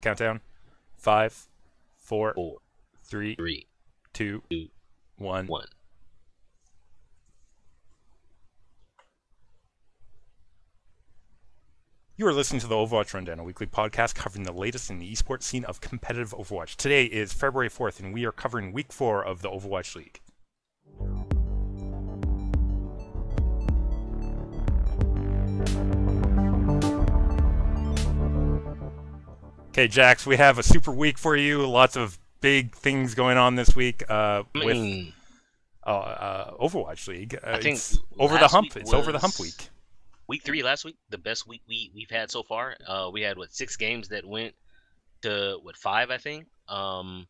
Countdown. 5, 4, Four, 3, three, 2, two, 1. one. You are listening to the Overwatch Rundown, a weekly podcast covering the latest in the esports scene of competitive Overwatch. Today is February 4th, and we are covering Week 4 of the Overwatch League. Okay, Jax, we have a super week for you. Lots of big things going on this week with Overwatch League. I think It's over the last hump. week It's over the was hump week. Week 3 last week, the best week we've had so far. We had 6 games that went to 5, I think. I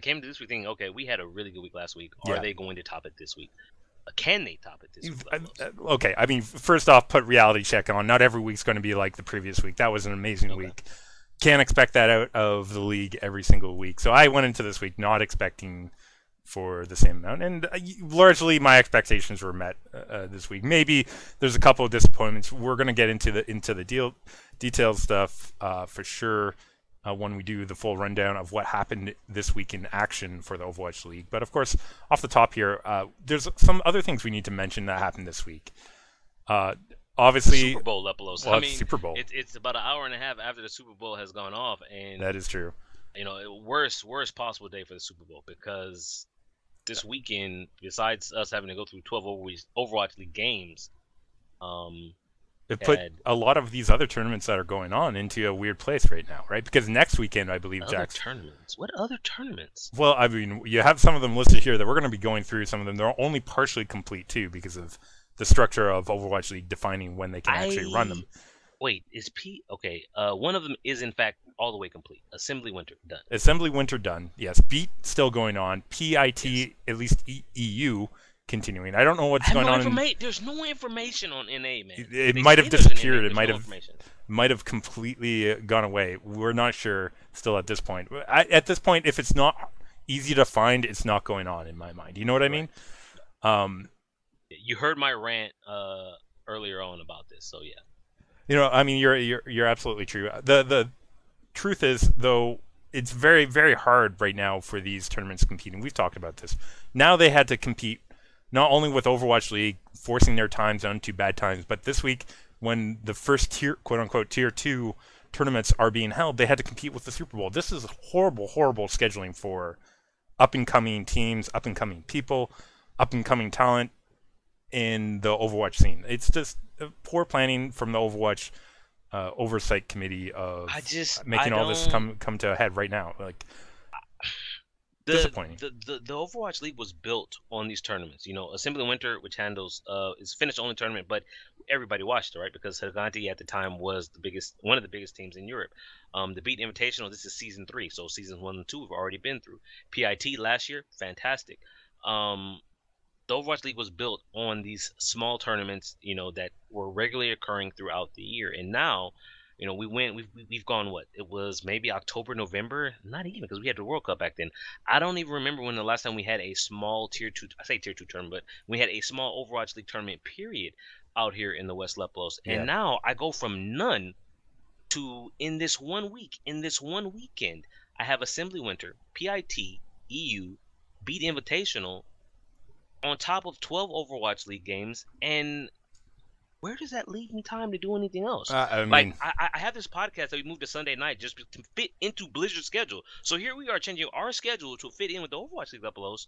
came to this week thinking, okay, we had a really good week last week. Are they going to top it this week? Can they top it this week? Okay, I mean, first off, put reality check on. Not every week's going to be like the previous week. That was an amazing week. Can't expect that out of the league every single week. So I went into this week not expecting for the same amount, and largely my expectations were met this week. Maybe there's a couple of disappointments. We're going to get into the detailed stuff for sure when we do the full rundown of what happened this week in action for the Overwatch League. But of course, off the top here, there's some other things we need to mention that happened this week. Obviously, Super Bowl, Lepolos. Well, I mean, Super Bowl. It's about an hour and a half after the Super Bowl has gone off, and That is true. You know, worst possible day for the Super Bowl, because this weekend, besides us having to go through 12 Overwatch League games, it put a lot of these other tournaments that are going on into a weird place right now, right? Because next weekend, I believe, Jax. Tournaments. What other tournaments? Well, I mean, you have some of them listed here that we're going to be going through. Some of them, they're only partially complete too, because of the structure of Overwatch League defining when they can actually run them. Wait, is okay? One of them is in fact all the way complete. Assembly Winter done. Assembly Winter done. Yes. Beat still going on. PIT, yes. At least EU continuing. I don't know what's going on. There's no information on NA, man. It might have disappeared. It might have completely gone away. We're not sure still at this point. At this point, if it's not easy to find, it's not going on in my mind. You know what I mean? You heard my rant earlier on about this, so yeah. You know, I mean, you're absolutely true. The truth is, though, it's very, very hard right now for these tournaments competing. We've talked about this. Now they had to compete not only with Overwatch League, forcing their time zone to bad times, but this week when the first tier, quote unquote, tier 2 tournaments are being held, they had to compete with the Super Bowl. This is horrible, horrible scheduling for up-and-coming teams, up-and-coming people, up-and-coming talent in the Overwatch scene. It's just poor planning from the Overwatch oversight committee of making all this come to a head right now. Like, disappointing. The Overwatch League was built on these tournaments. You know, Assembly Winter, which handles is finished only tournament, but everybody watched it, right? Because Giganti at the time was one of the biggest teams in Europe. The Beat Invitational, this is season 3, so seasons 1 and 2 have already been through. PIT last year, fantastic. The Overwatch League was built on these small tournaments, you know, that were regularly occurring throughout the year. And now, you know, we've gone what? It was maybe October, November, not even, because we had the World Cup back then. I don't even remember when the last time we had a small tier 2, I say tier 2 tournament, but we had a small Overwatch League tournament period out here in the West Lepolos. And now I go from none to in this 1 week, in this one weekend, I have Assembly Winter, PIT, EU, Beat Invitational, on top of 12 Overwatch League games, and where does that leave me time to do anything else? I have this podcast that we moved to Sunday night just to fit into Blizzard's schedule. So here we are changing our schedule to fit in with the Overwatch League Lepolos,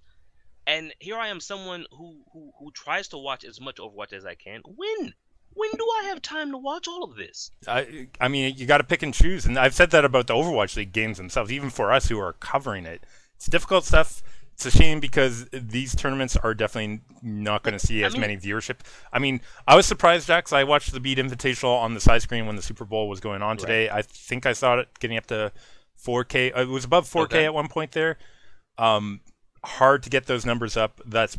and here I am, someone who tries to watch as much Overwatch as I can. When do I have time to watch all of this? I mean, you got to pick and choose, and I've said that about the Overwatch League games themselves, even for us who are covering it. It's difficult stuff. It's a shame because these tournaments are definitely not going to see as many viewership. I mean, I was surprised, Jax. I watched the Beat Invitational on the side screen when the Super Bowl was going on today. I think I saw it getting up to 4K. It was above 4K at one point there. Hard to get those numbers up. That's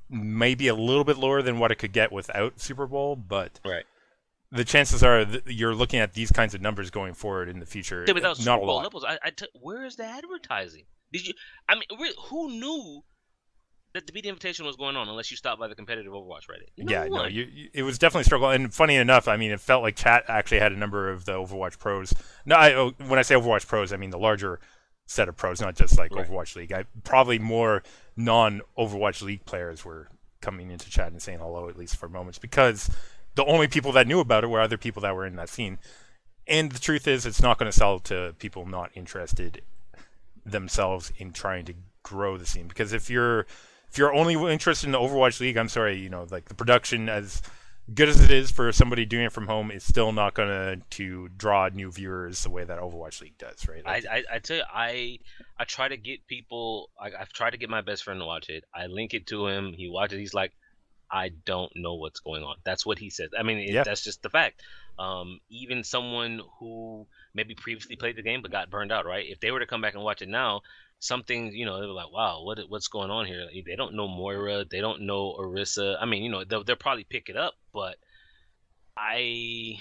maybe a little bit lower than what it could get without Super Bowl, but the chances are that you're looking at these kinds of numbers going forward in the future. Yeah, without not Super Bowl a lot. Where is the advertising? Did you? I mean, who knew that the Beat Invitation was going on unless you stopped by the competitive Overwatch Reddit. No Yeah, no, one. it was definitely a struggle. And funny enough, I mean, it felt like chat actually had a number of the Overwatch pros. No, when I say Overwatch pros, I mean the larger set of pros, not just like Right. Overwatch League. Probably more non-Overwatch League players were coming into chat and saying hello, at least for moments, because the only people that knew about it were other people that were in that scene. And the truth is, it's not going to sell to people not interested themselves in trying to grow the scene. Because if you're only interested in the Overwatch League, I'm sorry, like the production, as good as it is for somebody doing it from home, is still not going to draw new viewers the way that Overwatch League does, right? Like, I tell you, I try to get people. I've tried to get my best friend to watch it. I link it to him. He watches. He's like, I don't know what's going on. That's what he says. I mean, yeah, that's just the fact. Even someone who maybe previously played the game but got burned out, right? If they were to come back and watch it now, something, they were like, wow, what's going on here? Like, they don't know Moira, they don't know Orisa. I mean, they'll probably pick it up, but I,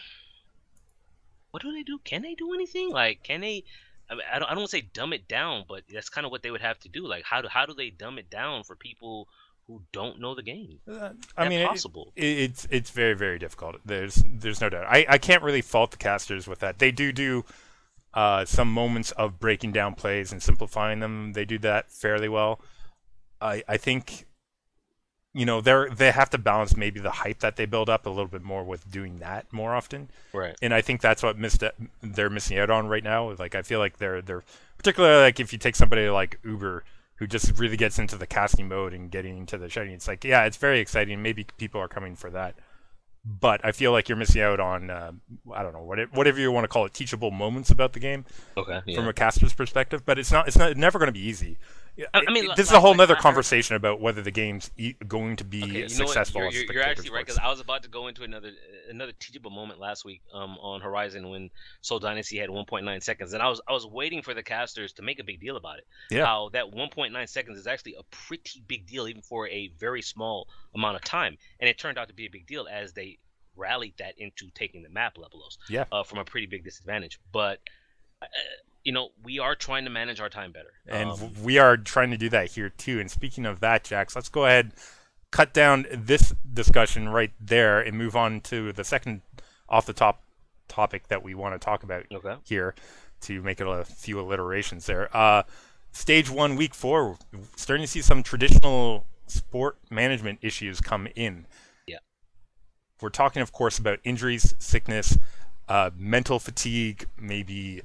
what do they do? Can they do anything? Like, can they? I mean, I don't want to say dumb it down, but that's kind of what they would have to do. Like, how do they dumb it down for people who don't know the game? I That mean, possible? it's very very difficult. There's no doubt. I can't really fault the casters with that. They do some moments of breaking down plays and simplifying them. They do that fairly well. I think they have to balance maybe the hype that they build up a little bit more with doing that more often. Right. And I think that's what they're missing out on right now. Like I feel like they're particularly, like, if you take somebody like Uber, who just really gets into the casting mode and getting into the shiny, it's like, yeah, it's very exciting. Maybe people are coming for that, but I feel like you're missing out on I don't know, whatever you want to call it, teachable moments about the game Okay. from Yeah. a caster's perspective. But it's never going to be easy. I mean, This is a whole like nother I heard. conversation about whether the game's going to be Okay, you know what? successful You're as you're, you're spectator actually right, sports. because I was about to go into another teachable moment last week on Horizon when Soul Dynasty had 1.9 seconds, and I was waiting for the casters to make a big deal about it. Yeah, How that 1.9 seconds is actually a pretty big deal even for a very small amount of time, and it turned out to be a big deal as they rallied that into taking the map levelos yeah. from a pretty big disadvantage. But we are trying to manage our time better. And we are trying to do that here too. And speaking of that, Jax, let's go ahead, cut down this discussion right there, and move on to the second off the top topic that we want to talk about Okay. here, to make it a few alliterations there. Stage 1, week 4, starting to see some traditional sport management issues come in. Yeah. We're talking, of course, about injuries, sickness, mental fatigue, maybe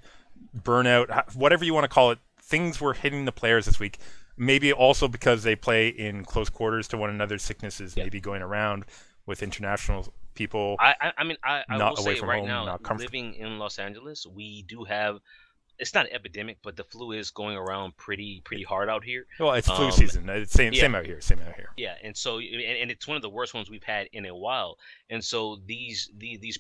burnout, whatever you want to call it. Things were hitting the players this week. Maybe also because they play in close quarters to one another. Sickness is maybe going around with international people I mean, I will not away say from right home, now, not comfortable. living in Los Angeles, we do have, it's not an epidemic, but the flu is going around pretty hard out here. Well, it's flu Um, season. It's same yeah, same out here. Same out here. yeah, and so and it's one of the worst ones we've had in a while. And so these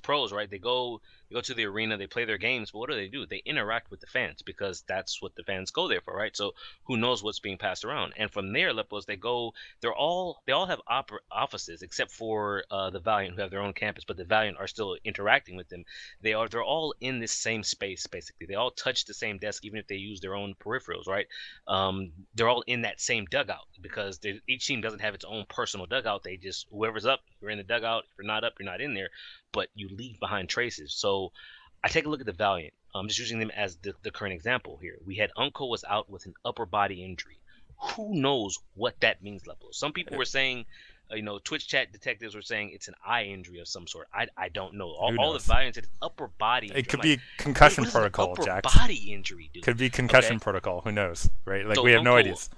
pros, right? They go to the arena, they play their games, but what do? They interact with the fans because that's what the fans go there for, right? So who knows what's being passed around? And from there, Lepos, they all have offices except for the Valiant, who have their own campus, but the Valiant are still interacting with them. They're all in this same space basically. They all touch the same desk, even if they use their own peripherals, right? They're all in that same dugout because each team doesn't have its own personal dugout. They just, whoever's up, you're in the dugout. If you're not up, you're not in there, but you leave behind traces. So I take a look at the Valiant. I'm just using them as the current example here. We had Uncle was out with an upper body injury. Who knows what that means, level? Some people were saying, Twitch chat detectives were saying it's an eye injury of some sort. I don't know. All, Who all the knows? Valiant said it's upper body injury. It could I'm be like, concussion what is an protocol, upper Jax. body injury, dude? Could be concussion Okay. protocol. Who knows, right? Like, So we have no Uncle, ideas.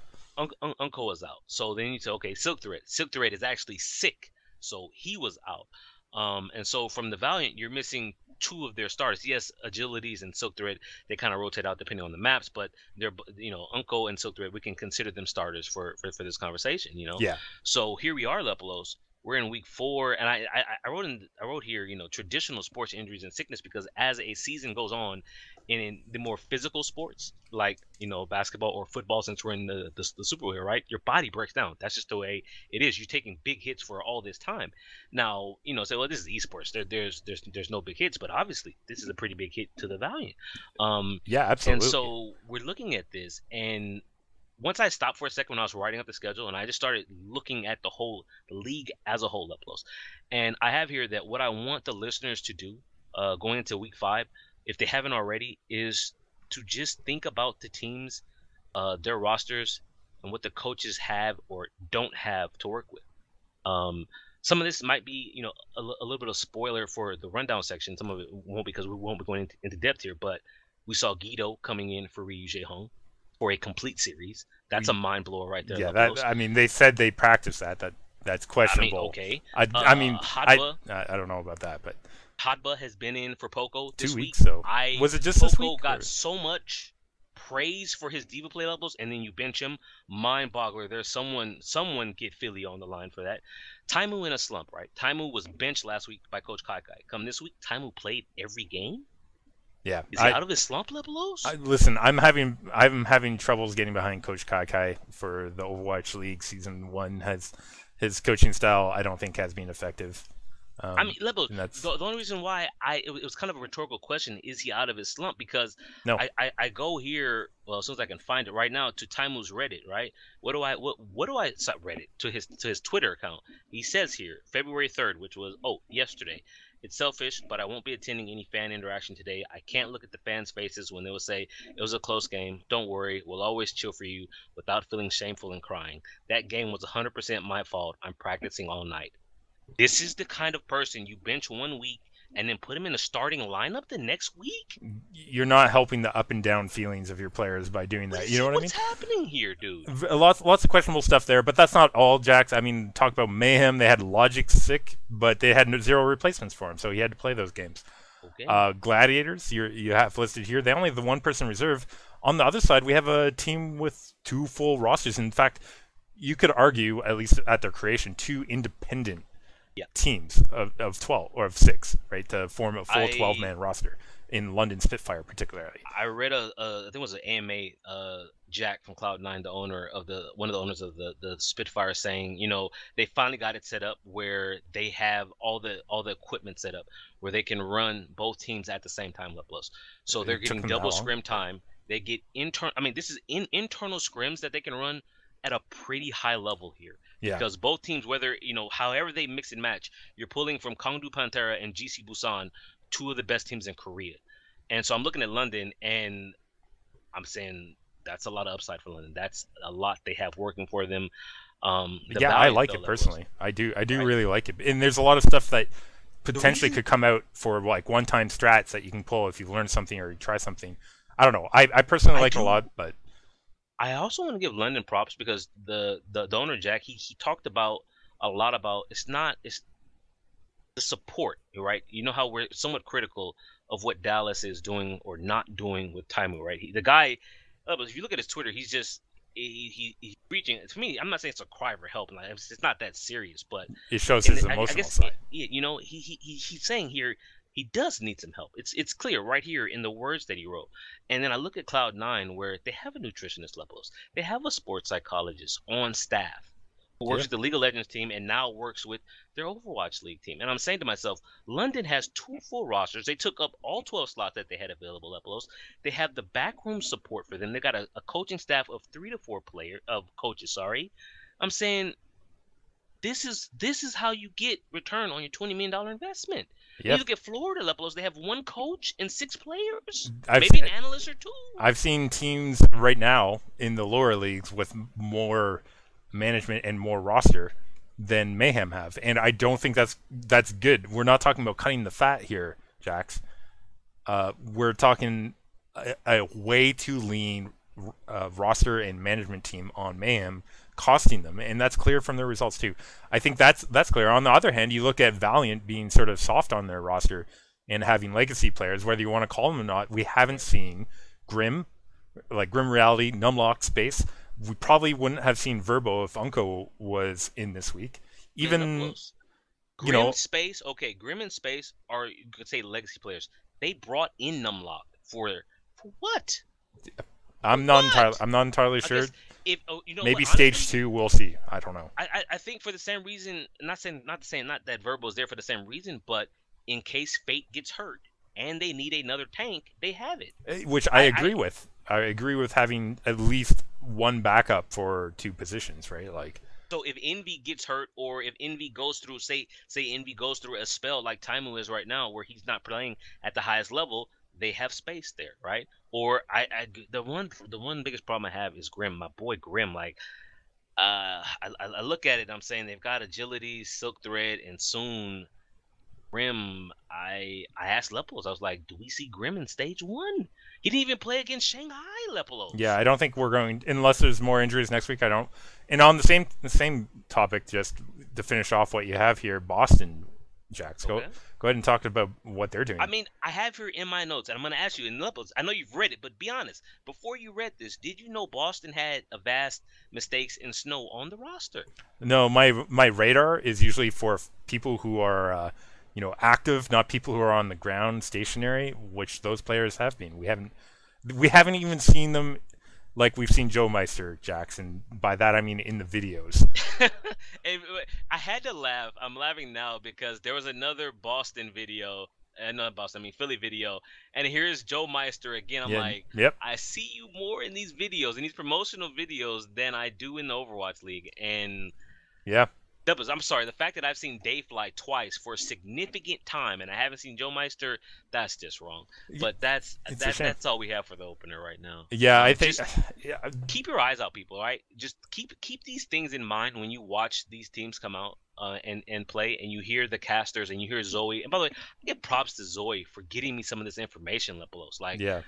Uncle was out. So then you say, okay, Silk Thread. Silk Thread is actually sick, so he was out. And so from the Valiant, you're missing two of their stars. Yes, Agilities and Silk Thread, they kind of rotate out depending on the maps, but they're, Uncle and Silk Thread, we can consider them starters for this conversation. Yeah, So here we are, Lepelos. We're in week 4, and I wrote here, traditional sports injuries and sickness, because as a season goes on, in the more physical sports like basketball or football, since we're in the Super Bowl here, right? Your body breaks down. That's just the way it is. You're taking big hits for all this time. Now, say, well, this is esports. There's no big hits, but obviously this is a pretty big hit to the Valiant. yeah, And absolutely. so we're looking at this, and once I stopped for a second when I was writing up the schedule, and I just started looking at the league as a whole up close. And I have here that what I want the listeners to do going into week 5, if they haven't already, is to just think about the teams, their rosters, and what the coaches have or don't have to work with. Some of this might be, a little bit of spoiler for the rundown section. Some of it won't, because we won't be going into depth here. But we saw Guido coming in for Ryu Jae-hong for a complete series. That's a mind blower right there. Yeah, I mean, they said they practiced that. That's questionable. I mean, okay. I mean, Hadba, I don't know about that, but Hadba has been in for Poco this 2 week. weeks. So was it just Poco this week? Got so much praise for his diva play levels, and then you bench him. Mind boggler. There's someone get Philly on the line for that. Taimu in a slump, right? Taimu was benched last week by Coach Kai Kai. Come this week, Taimu played every game. Yeah, is he out of his slump levels? Listen, I'm having troubles getting behind Coach Kai Kai for the Overwatch League season 1. His coaching style, I don't think, has been effective. I mean, the only reason why it was kind of a rhetorical question: is he out of his slump? Because no. I go here, well, as soon as I can find it right now, to Taimu's Reddit, right? What do I Reddit to his Twitter account? He says here, February 3rd, which was yesterday. It's selfish, but I won't be attending any fan interaction today. I can't look at the fans' faces when they will say it was a close game. Don't worry, we'll always chill for you without feeling shameful and crying. That game was 100% my fault. I'm practicing all night. This is the kind of person you bench 1 week and then put him in the starting lineup the next week? You're not helping the up and down feelings of your players by doing that. You know what I mean? What's happening here, dude? Lots of questionable stuff there, but that's not all, Jax. I mean, talk about Mayhem. They had Logic sick, but they had 0 replacements for him, so he had to play those games. Okay. Gladiators, you have listed here. They only have the 1-person reserve. On the other side, we have a team with 2 full rosters. In fact, you could argue, at least at their creation, 2 independent teams of 12 or of 6, right, to form a full 12-man roster in London Spitfire, particularly. I read I think it was an AMA, Jack from Cloud9, one of the owners of the Spitfire, saying, they finally got it set up where they have all the equipment set up where they can run both teams at the same time, Leplos. So they're getting double scrim time. They get this is internal scrims that they can run at a pretty high level here. Yeah. Because both teams, whether, however they mix and match, you're pulling from Gangdu Pantera and GC Busan, 2 of the best teams in Korea. And so I'm looking at London, and I'm saying that's a lot of upside for London. That's a lot they have working for them. I like it personally. I do really like it. And there's a lot of stuff that potentially could come out for like one-time strats that you can pull if you learn something or you try something. I don't know. I personally like it a lot, but I also want to give London props because the owner, Jack, he talked about a lot about it's the support, right? You know how we're somewhat critical of what Dallas is doing or not doing with Taimu, right? The guy, if you look at his Twitter, he's just he's reaching. To me, I'm not saying it's a cry for help. It's not that serious, but it shows his emotional side. He's saying here he does need some help. It's clear right here in the words that he wrote. And then I look at Cloud9, where they have a nutritionist levels. They have a sports psychologist on staff who works with the League of Legends team and now works with their Overwatch League team. And I'm saying to myself, London has 2 full rosters. They took up all 12 slots that they had available, Leplos. They have the backroom support for them. They got a coaching staff of 3 to 4 coaches. I'm saying this is how you get return on your $20 million investment. Yep. You look at Florida, Leplos, they have 1 coach and 6 players. Maybe an analyst or 2. I've seen teams right now in the lower leagues with more management and more roster than Mayhem have, and I don't think that's good. We're not talking about cutting the fat here, Jax. We're talking a way too lean roster and management team on Mayhem, costing them, and that's clear from their results too. I think that's clear. On the other hand, you look at Valiant being sort of soft on their roster and having legacy players, whether you want to call them or not. We haven't seen Grim Reality, Numlock, Space. We probably wouldn't have seen Verbo if Unco was in this week. Even Grim Space, okay, Grim and Space are, you could say, legacy players. They brought in Numlock for what? I'm not entirely sure. Maybe stage 2, we'll see. I don't know. I think for the same reason, not that Verbo is there for the same reason, but in case Fate gets hurt and they need another tank, they have it. Which I agree with. I agree with having at least one backup for two positions, right? Like, So if Envy gets hurt, or if Envy goes through, say Envy goes through a spell like Taimu is right now, where he's not playing at the highest level, they have space there, right? Or the one biggest problem I have is Grim, my boy Grim. Like, I look at it, I'm saying they've got agility, Silk Thread, and soon Grim. I asked Lepos, I was like, do we see Grim in stage one? He didn't even play against Shanghai yeah, Lepos. I don't think we're going unless there's more injuries next week. I don't. And on the same topic, just to finish off what you have here, Boston, Jax, Okay. go ahead and talk about what they're doing. I mean, I have here in my notes, and I'm going to ask you in Lepos. I know you've read it, but be honest. Before you read this, did you know Boston had a vast mistakes in snow on the roster? No, my radar is usually for people who are active, not people who are on the ground stationary, which those players have been. We haven't even seen them like we've seen Joe Meister, Jackson. By that I mean in the videos. And I had to laugh. I'm laughing now because there was another Boston video, not Boston, I mean Philly video, and here's Joe Meister again. I'm Yeah, like, yep, I see you more in these videos, in these promotional videos, than I do in the Overwatch League. And yeah. I'm sorry, the fact that I've seen Dayfly twice for a significant time and I haven't seen Joe Meister, that's just wrong. But It's a shame. that's all we have for the opener right now. Yeah, I think. Just Yeah, keep your eyes out, people. All right, just keep these things in mind when you watch these teams come out and play, and you hear the casters and you hear Zoe. And by the way, I give props to Zoe for getting me some of this information, Lepolos. Like, yeah.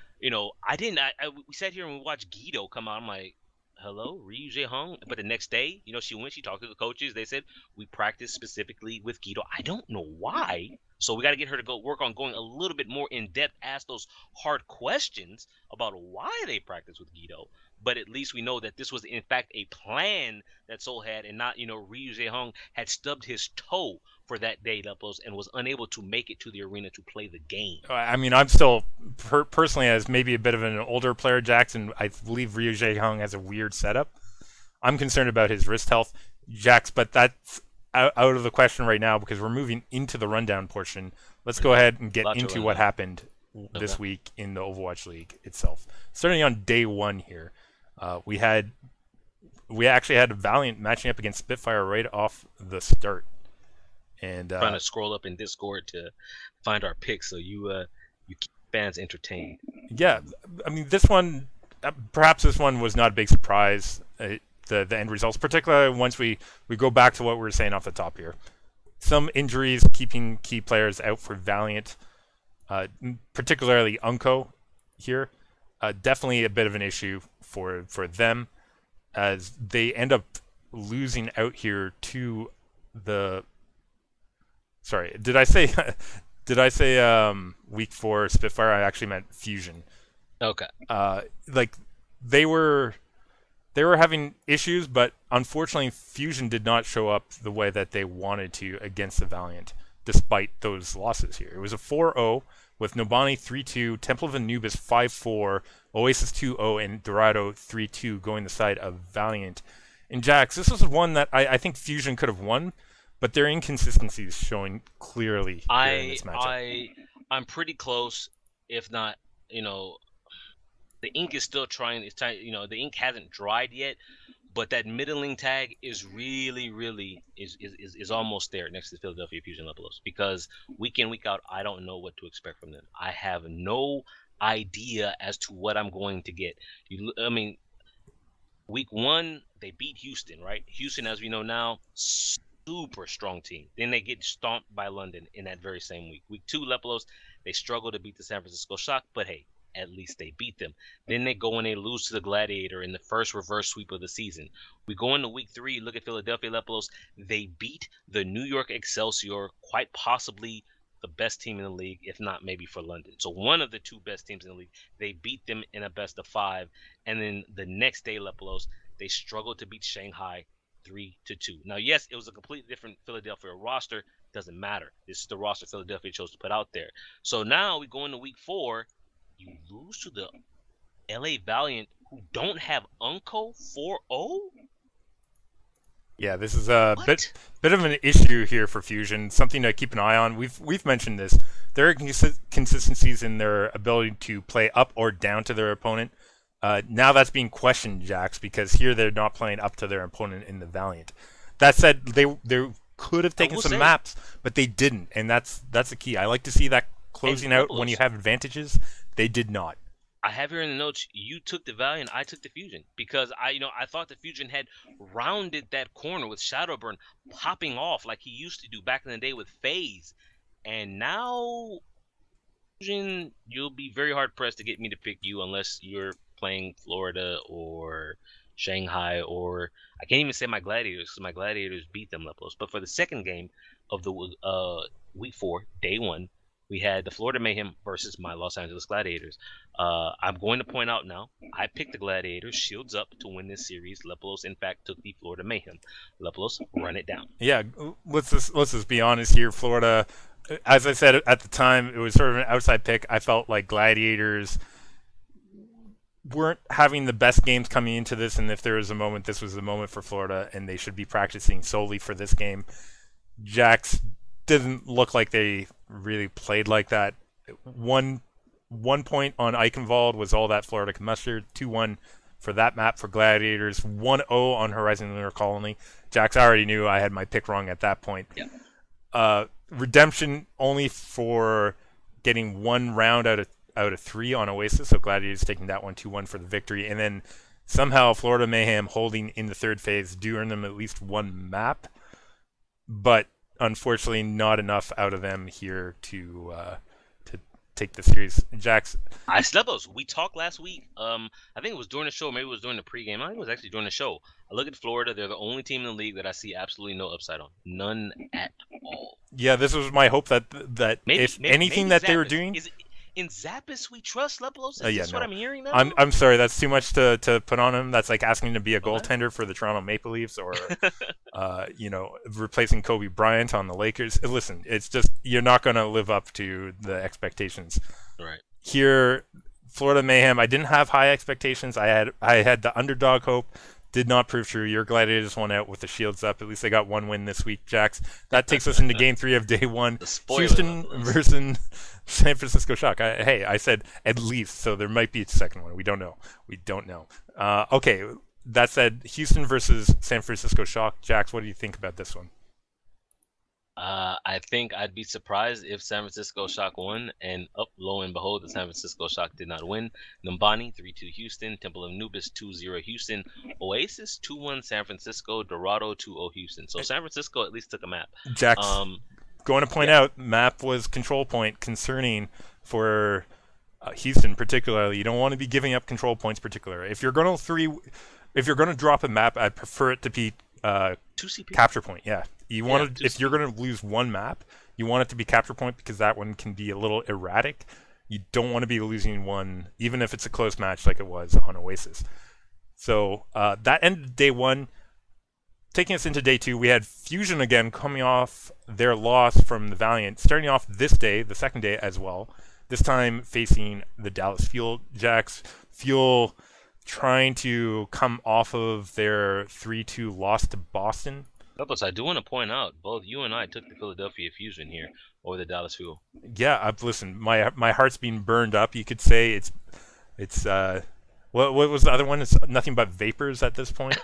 I didn't. We sat here and we watched Guido come out. I'm like, hello, Ryu Jae Hung. But the next day, she went, she talked to the coaches. They said we practiced specifically with Guido. I don't know why. So we got to get her to go work on going a little bit more in depth, ask those hard questions about why they practice with Guido. But at least we know that this was in fact a plan that Seoul had, and not, Ryu Jae Hung had stubbed his toe for that day, Lepos, and was unable to make it to the arena to play the game. I mean, I'm still personally, as maybe a bit of an older player, Jackson. I believe Ryu Jae Hung has a weird setup. I'm concerned about his wrist health, Jax, but that's out of the question right now because we're moving into the rundown portion. Let's go ahead and get into what happened this week in the Overwatch League itself. Starting on day one here, we actually had Valiant matching up against Spitfire right off the start. And trying to scroll up in Discord to find our picks so you keep fans entertained. Yeah, I mean, this one, perhaps this one was not a big surprise. The end results, particularly once we go back to what we were saying off the top here. Some injuries keeping key players out for Valiant, particularly Unko here. Definitely a bit of an issue for them as they end up losing out here to the. Sorry, did I say week 4 Spitfire? I actually meant Fusion. Okay. Like they were having issues, but unfortunately Fusion did not show up the way that they wanted to against the Valiant, despite those losses here. It was a 4-0 with Nobani 3-2, Temple of Anubis 5-4, Oasis 2-0, and Dorado 3-2 going the side of Valiant. And Jax, this was one that I think Fusion could have won, but their inconsistencies showing clearly here in this matchup. I'm pretty close, if not, the ink is still trying. It's trying, the ink hasn't dried yet, but that middling tag is really is almost there next to the Philadelphia Fusion Lepelos, because week in, week out, I don't know what to expect from them. I have no idea as to what I'm going to get. Week 1 they beat Houston, right? Houston, as we know now, super strong team. Then they get stomped by London in that very same week. Week 2, Lepelos, they struggle to beat the San Francisco Shock, but hey, at least they beat them. Then they go and they lose to the Gladiator in the first reverse sweep of the season. We go into week 3, look at Philadelphia Lepelos. They beat the New York Excelsior, quite possibly the best team in the league, if not maybe for London. So one of the 2 best teams in the league. They beat them in a best of 5. And then the next day, Lepelos, they struggled to beat Shanghai 3-2. Now, yes, it was a completely different Philadelphia roster. Doesn't matter. This is the roster Philadelphia chose to put out there. So now we go into week 4. You lose to the LA Valiant, who don't have Unco 4-0? Yeah, this is a bit of an issue here for Fusion. Something to keep an eye on. We've mentioned this. There are consistencies in their ability to play up or down to their opponent. Now that's being questioned, Jax, because here they're not playing up to their opponent in the Valiant. That said, they could have taken some maps, but they didn't, and that's the key. I like to see that closing out when you have advantages. They did not. I have here in the notes, you took the Valiant, I took the Fusion, because I thought the Fusion had rounded that corner with Shadowburn popping off like he used to do back in the day with FaZe, and now Fusion, you'll be very hard pressed to get me to pick you unless you're playing Florida or Shanghai, or I can't even say my Gladiators because my Gladiators beat them Leplos. But for the second game of the week 4, day 1, we had the Florida Mayhem versus my Los Angeles Gladiators. I'm going to point out now, I picked the Gladiators, shields up, to win this series. Leplos, in fact, took the Florida Mayhem. Leplos, run it down. Yeah, let's just be honest here. Florida, as I said at the time, it was sort of an outside pick. I felt like Gladiators weren't having the best games coming into this, and if there was a moment, this was the moment for Florida, and they should be practicing solely for this game. Jax didn't look like they really played like that. One point on Eichenwald was all that Florida could muster. 2-1 for that map for Gladiators. 1-0 on Horizon Lunar Colony. Jax already knew I had my pick wrong at that point. Yeah. Redemption only for getting 1 round out of 3 on Oasis, so Gladiators taking that one 2-1 for the victory, and then somehow Florida Mayhem holding in the third phase do earn them at least 1 map, but unfortunately not enough out of them here to take the series. Jax, I slept those. We talked last week. I think it was during the show, maybe it was during the pregame. I think it was actually during the show. I look at Florida; they're the only team in the league that I see absolutely no upside on, none at all. Yeah, this was my hope that maybe, if anything that they were doing. In Zappis we trust, Leplos? Is yeah, this what I'm hearing now? I'm sorry, that's too much to put on him. That's like asking to be a goaltender for the Toronto Maple Leafs, or replacing Kobe Bryant on the Lakers. Listen, it's just you're not going to live up to the expectations. Right. Here, Florida Mayhem, I didn't have high expectations. I had the underdog hope. Did not prove true. Your Gladiators won out with the shields up. At least they got 1 win this week, Jax. That takes us into Game 3 of Day 1. Houston versus San Francisco Shock. I said at least, so there might be a second one. We don't know. Okay, that said, Houston versus San Francisco Shock. Jax, what do you think about this one? I think I'd be surprised if San Francisco Shock won, and lo and behold, the San Francisco Shock did not win. Numbani 3-2 Houston, Temple of Anubis 2-0 Houston, Oasis 2-1 San Francisco, Dorado 2-0 Houston. So San Francisco at least took a map. Jax, going to point out, map was control point concerning for Houston particularly. You don't want to be giving up control points particularly. If you're going to drop a map, I'd prefer it to be 2 CP. Capture point. Yeah. You want to, if you're going to lose 1 map, you want it to be capture point because that one can be a little erratic. You don't want to be losing one, even if it's a close match like it was on Oasis. So that ended Day 1. Taking us into Day 2, we had Fusion again coming off their loss from the Valiant, starting off this day, the second day as well. This time facing the Dallas Fuel. Jax, Fuel trying to come off of their 3-2 loss to Boston. I do want to point out, both you and I took the Philadelphia Fusion here over the Dallas Fuel. Yeah, listen, my heart's being burned up. You could say it's what was the other one? It's nothing but vapors at this point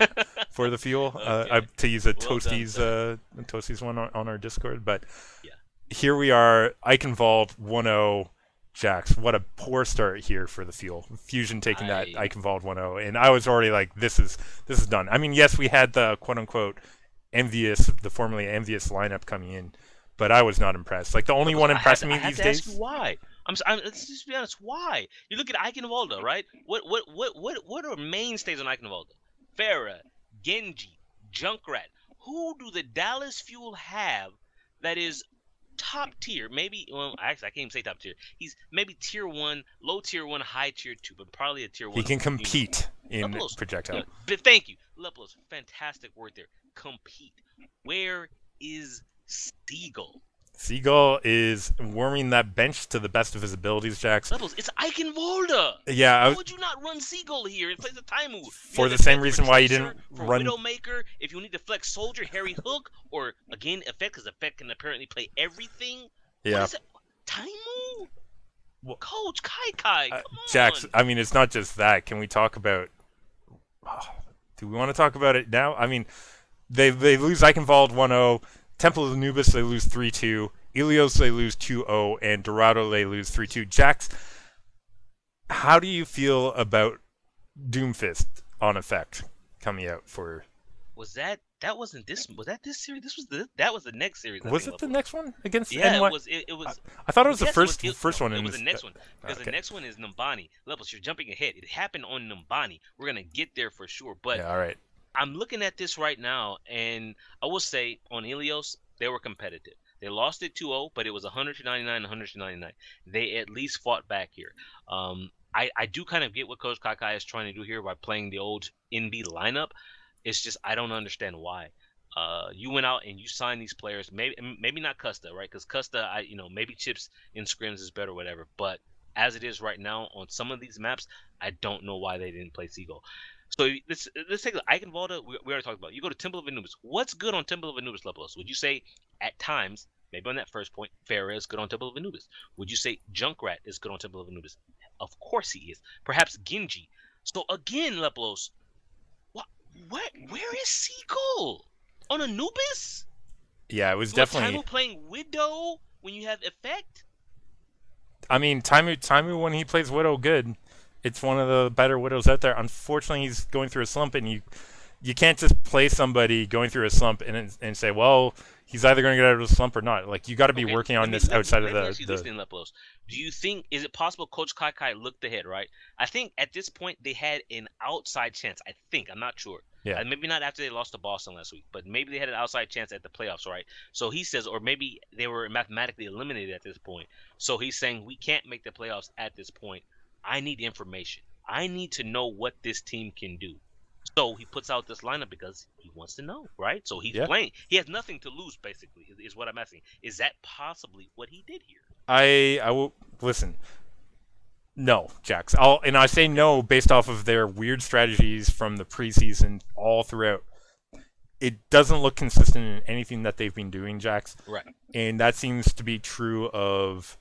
for the Fuel. Okay. To use a Toasties one on our Discord, but yeah. Here we are, Eichenwald 1-0. Jax, what a poor start here for the Fuel. Fusion taking that Eichenwald 1-0, and I was already like, this is done. I mean, yes, we had the quote unquote the formerly envious lineup coming in, but I was not impressed. Like the only one impressing me these days. I have to ask you why. Let's just be honest. Why? You look at Eichenwalde, right? What are mainstays on Eichenwalde? Farah, Genji, Junkrat. Who do the Dallas Fuel have that is top tier? Maybe, well, actually, I can't even say top tier. He's maybe tier 1, low tier 1, high tier 2, but probably a tier 1. He can compete in projectile. But thank you, Leplos. Fantastic word there. Compete. Where is Seagull? Seagull is warming that bench to the best of his abilities, Jax. Leplos, it's Eichenwalde. Yeah. Why would you not run Seagull here? It plays a time move. For the same reason why you didn't run Widowmaker. If you need to flex Soldier, Harry Hook, or again, Effect, because Effect can apparently play everything. Yeah. What is it? Time move? Well, Coach Kai, come Jax, on. I mean, it's not just that. Can we talk about? Oh, do we want to talk about it now? I mean, they lose Eichenwald 1-0. Temple of Anubis they lose 3-2. Ilios they lose 2-0, and Dorado they lose 3-2. Jax, how do you feel about Doomfist on effect coming out for? That wasn't this? Was that this series? That was the next series. I Was think. it the next one against Yeah, it NY? was. It was. I thought it was the Yes, first no, one it in was this. the next one because Okay. the next one is Numbani. Levels, you're jumping ahead. It happened on Numbani. We're gonna get there for sure. But Yeah. All right. I'm looking at this right now, and I will say on Ilios, they were competitive. They lost it 2-0, but it was 100-99, 100-99. They at least fought back here. I do kind of get what Coach Kakai is trying to do here by playing the old NB lineup. It's just I don't understand why. You went out and you signed these players. Maybe not Custa, right? Because Custa, maybe chips in scrims is better, whatever. But as it is right now on some of these maps, I don't know why they didn't play Seagull. So let's take Eichenwalde. We already talked about. You go to Temple of Anubis. What's good on Temple of Anubis, Leplos? Would you say at times, maybe on that first point, Farah is good on Temple of Anubis? Would you say Junkrat is good on Temple of Anubis? Of course he is. Perhaps Genji. So again, Leplos, what? Where is Seagull on Anubis? Yeah, it was You definitely. want Taimu playing Widow when you have effect? I mean, Taimu when he plays Widow good, it's one of the better Widows out there. Unfortunately, he's going through a slump, and you can't just play somebody going through a slump and say, well, he's either going to get out of the slump or not. Like you got to be Okay, working on this outside of let me ask you this the. then, Leplos. Do you think is it possible Coach Kai looked ahead, right? I think at this point they had an outside chance. I think I'm not sure. Yeah. Maybe not after they lost to Boston last week, but maybe they had an outside chance at the playoffs, right? So he says, or maybe they were mathematically eliminated at this point. So he's saying we can't make the playoffs at this point. I need information. I need to know what this team can do. So he puts out this lineup because he wants to know, right? So he's Yeah. playing. He has nothing to lose, basically, is what I'm asking. Is that possibly what he did here? I will listen. No, Jax. I say no based off of their weird strategies from the preseason all throughout. It doesn't look consistent in anything that they've been doing, Jax. Right. And that seems to be true of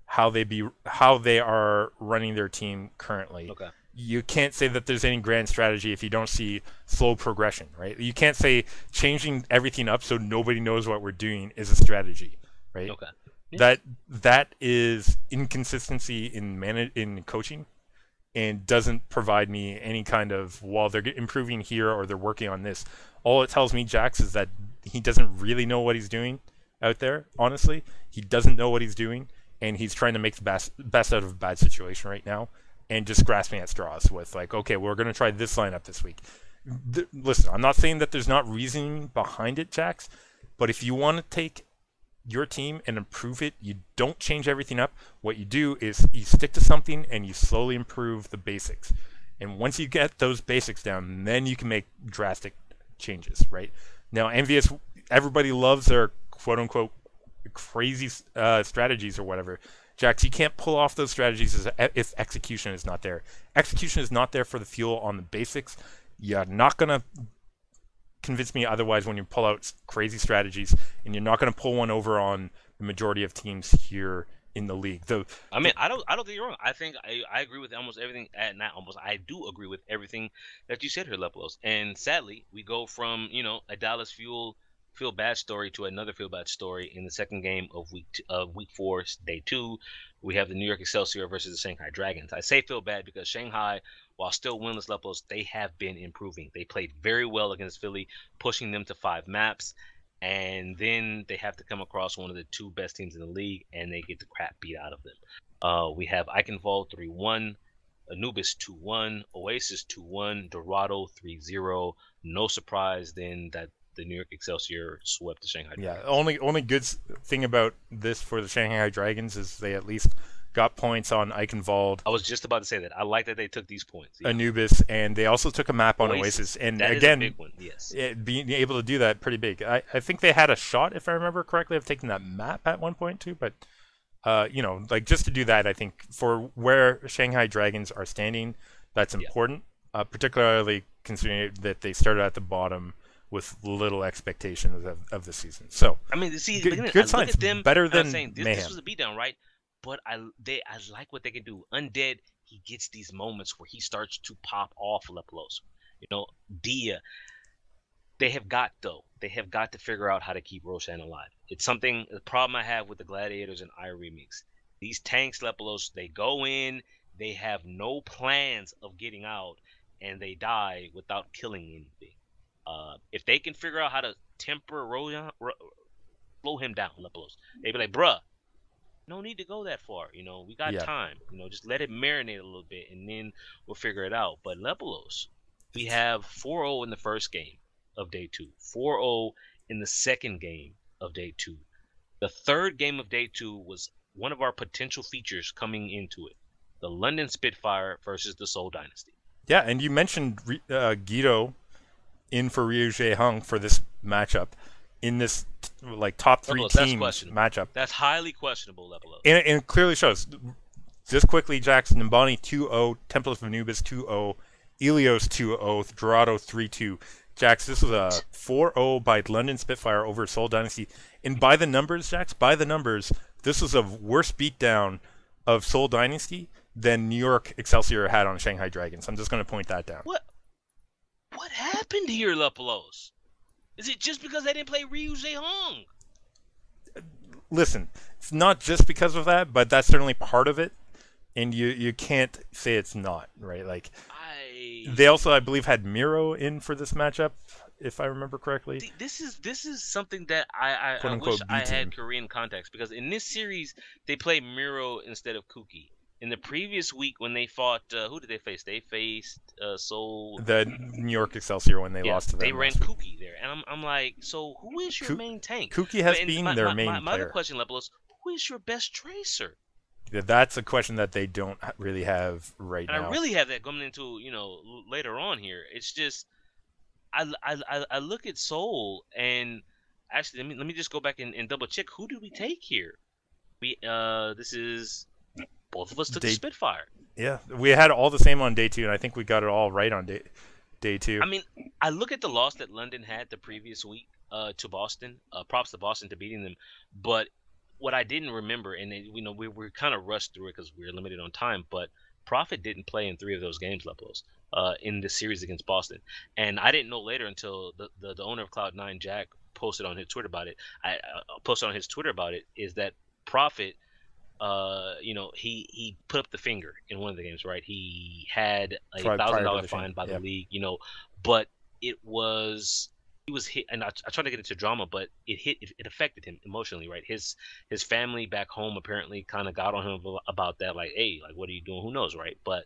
how they are running their team currently. Okay. You can't say that there's any grand strategy if you don't see slow progression, right? You can't say changing everything up so nobody knows what we're doing is a strategy, right? Okay. Yeah. That is inconsistency in coaching, and doesn't provide me any kind of, well, they're improving here or they're working on this. All it tells me, Jax, is that he doesn't really know what he's doing out there. Honestly, he doesn't know what he's doing, and he's trying to make the best out of a bad situation right now, and just grasping at straws with like, okay, we're going to try this lineup this week. Listen, I'm not saying that there's not reasoning behind it, Jax, but if you want to take your team and improve it, you don't change everything up. What you do is you stick to something and you slowly improve the basics. And once you get those basics down, then you can make drastic changes, right? Now, Envious, everybody loves their quote-unquote crazy strategies or whatever. Jax, you can't pull off those strategies if execution is not there. Execution is not there for the fuel on the basics. You're not going to convince me otherwise when you pull out crazy strategies, and you're not going to pull one over on the majority of teams here in the league. I mean, I don't think you're wrong. I think I agree with almost everything. I do agree with everything that you said here, Leplos. And sadly, we go from a Dallas feel bad story to another feel bad story in the second game of week 4, day 2. We have the New York Excelsior versus the Shanghai Dragons. I say feel bad because Shanghai, while still winless Leplos, they have been improving. They played very well against Philly, pushing them to 5 maps. And then they have to come across one of the 2 best teams in the league, and they get the crap beat out of them. We have Eichenwald 3-1, Anubis 2-1, Oasis 2-1, Dorado 3-0. No surprise then that the New York Excelsior swept the Shanghai Dragons. Yeah, only good thing about this for the Shanghai Dragons is they at least got points on Eichenwald. I was just about to say that. I like that they took these points. Yeah. Anubis, and they also took a map on Oasis. And that again, is a big one, yes. Being able to do that, pretty big. I think they had a shot, if I remember correctly, of taking that map at one point too. But, like just to do that, I think for where Shanghai Dragons are standing, that's important, particularly considering that they started at the bottom with little expectations of the season. So I mean, see, good signs. look at them. Better than saying this was a beatdown, right? but I like what they can do. Undead, he gets these moments where he starts to pop off Lepolos. You know, Dia, they have got to figure out how to keep Roshan alive. It's something, the problem I have with the Gladiators and I remix. These tanks, Lepolos, they go in, they have no plans of getting out, and they die without killing anything. If they can figure out how to temper Roshan, slow him down, Lepolos, they'd be like, bruh, no need to go that far. You know, we got Yeah. time. You know, just let it marinate a little bit, and then we'll figure it out. But Lepolos, we have 4-0 in the first game of day 2, 4-0 in the second game of day 2. The third game of day 2 was one of our potential features coming into it: the London Spitfire versus the Seoul Dynasty. Yeah, and you mentioned Guido in for Ryu Jae Hung for this matchup in this like top 3 Lepolos, that's teams questionable. matchup. That's highly questionable, Lepolos. And it clearly shows. Just quickly, Jackson Nimbani 2-0, Temple of Anubis 2-0, Ilios 2-0, Dorado 3-2. Jax, this was a 4-0 by London Spitfire over Seoul Dynasty. And by the numbers, Jax, by the numbers, this was a worse beatdown of Seoul Dynasty than New York Excelsior had on Shanghai Dragons. I'm just going to point that down. What happened here, Lepolos? Is it just because they didn't play Ryu Jae-hung? Listen, it's not just because of that, but that's certainly part of it. And you can't say it's not, right? Like, they also, I believe, had Miro in for this matchup, if I remember correctly. This is something that I wish I had Korean context, because in this series they play Miro instead of Kuki. In the previous week when they fought, who did they face? They faced Seoul. The New York Excelsior when they lost to them. They ran Kuki there, and I'm like, so who is your main tank? Kuki has been their main player. My other question, Lepolos, who is your best tracer? That's a question that they don't really have right now. I really have that coming into, later on here. It's just I look at Seoul, and actually let me just go back and double check, who did we take here? This is, both of us took the Spitfire. Yeah, we had all the same on day 2, and I think we got it all right on day 2. I mean, I look at the loss that London had the previous week to Boston. Props to Boston to beating them, but what I didn't remember, and we're kind of rushed through it because we're limited on time, but Prophet didn't play in 3 of those games, Lepolos, in the series against Boston. And I didn't know later until the owner of Cloud9, Jack, posted on his Twitter about it. Posted on his Twitter about it, is that Prophet, he put up the finger in one of the games, right? He had a $1,000 fine by the league, but he was hit, and I tried to get into drama, but it affected him emotionally, right? His family back home apparently kind of got on him about that, like, hey, like, what are you doing? Who knows, right? But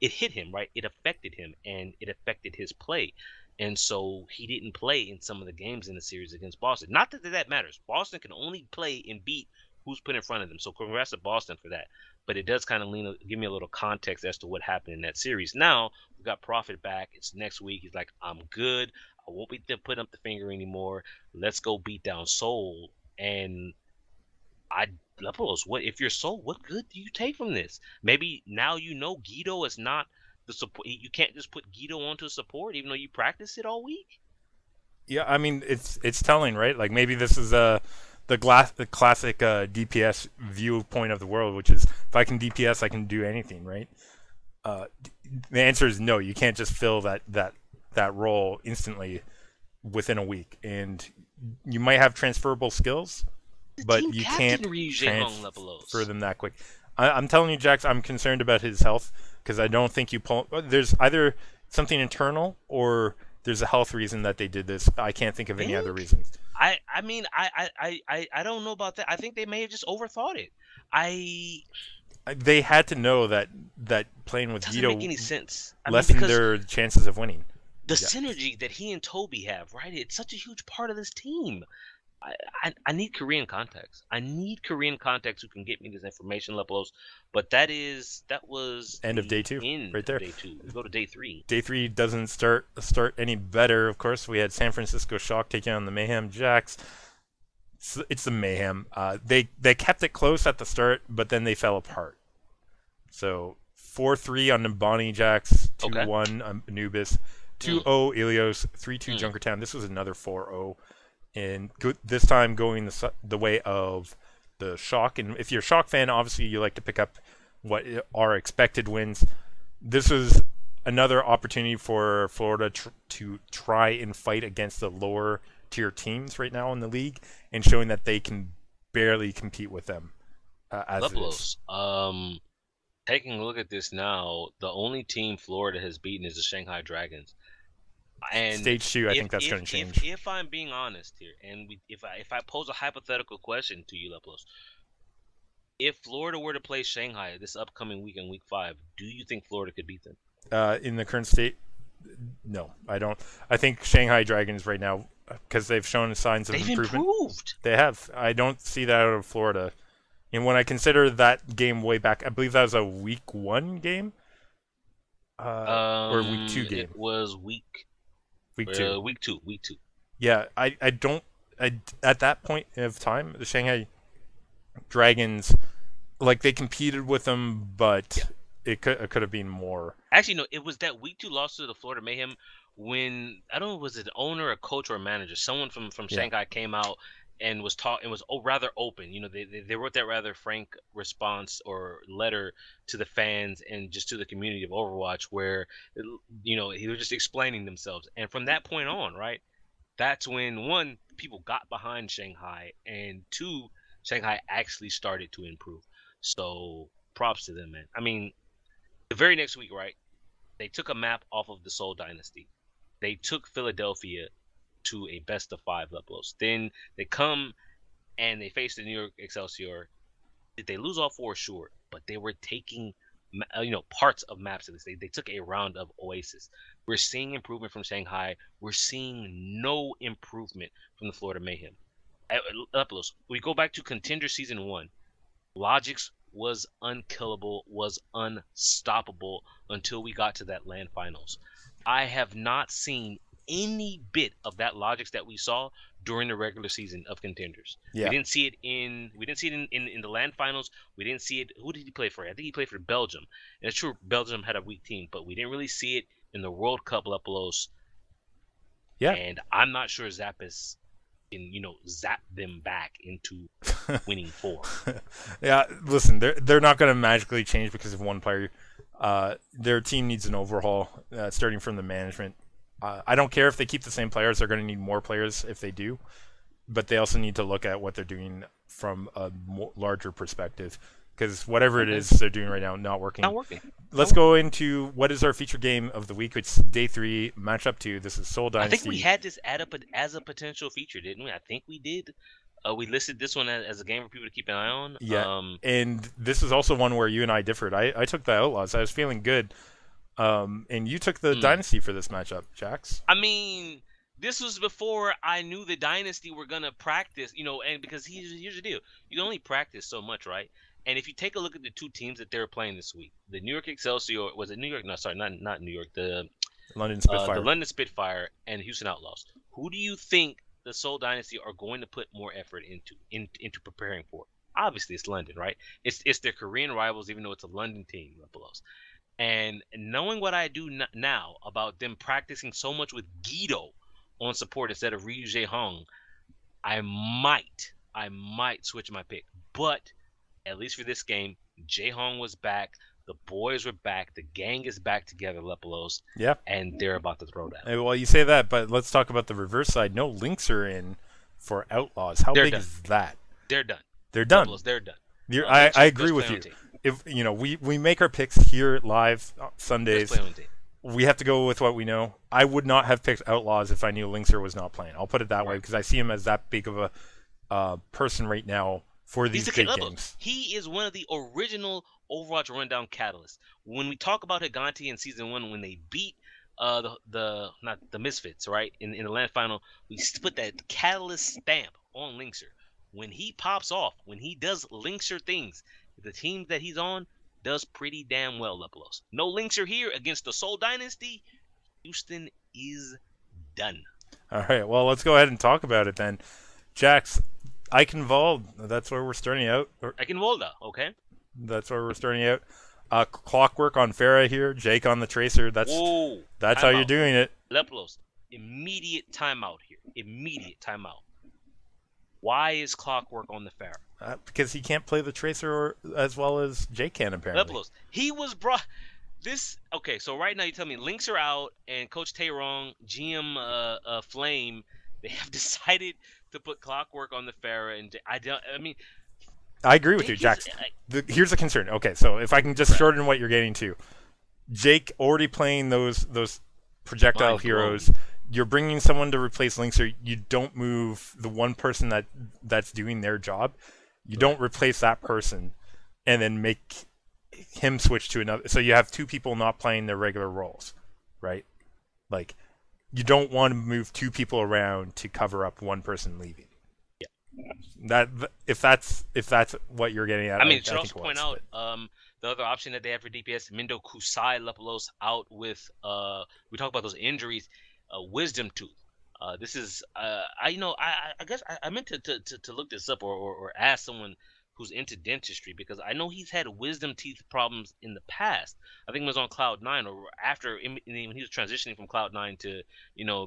it hit him, right? It affected him, and it affected his play, and so he didn't play in some of the games in the series against Boston. Not that matters. Boston can only play and beat who's put in front of them. So congrats to Boston for that. But it does kind of give me a little context as to what happened in that series. Now we got Prophet back. It's next week. He's like, I'm good. I won't be putting up the finger anymore. Let's go beat down Seoul. And Lepolos, what if you're Seoul? What good do you take from this? Maybe now Guido is not the support. You can't just put Guido onto support, even though you practice it all week. Yeah, I mean, it's telling, right? Like, maybe this is the classic DPS viewpoint of the world, which is, if I can DPS, I can do anything, right? The answer is no. You can't just fill that role instantly within a week, and you might have transferable skills, but you can't transfer them that quick. I'm telling you, Jax, I'm concerned about his health, because I don't think there's either something internal or there's a health reason that they did this. I can't think of any other reasons. I don't know about that. I think they may have just overthought it. They had to know that playing with Guido doesn't make any sense. lessened their chances of winning. The synergy that he and Toby have, right? It's such a huge part of this team. I need Korean context. I need Korean context who can get me this information, Lepolos. But that was end of day 2, right there. Day 2. We go to day 3. Day 3 doesn't start any better. Of course, we had San Francisco Shock taking on the Mayhem Jacks. It's the Mayhem. They kept it close at the start, but then they fell apart. So 4-3 on Nimbani Jacks, 2-1 on Anubis, 2-0 Ilios, 3-2 Junkertown. This was another 4-0. And this time going the way of the Shock, and if you're a Shock fan, obviously you like to pick up what are expected wins. This is another opportunity for Florida to try and fight against the lower tier teams right now in the league, and showing that they can barely compete with them as it is. Taking a look at this now, the only team Florida has beaten is the Shanghai Dragons. And Stage 2, I think that's going to change. If I'm being honest here, and if I pose a hypothetical question to you, Leplos, if Florida were to play Shanghai this upcoming week in Week 5, do you think Florida could beat them? In the current state, no, I don't. I think Shanghai Dragons right now, because they've shown signs of improvement. Improved. They have. I don't see that out of Florida. And when I consider that game way back, I believe that was a Week 1 game, or Week 2 game. It was Week 2. Week 2. Yeah, I don't. At that point of time, the Shanghai Dragons, like, they competed with them, but it could have been more. Actually, no, it was that Week 2 loss to the Florida Mayhem when, I don't know, was it an owner, a coach, or a manager? Someone from Shanghai came out and was rather open. You know, they wrote that rather frank response or letter to the fans and just to the community of Overwatch, where, you know, he was just explaining themselves. And from that point on, right, that's when, one, people got behind Shanghai, and two, Shanghai actually started to improve. So props to them, man. I mean, the very next week, right, they took a map off of the Seoul Dynasty. They took Philadelphia to a best-of-5 Leplos. Then they come and they face the New York Excelsior. Did they lose all 4? Sure, but they were taking, you know, parts of maps of this. They took a round of Oasis. We're seeing improvement from Shanghai. We're seeing no improvement from the Florida Mayhem. Leplos, we go back to Contender Season 1. Logix was unkillable, was unstoppable until we got to that LAN finals. I have not seen any bit of that Logix that we saw during the regular season of Contenders. Yeah. We didn't see it in the LAN finals. We didn't see it. Who did he play for? I think he played for Belgium. And it's true, Belgium had a weak team, but we didn't really see it in the World Cup Leplos. Yeah. And I'm not sure Zappis can, you know, zap them back into winning 4. Yeah, listen, they're not going to magically change because of one player. Their team needs an overhaul, starting from the management. I don't care if they keep the same players. They're going to need more players if they do. But they also need to look at what they're doing from a larger perspective. Because whatever it is they're doing right now, not working. Let's go into what is our feature game of the week. It's Day 3, Matchup 2. This is Seoul Dynasty. I think we had this as a potential feature, didn't we? I think we did. We listed this one as a game for people to keep an eye on. Yeah, and this is also one where you and I differed. I took the Outlaws. I was feeling good. And you took the Dynasty for this matchup, Jax. I mean, this was before I knew the Dynasty were going to practice, you know, and because here's the deal. You can only practice so much, right? And if you take a look at the two teams that they're playing this week, the New York Excelsior, was it New York? No, sorry, not New York. The London Spitfire. The London Spitfire and Houston Outlaws. Who do you think the Seoul Dynasty are going to put more effort into preparing for? Obviously, it's London, right? It's their Korean rivals, even though it's a London team, Leplos. And knowing what I do now about them practicing so much with Guido on support instead of Ryu Jae-hong, I might switch my pick. But at least for this game, Jae-hong was back. The boys were back. The gang is back together, Lepelos. Yeah. And they're about to throw down. Well, you say that, but let's talk about the reverse side. No links are in for Outlaws. How big is that? They're done. They're done. Lepelos, they're done. I agree with you. If you know, we make our picks here live Sundays. We have to go with what we know. I would not have picked Outlaws if I knew Linkser was not playing. I'll put it that way because I see him as that big of a person right now for these big games. He is one of the original Overwatch rundown catalysts. When we talk about Higanti in Season 1, when they beat not the Misfits, right, in the LAN final, we put that catalyst stamp on Linkser. When he pops off, when he does Linkser things, the team that he's on does pretty damn well, Lepelos. No Linkser here against the Seoul Dynasty. Houston is done. All right, well, let's go ahead and talk about it then. Jax, Eichenwald, that's where we're starting out. Eichenwalda, okay. That's where we're starting out. Clockwork on Farah here, Jake on the Tracer. That's how you're doing it. Lepelos, immediate timeout here. Immediate timeout. Why is Clockwork on the Pharah? Because he can't play the Tracer as well as Jake can, apparently. Lepelos. He was brought. This okay. So right now you tell me links are out, and Coach Tayrong, GM Flame, they have decided to put Clockwork on the Pharah, and I don't. I mean, I agree with you, Jake is. Jax. Here's a concern. Okay, so if I can just Right. shorten what you're getting to, Jake already playing those projectile Mind heroes. You're bringing someone to replace Linkser. You don't move the one person that's doing their job. You don't replace that person, and then make him switch to another. So you have two people not playing their regular roles, right? Like, you don't want to move two people around to cover up one person leaving. That if that's what you're getting at, I mean, I should think also it point was, out the other option that they have for DPS, Mindo Kusai Lepelos out with we talk about those injuries, Wisdom Tooth. This is I guess I meant to look this up or ask someone who's into dentistry because I know he's had wisdom teeth problems in the past. I think it was on Cloud9 or after when he was transitioning from Cloud9 to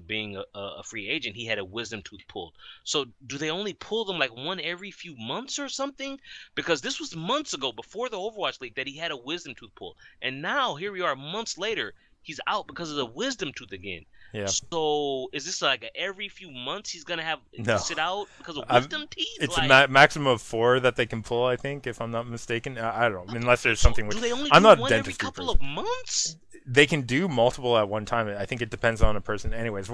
being a free agent, he had a wisdom tooth pulled. So do they only pull them like one every few months or something? Because this was months ago before the Overwatch League that he had a wisdom tooth pulled, and now here we are months later. He's out because of the wisdom tooth again. yeah. So is this like every few months he's gonna have No, sit out because of wisdom teeth? it's a Like, maximum of 4 that they can pull. I think, if I'm not mistaken. I don't know, unless there's so something do with. they only I'm do not a one every dentistry couple person. of months? They can do multiple at one time. I think it depends on a person. Anyways,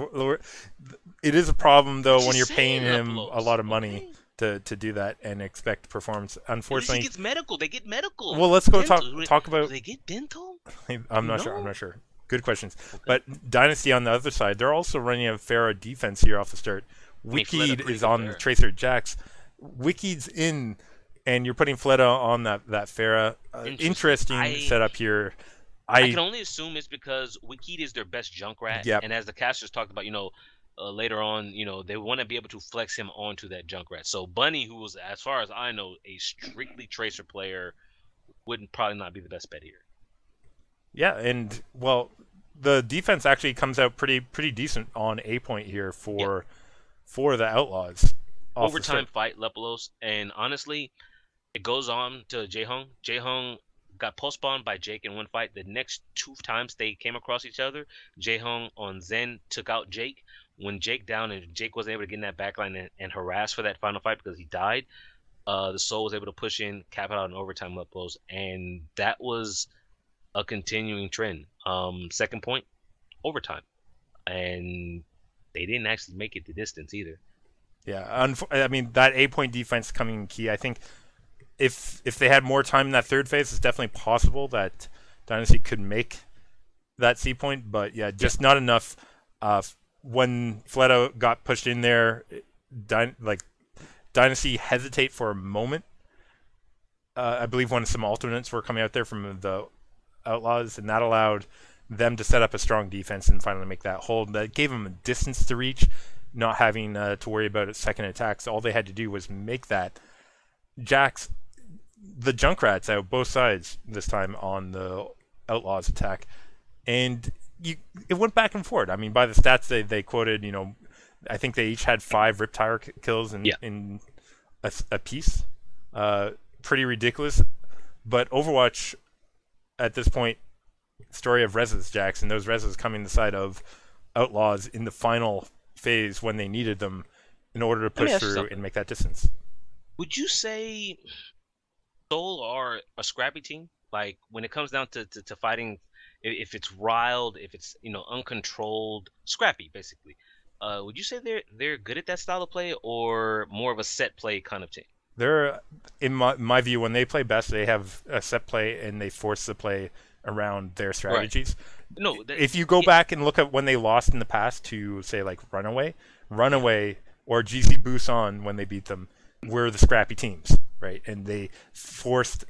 it is a problem though when you're paying him a lot of money to do that and expect performance. At least he Unfortunately, gets medical. They get medical. well, let's go Dental. talk Do about. they get dental? I'm You not sure. know? I'm not sure. Good questions. Okay. But Dynasty on the other side, they're also running a Pharah defense here off the start. mean, Fleta Wicked pretty is good on there. the Tracer Jax. Wicked's in, and you're putting Fleta on that Pharah. Interesting setup here. I can only assume it's because Wikid is their best Junkrat, Yep. and as the casters talked about, later on, they want to be able to flex him onto that Junkrat. So Bunny, who was, as far as I know, a strictly Tracer player, wouldn't probably not be the best bet here. Yeah, and well, the defense actually comes out pretty decent on A point here for the Outlaws. Overtime fight, Lepelos, and honestly, it goes on to Jaehong. Jaehong got postponed by Jake in one fight. The next 2 times they came across each other, Jaehong on Zen took out Jake. When Jake down and Jake wasn't able to get in that backline and harass for that final fight because he died, the Soul was able to push in, cap it out in overtime Lepelos, and that was a continuing trend. Second point, overtime, and they didn't actually make it the distance either. Yeah, I mean that A point defense coming in key. I think if they had more time in that third phase, it's definitely possible that Dynasty could make that C point. But yeah, just not enough. When Fleto got pushed in there, Dynasty hesitate for a moment. I believe when some alternates were coming out there from the Outlaws, and that allowed them to set up a strong defense and finally make that hold. That gave them a distance to reach, not having to worry about its second attacks. All they had to do was make that. Jax, the Junkrats out both sides this time on the Outlaws attack, and it went back and forth. I mean, by the stats they quoted, I think they each had 5 Riptire kills in a piece. Pretty ridiculous. But Overwatch, at this point, story of Reses, Jax, and those Reses coming the side of Outlaws in the final phase when they needed them in order to push through and make that distance. Would you say Soul are a scrappy team? Like when it comes down to fighting, if it's riled, if it's uncontrolled, scrappy basically. Would you say they're good at that style of play, or more of a set play kind of team? They're, in my view, when they play best, they have a set play and they force the play around their strategies. Right. No, if you go back and look at when they lost in the past to say like Runaway or GC Busan when they beat them, were the scrappy teams, right? And they forced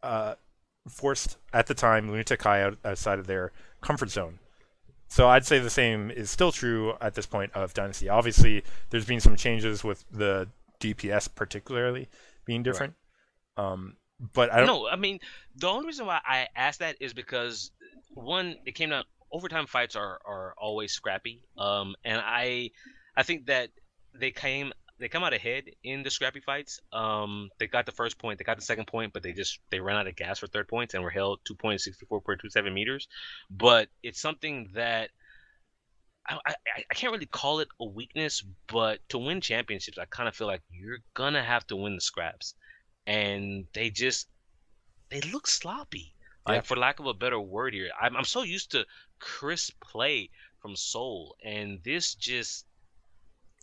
at the time Lunatic High outside of their comfort zone. So I'd say the same is still true at this point of Dynasty. Obviously, there's been some changes with the DPS particularly being different. Right. But I don't. No, I mean the only reason why I asked that is because one, it came down. Overtime fights are always scrappy. And I think that they they come out ahead in the scrappy fights. They got the first point, they got the second point, but they ran out of gas for third points and were held 2.64 per 27 meters. But it's something that I can't really call it a weakness, but to win championships, I kind of feel like you're gonna have to win the scraps, and they look sloppy. Yeah. Like for lack of a better word here, I'm so used to crisp play from Seoul, and this just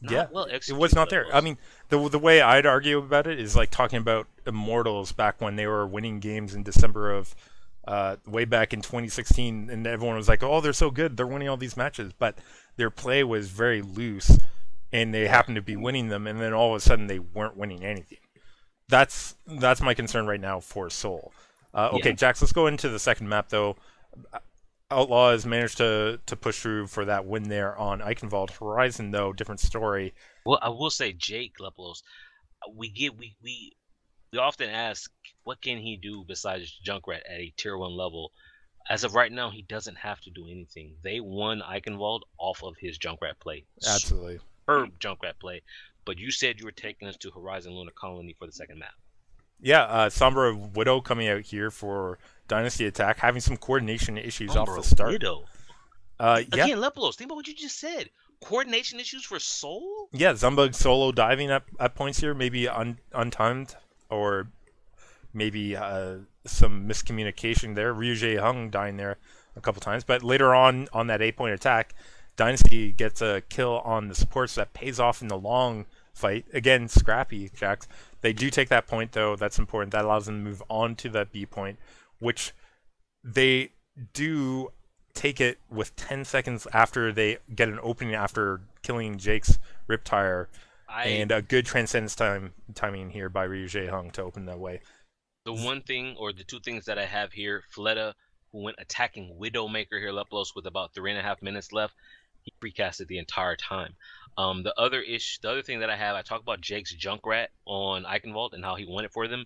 Yeah, not well it was executed not up there. I close. mean, the way I'd argue about it is like talking about Immortals back when they were winning games in December of way back in 2016, and everyone was like, "Oh, they're so good, they're winning all these matches," but their play was very loose, and they happened to be winning them, and then all of a sudden they weren't winning anything. That's my concern right now for Seoul. Yeah. Okay, Jax, let's go into the second map though. Outlaws managed to push through for that win there on Eichenwald. Horizon, though, different story. Well, I will say Jake Leplos, we often ask what can he do besides Junkrat at a tier one level. As of right now, he doesn't have to do anything. They won Eichenwald off of his Junkrat play. Absolutely. Superb Junkrat play. But you said you were taking us to Horizon Lunar Colony for the second map. Yeah, Sombra Widow coming out here for Dynasty Attack, having some coordination issues off the start. Widow. Yeah, Again, Leplos, think about what you just said. Coordination issues for Soul? yeah, Zumbug solo diving at points here, maybe untimed, or maybe some miscommunication there. Ryuje Hung dying there a couple times, but later on that 8-point attack, Dynasty gets a kill on the supports that pays off in the long fight. Again, scrappy, Jax. They do take that point, though. That's important. That allows them to move on to that B point, which they do take it with 10 seconds after they get an opening after killing Jake's Riptire, and a good transcendence timing here by Ryuje Hung to open that way. The one thing, or the two things that I have here, Fleta, who went attacking Widowmaker here, Leplos, with about 3.5 minutes left, he precasted the entire time. The other thing that I have, I talk about Jake's Junkrat on Eichenwald and how he won it for them.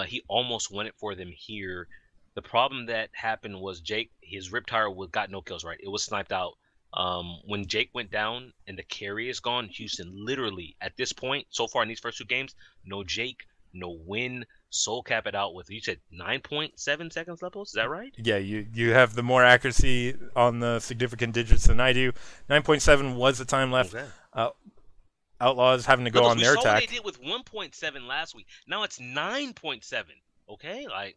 He almost won it for them here. The problem that happened was Jake, his Riptire got no kills, right? It was sniped out. When Jake went down and the carry is gone, Houston literally, at this point, so far in these first two games, no Jake, no win. Soul cap it out with, you said 9.7 seconds levels, is that right? Yeah, you have the more accuracy on the significant digits than I do. 9.7 was the time left. Okay. Outlaws having to go on their we saw attack. what they did with 1.7 last week. Now it's 9.7. Okay, like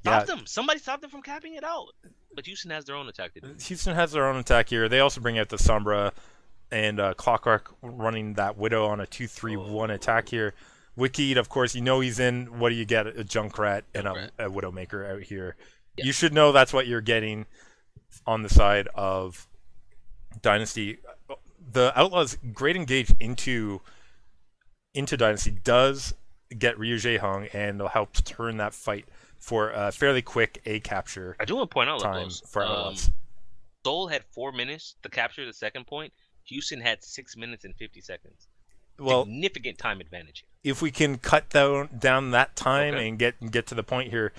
stop them. Somebody stop them from capping it out. But Houston has their own attack to do. Houston has their own attack here. They also bring out the Sombra and Clockwork running that Widow on a 2-3-1 attack here. Wicked, of course, you know he's in. What do you get? A Junkrat and a Widowmaker out here. Yeah. You should know that's what you're getting on the side of Dynasty. The Outlaws' great engage into Dynasty does get Ryuje Hung, and it'll help turn that fight for a fairly quick A capture. I do want to point out time for Outlaws. Seoul had 4 minutes to capture the second point. Houston had 6 minutes and 50 seconds. Well, significant time advantage. If we can cut down that time and get to the point here,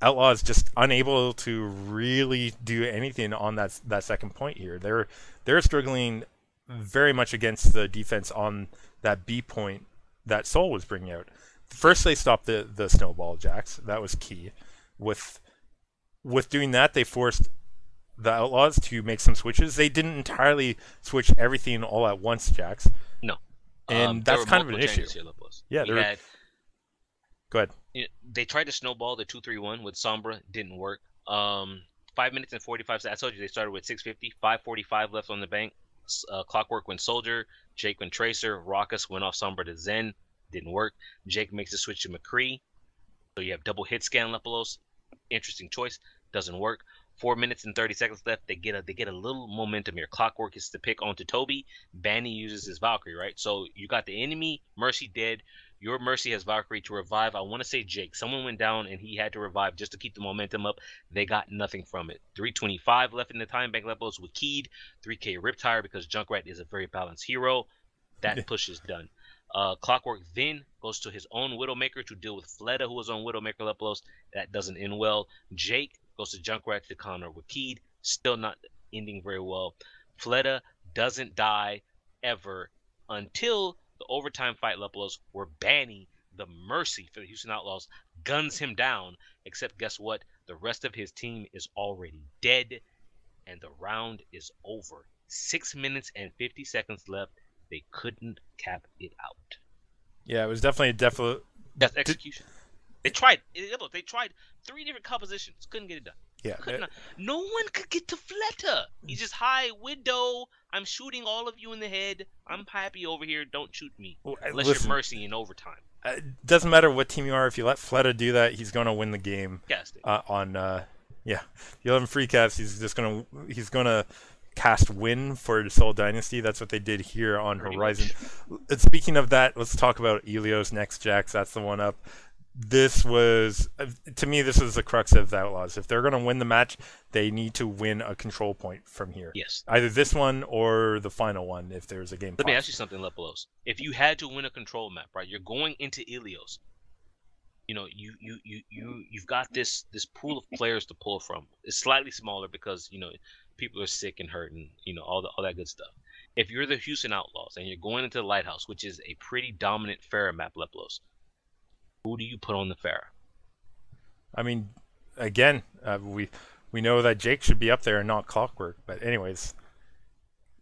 Outlaws just unable to really do anything on that second point here. They're struggling very much against the defense on that B point that Seoul was bringing out. First, they stopped the snowball jacks. That was key. With doing that, they forced the Outlaws to make some switches. They didn't entirely switch everything all at once, Jax. No. And that's kind of an issue. Yeah, go ahead. They tried to snowball the 2-3-1 with Sombra, didn't work. 5 minutes and 45 seconds. I told you they started with 650, 5:45 left on the bank. Clockwork went Soldier, Jake went Tracer, Raucus went off Sombra to Zen, didn't work. Jake makes the switch to McCree. So you have double hit scan Lepelos. Interesting choice, doesn't work. 4 minutes and 30 seconds left. They get a little momentum here. Clockwork is to pick onto Toby. Banny uses his Valkyrie, right? So you got the enemy Mercy dead. Your Mercy has Valkyrie to revive. I want to say Jake. Someone went down and he had to revive just to keep the momentum up. They got nothing from it. 3:25 left in the time bank. Lepos with Keyed. 3K Riptire because Junkrat is a very balanced hero. That push is done. Clockwork then goes to his own Widowmaker to deal with Fleta, who was on Widowmaker Leplos. That doesn't end well. Jake goes to Junkrat to counter with Keyed. Still not ending very well. Fleta doesn't die ever until the overtime fight Lepolos, where Banny, the Mercy for the Houston Outlaws, guns him down. Except guess what? The rest of his team is already dead, and the round is over. 6 minutes and 50 seconds left. They couldn't cap it out. Yeah, it was definitely That's execution. They tried. They tried 3 different compositions. Couldn't get it done. Yeah. No one could get to Fleta. He's just, hi, window. I'm shooting all of you in the head. I'm happy over here. Don't shoot me. Unless you're Mercy in overtime. It doesn't matter what team you are. If you let Fleta do that, he's going to win the game. Yeah. If you let him free cast, he's gonna cast win for Soul Dynasty. That's what they did here on Horizon. Speaking of that, let's talk about Elios next, Jax. That's the one up. This was, to me, this is the crux of the Outlaws. If they're going to win the match, they need to win a control point from here. Yes. Either this one or the final one if there's a game. Let me ask you something, Lepolos. If you had to win a control map, right, you're going into Elios. You know, you've got this pool of players to pull from. It's slightly smaller because, you know, people are sick and hurt and, you know, all that good stuff. If you're the Houston Outlaws and you're going into the Lighthouse, which is a pretty dominant Farah map, Lepolos, who do you put on the Farah? I mean, again, we know that Jake should be up there and not Clockwork. But anyways,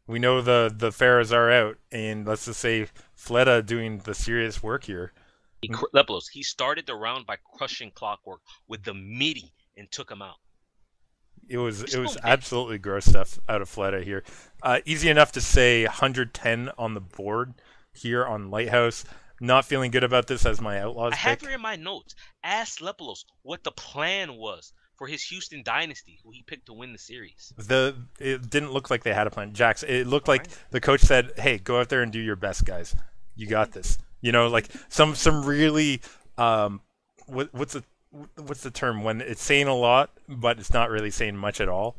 we know the Farahs are out, and let's just say Fleta doing the serious work here. Lepolos, he started the round by crushing Clockwork with the MIDI and took him out. It was absolutely gross stuff out of Fleta here. Easy enough to say 110 on the board here on Lighthouse. Not feeling good about this as my Outlaws pick. I have here in my notes, ask Lepolos what the plan was for his Houston Dynasty, who he picked to win the series. It didn't look like they had a plan. Jax, it looked like the coach said, hey, go out there and do your best, guys. You got this. You know, like some really, what's the term when it's saying a lot, but it's not really saying much at all?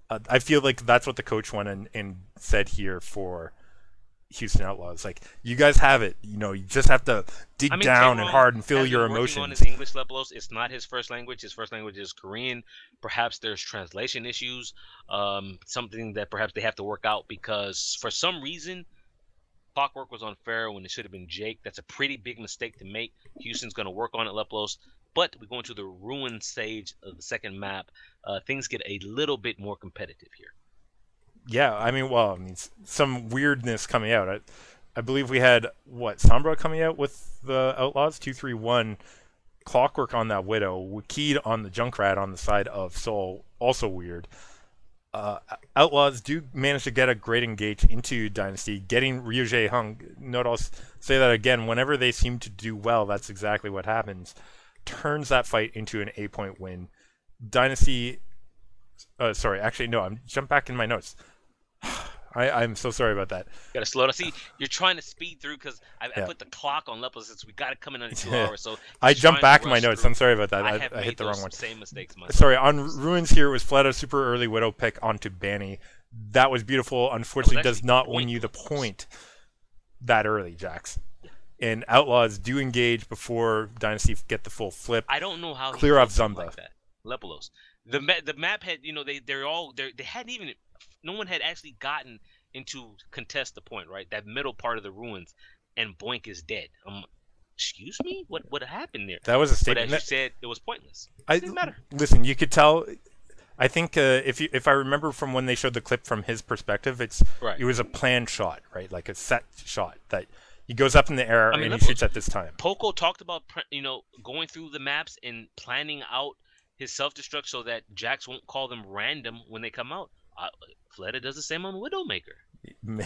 I feel like that's what the coach went and said here for Houston Outlaws. Like, you guys have it. You know, you just have to dig down and hard and feel your emotions. On his English Lepolos, it's not his first language. His first language is Korean. Perhaps there's translation issues, something that perhaps they have to work out because for some reason, Clockwork was on Farah when it should have been Jake. That's a pretty big mistake to make. Houston's going to work on it, Lepolos. But we go into the ruin stage of the second map. Things get a little bit more competitive here. Yeah, I mean, some weirdness coming out. I believe we had, Sombra coming out with the Outlaws, 2-3-1, Clockwork on that Widow, Wakid on the Junkrat on the side of Soul, also weird. Outlaws do manage to get a great engage into Dynasty, getting Ryuje hung. Note, I'll say that again, whenever they seem to do well, that's exactly what happens. Turns that fight into an 8-point win. Dynasty, I'm jump back in my notes. I'm so sorry about that. Gotta slow down. See, you're trying to speed through because I put the clock on Lepolos since we got to come in under 2 hours. So I jumped back in my notes. I'm sorry about that. I hit the wrong one. Same mistakes. Sorry, on Ruins here, it was Fleta super early Widow pick onto Banny. That was beautiful. Unfortunately, does not win you the point that early, Jax. And Outlaws do engage before Dynasty get the full flip. I don't know how clear off Zumba. Like that. Lepolos. The map had, you know, they hadn't even, no one had actually gotten into contest the point, right? That middle part of the ruins, and Boink is dead. Excuse me, what happened there? That was a statement. But as you said, it was pointless. It didn't matter. Listen, you could tell. I think if I remember from when they showed the clip from his perspective, it was a planned shot, right? Like a set shot that he goes up in the air and he shoots at this time. Poco talked about going through the maps and planning out his self-destruct so that Jax won't call them random when they come out. Fleta does the same on Widowmaker.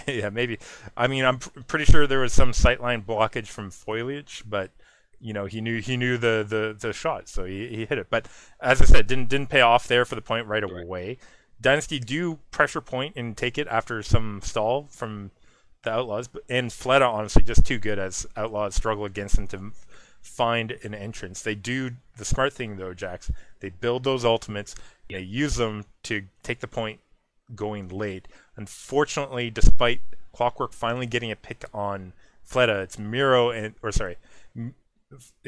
Yeah, maybe. I mean, I'm pretty sure there was some sightline blockage from foliage, but you know, he knew the shot, so he hit it. But as I said, didn't pay off there for the point right away. Dynasty do pressure point and take it after some stall from the Outlaws, and Fleta honestly just too good as Outlaws struggle against him to find an entrance. They do the smart thing though, Jax. They build those ultimates. They use them to take the point going late. Unfortunately, despite Clockwork finally getting a pick on Fleta, it's Miro it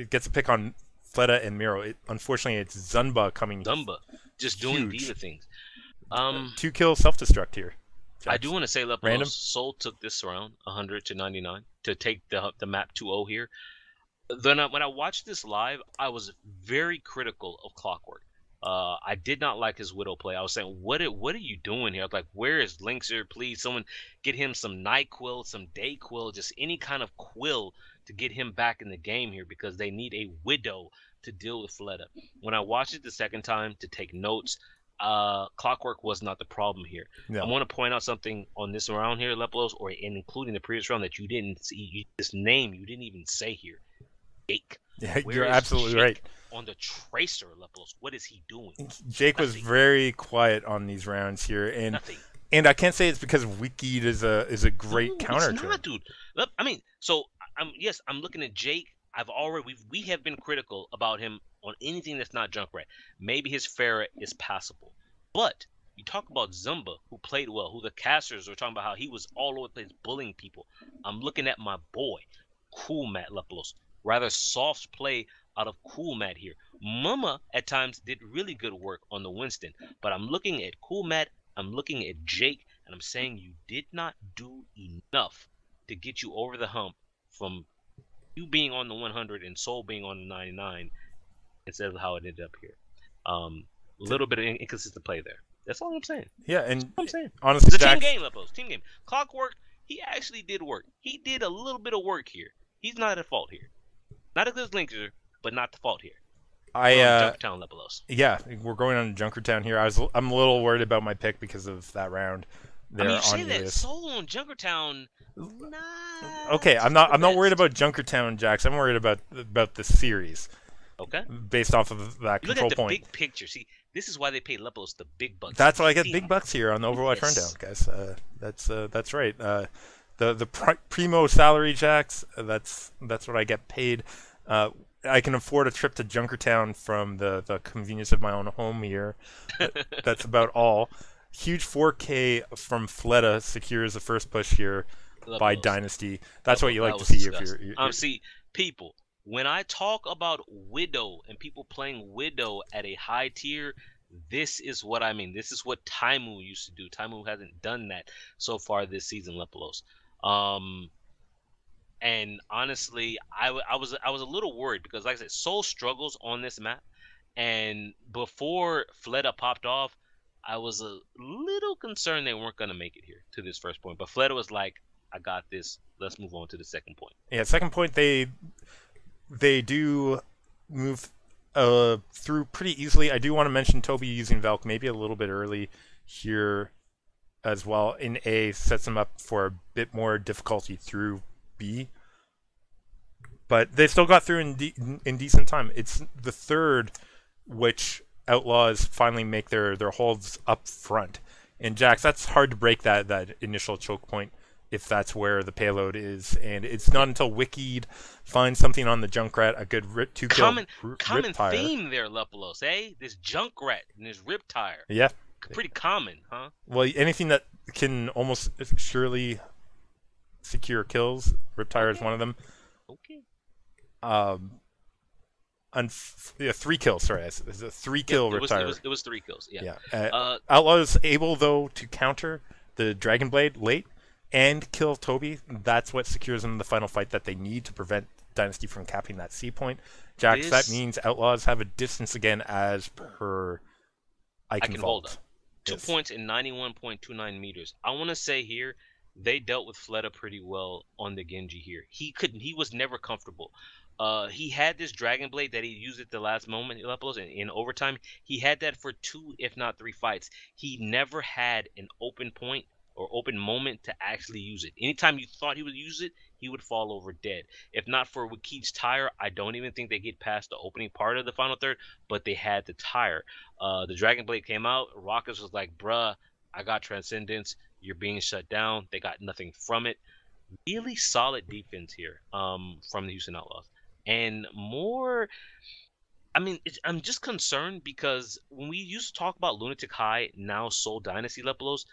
gets a pick on Fleta and Miro. Unfortunately, it's Zumba coming. Zumba just doing diva things. 2 kill self-destruct here I do want to say, Lepelos, Random? Soul took this round 100 to 99 to take the map 2-0 here. Then when I watched this live, I was very critical of Clockwork. I did not like his Widow play. I was saying, what are you doing here? I was like, where is Linkser? Please, someone get him some NyQuil, some DayQuil, just any kind of quill to get him back in the game here because they need a Widow to deal with Fleta. When I watched it the second time to take notes, Clockwork was not the problem here. No. I want to point out something on this round here, Lepelos, or including the previous round that you didn't see. This name you didn't even say here. Jake. Yeah, Where you're is absolutely Jake right. on the Tracer, Lepelos? What is he doing? Jake was Nothing. very quiet on these rounds here, and Nothing. I can't say it's because Wicked is a great counter It's to not, him. dude. Look, I mean, so I'm looking at Jake. We have been critical about him on anything that's not Junkrat. Maybe his Pharah is passable, but you talk about Zumba, who played well, who the casters were talking about how he was all over the place bullying people. I'm looking at my boy, Cool Matt Lepelos. Rather soft play out of Cool Matt here. Mama at times did really good work on the Winston, but I'm looking at Cool Matt, I'm looking at Jake, and I'm saying you did not do enough to get you over the hump from you being on the 100 and Soul being on the 99 instead of how it ended up here. A little bit of inconsistent play there. That's all I'm saying. Yeah, That's and all I'm saying. honestly, It's a team Jax, game, Lepos. Team game. Clockwork, he actually did work. He did a little bit of work here. He's not at fault here. Not a good linker, but not the fault here. Junkertown Lepelos. yeah, we're going on to Junkertown here. I'm a little worried about my pick because of that round. I mean, you on say that Elias. Soul on Junkertown. Nah. Okay, I'm not worried about Junkertown, Jax. I'm worried about the series Okay. based off of that Look control at the point. big picture. See, this is why they pay Lepelos the big bucks. That's why I get See, big bucks here on the Overwatch Yes. Rundown, guys. That's right. The primo salary, Jax. That's what I get paid. I can afford a trip to Junkertown from the convenience of my own home here. That's about all. Huge 4K from Fleta secures the first push here by Lepelos. Dynasty. That's what you like That to was see if disgusting. you're See, people, when I talk about Widow and people playing Widow at a high tier, this is what I mean. This is what Taimu used to do. Taimu hasn't done that so far this season, Lepelos. And honestly, I was a little worried because, like I said, Soul struggles on this map, and before Fleta popped off, I was a little concerned they weren't gonna make it here to this first point. But Fleta was like, "I got this. Let's move on to the second point." Yeah, second point, they do move through pretty easily. I do want to mention Toby using Valk maybe a little bit early here as well. In A, sets them up for a bit more difficulty through B. But they still got through in decent time. It's the third which Outlaws finally make their holds up front. And Jax, that's hard to break that initial choke point if that's where the payload is. And it's not until Wicked finds something on the Junkrat, a good 2-kill Common Riptire. theme there, Lepelos, eh? This Junkrat and this Riptire. Yeah. Pretty common, huh? Well, anything that can almost surely secure kills, Riptire is one of them. Okay. Yeah, 3 kills. Sorry, it's a 3-kill Riptire. It was 3 kills. Yeah. Outlaw is able though to counter the Dragon Blade late and kill Toby. That's what secures them the final fight that they need to prevent Dynasty from capping that C point. Jax, that means Outlaws have a distance again as per I can hold up. vault. 2 points in 91.29 meters. I want to say here, they dealt with Fleta pretty well on the Genji here. He was never comfortable. He had this Dragon Blade that he used at the last moment in overtime. He had that for 2, if not 3 fights. He never had an open point or open moment to actually use it. Anytime you thought he would use it, he would fall over dead. If not for Wakit's tire, I don't even think they get past the opening part of the final third, but they had the tire. The Dragon Blade came out. Rockets was like, bruh, I got Transcendence. You're being shut down. They got nothing from it. Really solid defense here from the Houston Outlaws. And more, I mean, I'm just concerned because when we used to talk about Lunatic High, now Soul Dynasty Lepelos,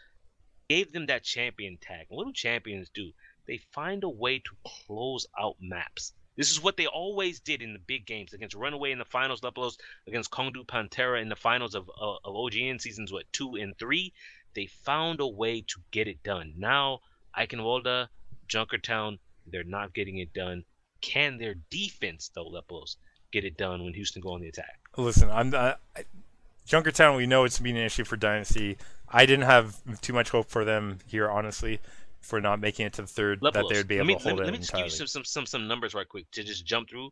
gave them that champion tag. And what do champions do? They find a way to close out maps. This is what they always did in the big games against Runaway in the finals, Lepelos, against Kongdu Pantera in the finals of OGN seasons 2 and 3. they found a way to get it done. Now, Eichenwalde, Junkertown, they're not getting it done. Can their defense, though, Leplos, get it done when Houston go on the attack? Listen, Junkertown, we know it's been an issue for Dynasty. I didn't have too much hope for them here, honestly, for not making it to the third, that they would be able to hold it entirely. Let me just give you some numbers right quick to just jump through.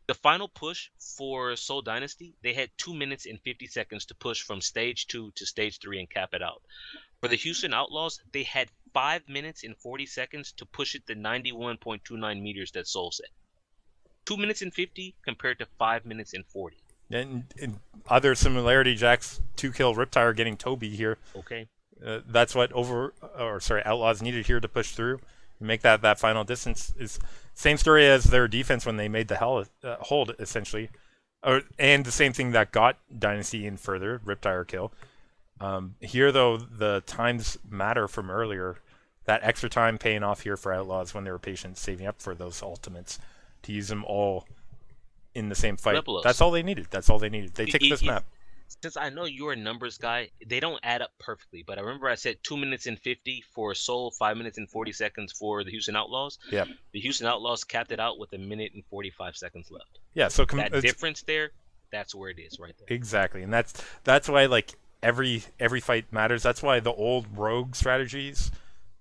The final push for Seoul Dynasty, they had 2 minutes and 50 seconds to push from stage 2 to stage 3 and cap it out. For the Houston Outlaws, they had 5 minutes and 40 seconds to push it the 91.29 meters that Seoul set. 2 minutes and 50 compared to 5 minutes and 40. And other similarity, Jack's 2-kill Riptire getting Toby here. Okay. That's what Outlaws needed here to push through. Make that final distance. Is same story as their defense when they made the hold, essentially. And the same thing that got Dynasty in further, Riptire kill. Here, though, the times matter from earlier. That extra time paying off here for Outlaws when they were patient, saving up for those ultimates to use them all in the same fight. That's all they needed. They ticked this map. Since I know you're a numbers guy, they don't add up perfectly. But I remember I said 2 minutes and 50 for Seoul, 5 minutes and 40 seconds for the Houston Outlaws. Yeah. The Houston Outlaws capped it out with 1 minute and 45 seconds left. Yeah. So that difference there, that's where it is right there. Exactly, and that's why every fight matters. That's why the old rogue strategies,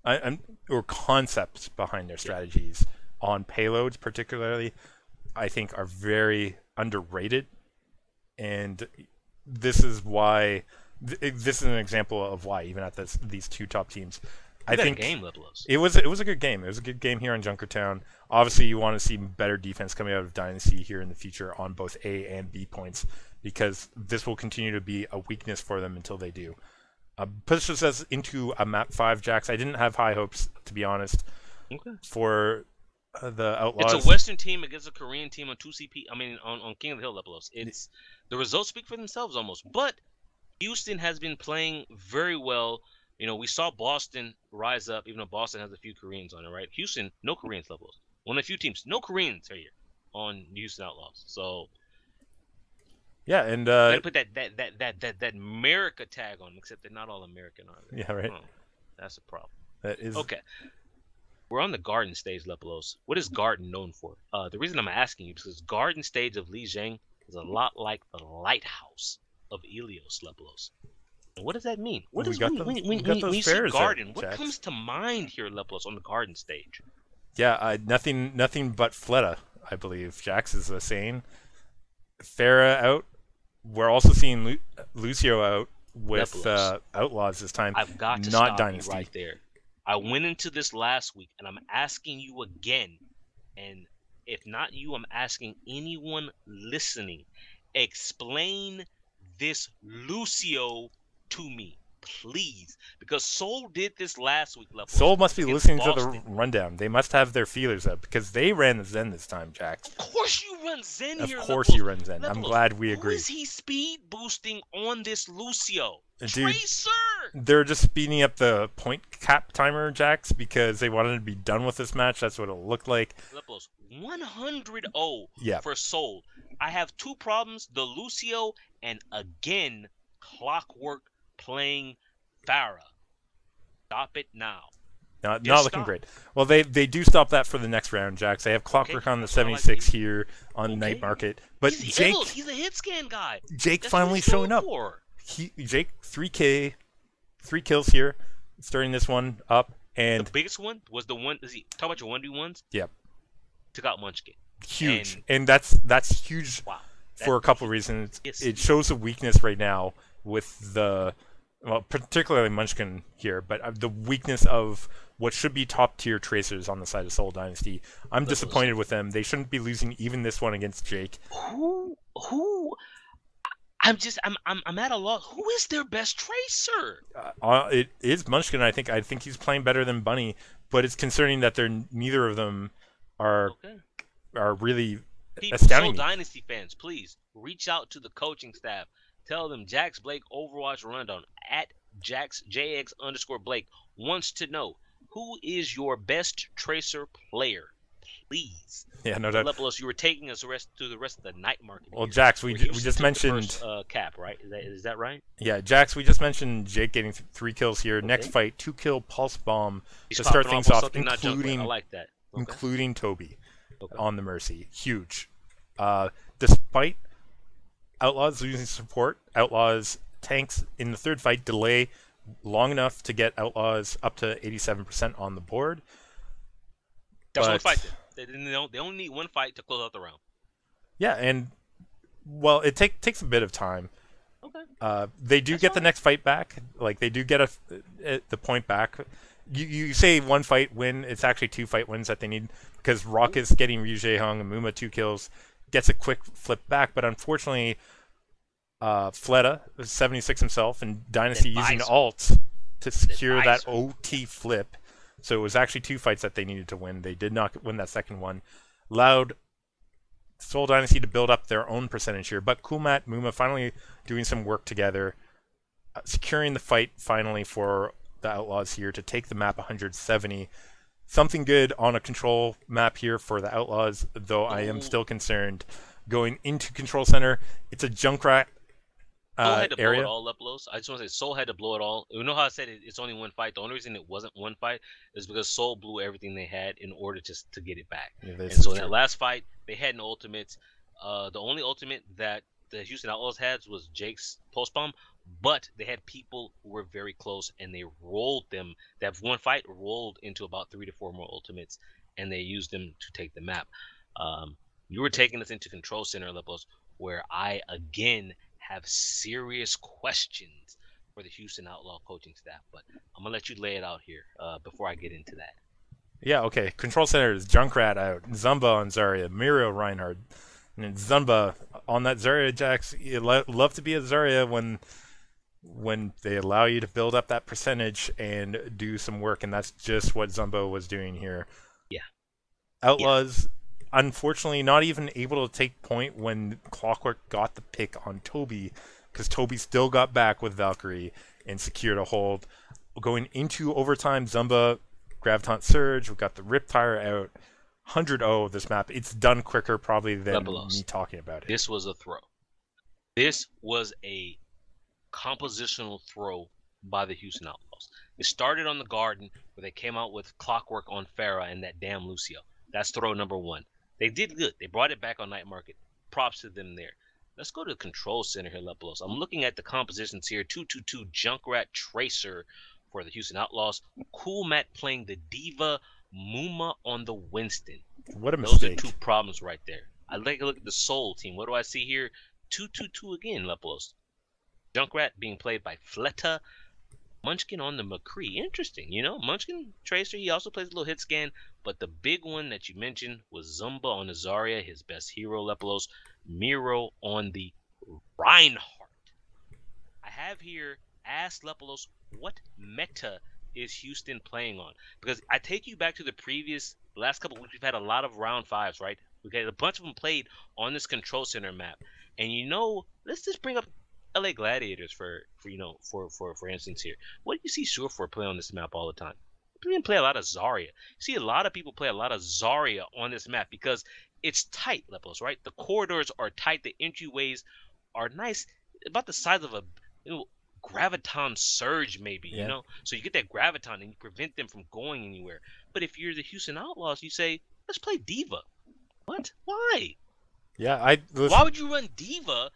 or concepts behind their strategies on payloads, particularly, I think are very underrated, and this is why. This is an example of why, even at these two top teams, I think it was a good game. It was a good game here in Junkertown. Obviously, you want to see better defense coming out of Dynasty here in the future on both A and B points, because this will continue to be a weakness for them until they do. Pushes us into a map 5, Jax. I didn't have high hopes, to be honest, for the Outlaws. It's a Western team against a Korean team on 2CP. I mean, on King of the Hill Leplos. It's the results speak for themselves almost. But Houston has been playing very well. You know, we saw Boston rise up, even though Boston has a few Koreans on it, right? Houston, no Koreans Leplos. One of the few teams, no Koreans are here on Houston Outlaws. So yeah, and gotta put that America tag on them, except they're not all American, are they? Yeah, right. Oh, that's a problem. That is okay. We're on the Garden stage, Lepelos. What is Garden known for? The reason I'm asking you is because Garden stage of Lijiang is a lot like the lighthouse of Ilios, Lepelos. And what does that mean? What does when you see Garden? What comes to mind here, Lepelos, on the Garden stage? Yeah, nothing but Fleta, I believe. Jax is saying. Farah out. We're also seeing Lucio out with Outlaws this time. I've got to not stop Dynasty. You right there. I went into this last week, and I'm asking you again, and if not you, I'm asking anyone listening, explain this Lucio to me, please, because Seoul did this last week. Soul must be listening to the rundown. They must have their feelers up, because they ran the Zen this time, Jax. Of course you run Zen here. Of course you run Zen. I'm glad we agree. Who is he speed boosting on this Lucio? Dude, Tracer! They're just speeding up the point cap timer, Jax, because they wanted to be done with this match. That's what it looked like. 100-0 for Seoul. I have two problems, the Lucio and, again, Clockwork playing Farah. Stop it now. Not looking great. Well, they do stop that for the next round, Jax. They have Clockwork on the 76 here on Night Market. But he's a hit scan guy. Jake finally showing up. Jake, 3 kills here, starting this one up. And the biggest one was the one. Talk about your 1v1s. Yep. Took out Munchkin. Huge, and that's huge for a couple of reasons. It shows a weakness right now with particularly Munchkin here, but the weakness of what should be top tier tracers on the side of Seoul Dynasty. I'm disappointed with them. They shouldn't be losing even this one against Jake. Who? I'm at a loss. Who is their best tracer? It is Munchkin. I think he's playing better than Bunny, but it's concerning that neither of them are really astounding. Seoul Dynasty fans, please reach out to the coaching staff. Tell them Jax Blake Overwatch Rundown at JX_Blake wants to know who is your best tracer player. please. Yeah, no But doubt. Lepolos, you were taking us through the rest of the night market. Well, Here, Jax, we where we Houston just took the mentioned. first cap, right? Is that right? Yeah, Jax, we just mentioned Jake getting 3 kills here. Next Okay. fight, 2-kill pulse bomb He's to start popping off things on off, something not Junkrat. I like that. Okay. including Toby Okay. on the Mercy. Huge. Despite Outlaws losing support, Outlaws tanks in the third fight delay long enough to get Outlaws up to 87% on the board. That's one But fight. Then. They only need one fight to close out the round. yeah, and well, it takes a bit of time. Okay. They do That's get the fine. next fight back. Like they do get the point back. You say one fight win, it's actually 2 fight wins that they need because Rock is getting Ryu Jae-hung and Muma 2 kills, gets a quick flip back, but unfortunately, Fleta 76 himself and Dynasty using ults to secure that OT flip. So it was actually 2 fights that they needed to win. They did not win that second one. Allowed Seoul Dynasty to build up their own percentage here, but Kumat, Muma finally doing some work together, securing the fight finally for the Outlaws here to take the map 170. Something good on a control map here for the Outlaws, though I am still concerned. Going into control center, it's a Junkrat Soul had to blow area. it all, Lepolos. I just want to say Soul had to blow it all. You know how I said it's only one fight? The only reason it wasn't one fight is because Soul blew everything they had in order to get it back. Yeah, and so in that last fight, they had no ultimates. The only ultimate that the Houston Outlaws had was Jake's post bomb, but they had people who were very close and they rolled them. That one fight rolled into about 3 to 4 more ultimates, and they used them to take the map. You were taking us into control center, Lepolos, where I again have serious questions for the Houston Outlaw coaching staff, but I'm gonna let you lay it out here before I get into that. Yeah, okay. Control center is Junkrat out, Zumba on Zarya, Muriel Reinhardt, and Zumba on that Zarya Jax. You love to be a Zarya when they allow you to build up that percentage and do some work, and that's just what Zumba was doing here. Yeah. Outlaws, unfortunately, not even able to take point when Clockwork got the pick on Toby, because Toby still got back with Valkyrie and secured a hold. Going into overtime, Zumba, Graviton Surge, we got the Riptire out. 100-0 this map. It's done quicker probably than me talking about it. This was a throw. This was a compositional throw by the Houston Outlaws. It started on the Garden where they came out with Clockwork on Farah and that damn Lucio. That's throw number 1. They did good. They brought it back on Night Market. Props to them there. Let's go to the control center here, Lepolos. I'm looking at the compositions here. 2-2-2 Junkrat Tracer for the Houston Outlaws. Cool Matt playing the Diva, Muma on the Winston. What a mistake. Those are 2 problems right there. I like to look at the Soul team. What do I see here? 2-2-2 again, Lepolos. Junkrat being played by Fleta. Munchkin on the McCree. Interesting, you know. Munchkin Tracer, he also plays a little hit scan, but the big one that you mentioned was Zumba on the Zarya, his best hero, Lepolos. Miro on the Reinhardt. I have here, ask Lepolos, what meta is Houston playing on? Because I take you back to the last couple of weeks, we've had a lot of round 5s, right? We've had a bunch of them played on this control center map. And you know, let's just bring up LA Gladiators for instance here. What do you see Surfer play on this map all the time? He didn't play a lot of Zarya. You see a lot of people play a lot of Zarya on this map because it's tight, Lepolos, right? The corridors are tight. The entryways are nice, about the size of a Graviton Surge, maybe, you know? So you get that Graviton and you prevent them from going anywhere. But if you're the Houston Outlaws, you say, let's play Diva. What? Why? Yeah, Why would you run Diva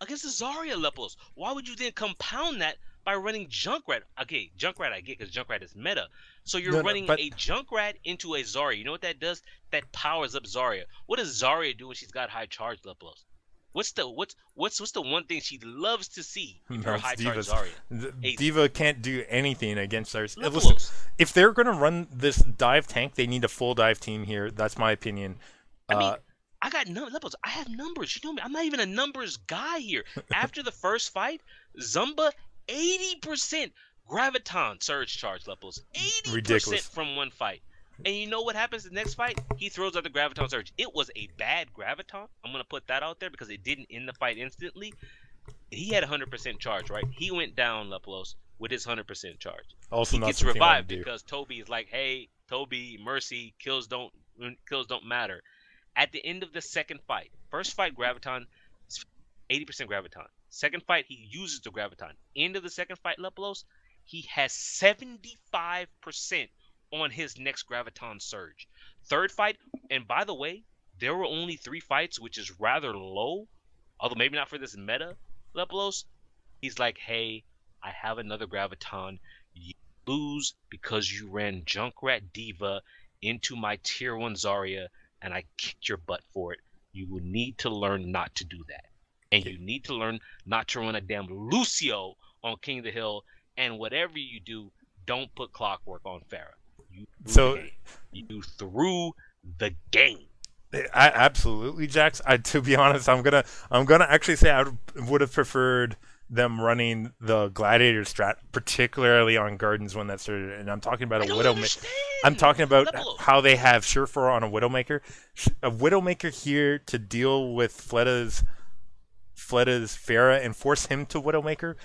against the Zarya, Lepolos? Why would you then compound that by running Junkrat? Okay, Junkrat I get because Junkrat is meta. So you're running a Junkrat into a Zarya. You know what that does? That powers up Zarya. What does Zarya do when she's got high charge, Lepolos? What's the one thing she loves to see if you're a high charge Zarya? Diva can't do anything against ours. Listen, if they're gonna run this dive tank, they need a full dive team here. That's my opinion. I mean, I got numbers. I have numbers. You know me. I'm not even a numbers guy here. After the first fight, Zumba 80% Graviton Surge charge, Lepolos. 80% from one fight. And you know what happens the next fight? He throws out the Graviton Surge. It was a bad Graviton. I'm going to put that out there because it didn't end the fight instantly. He had 100% charge, right? He went down, Lepolos, with his 100% charge. Also, he gets revived because Toby is like, hey, Toby, Mercy, kills don't kills don't matter. At the end of the second fight, first fight Graviton is 80% Graviton. Second fight he uses the Graviton. End of the second fight, Lepelos, he has 75% on his next Graviton surge. Third fight, and by the way, there were only 3 fights, which is rather low, although maybe not for this meta, Lepelos. He's like, hey, I have another Graviton. You lose because you ran Junkrat Diva into my tier 1 Zarya, and I kicked your butt for it. You will need to learn not to do that. And you need to learn not to run a damn Lucio on King of the Hill. And whatever you do, don't put Clockwork on Pharah. You threw the game. Absolutely, Jax. To be honest, I'm gonna actually say I would have preferred them running the Gladiator strat, particularly on Gardens when that started. And I'm talking about a Widowmaker. I'm talking about how they have Surefour on a Widowmaker. A Widowmaker here to deal with Fleda's Pharah and force him to Widowmaker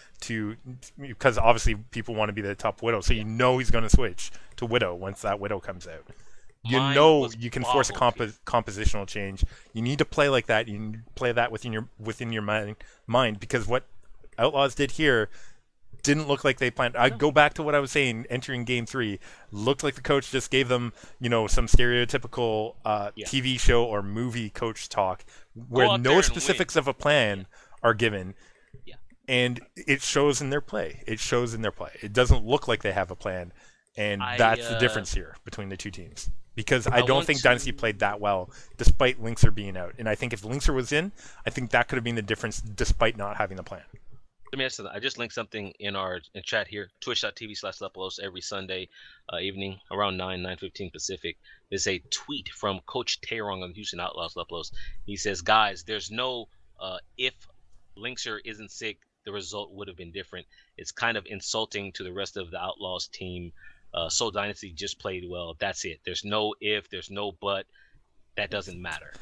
because obviously people want to be the top Widow, so you know he's going to switch to Widow once that Widow comes out. You know you can force a compositional change. You need to play like that. You need to play that within your mind because what Outlaws did here didn't look like they planned. I go back to what I was saying. Entering Game 3, looked like the coach just gave them, some stereotypical TV show or movie coach talk, where no specifics of a plan are given, and it shows in their play. It doesn't look like they have a plan, and that's the difference here between the two teams. Because I don't think Dynasty played that well, despite Linkser being out. And I think if Linkser was in, I think that could have been the difference, despite not having a plan. Let me ask you that. I just linked something in chat here, twitch.tv/Lepelos every Sunday evening around 9:15 Pacific. There's a tweet from Coach Taerong of the Houston Outlaws, Lepelos. He says, guys, there's no if Linkser isn't sick, the result would have been different. It's kind of insulting to the rest of the Outlaws team. Soul Dynasty just played well. That's it. There's no if, there's no but. That doesn't matter.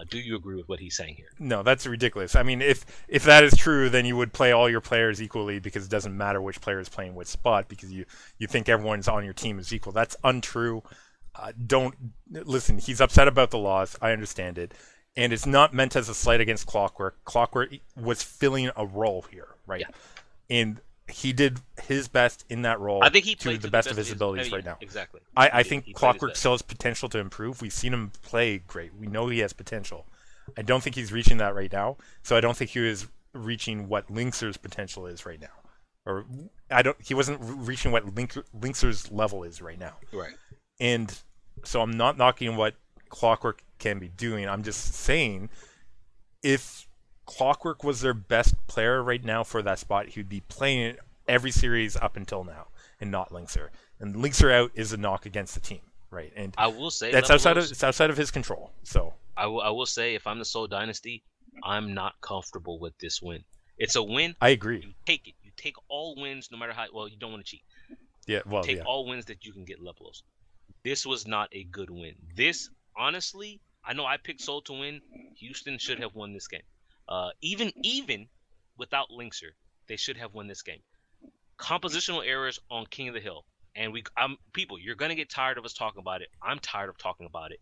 Do you agree with what he's saying here? No, that's ridiculous. I mean, if that is true, then you would play all your players equally because it doesn't matter which player is playing which spot because you think everyone's on your team is equal. That's untrue. Don't listen. He's upset about the loss. I understand it, and it's not meant as a slight against Clockwork. Clockwork was filling a role here, right? Yeah. And he did his best in that role. I think he played to the best of his abilities right now. Exactly. I think Clockwork still has potential to improve. We've seen him play great. We know he has potential. I don't think he's reaching that right now. So I don't think he was reaching what Linkser's potential is right now. Or he wasn't reaching what Linkser's level is right now. Right. And so I'm not knocking what Clockwork can be doing. I'm just saying if Clockwork was their best player right now for that spot, he'd be playing it every series up until now, and not Linkser. And Linkser out is a knock against the team, right? And I will say that's outside of his control. So I will say, if I'm the Soul Dynasty, I'm not comfortable with this win. It's a win. I agree. You take it. You take all wins, no matter how. Well, you don't want to cheat. Yeah. Well, take all wins that you can get, Lepelos. This was not a good win. This, honestly, I know I picked Soul to win. Houston should have won this game. Even without Linkser, they should have won this game. Compositional errors on King of the Hill, and people, you're gonna get tired of us talking about it. I'm tired of talking about it.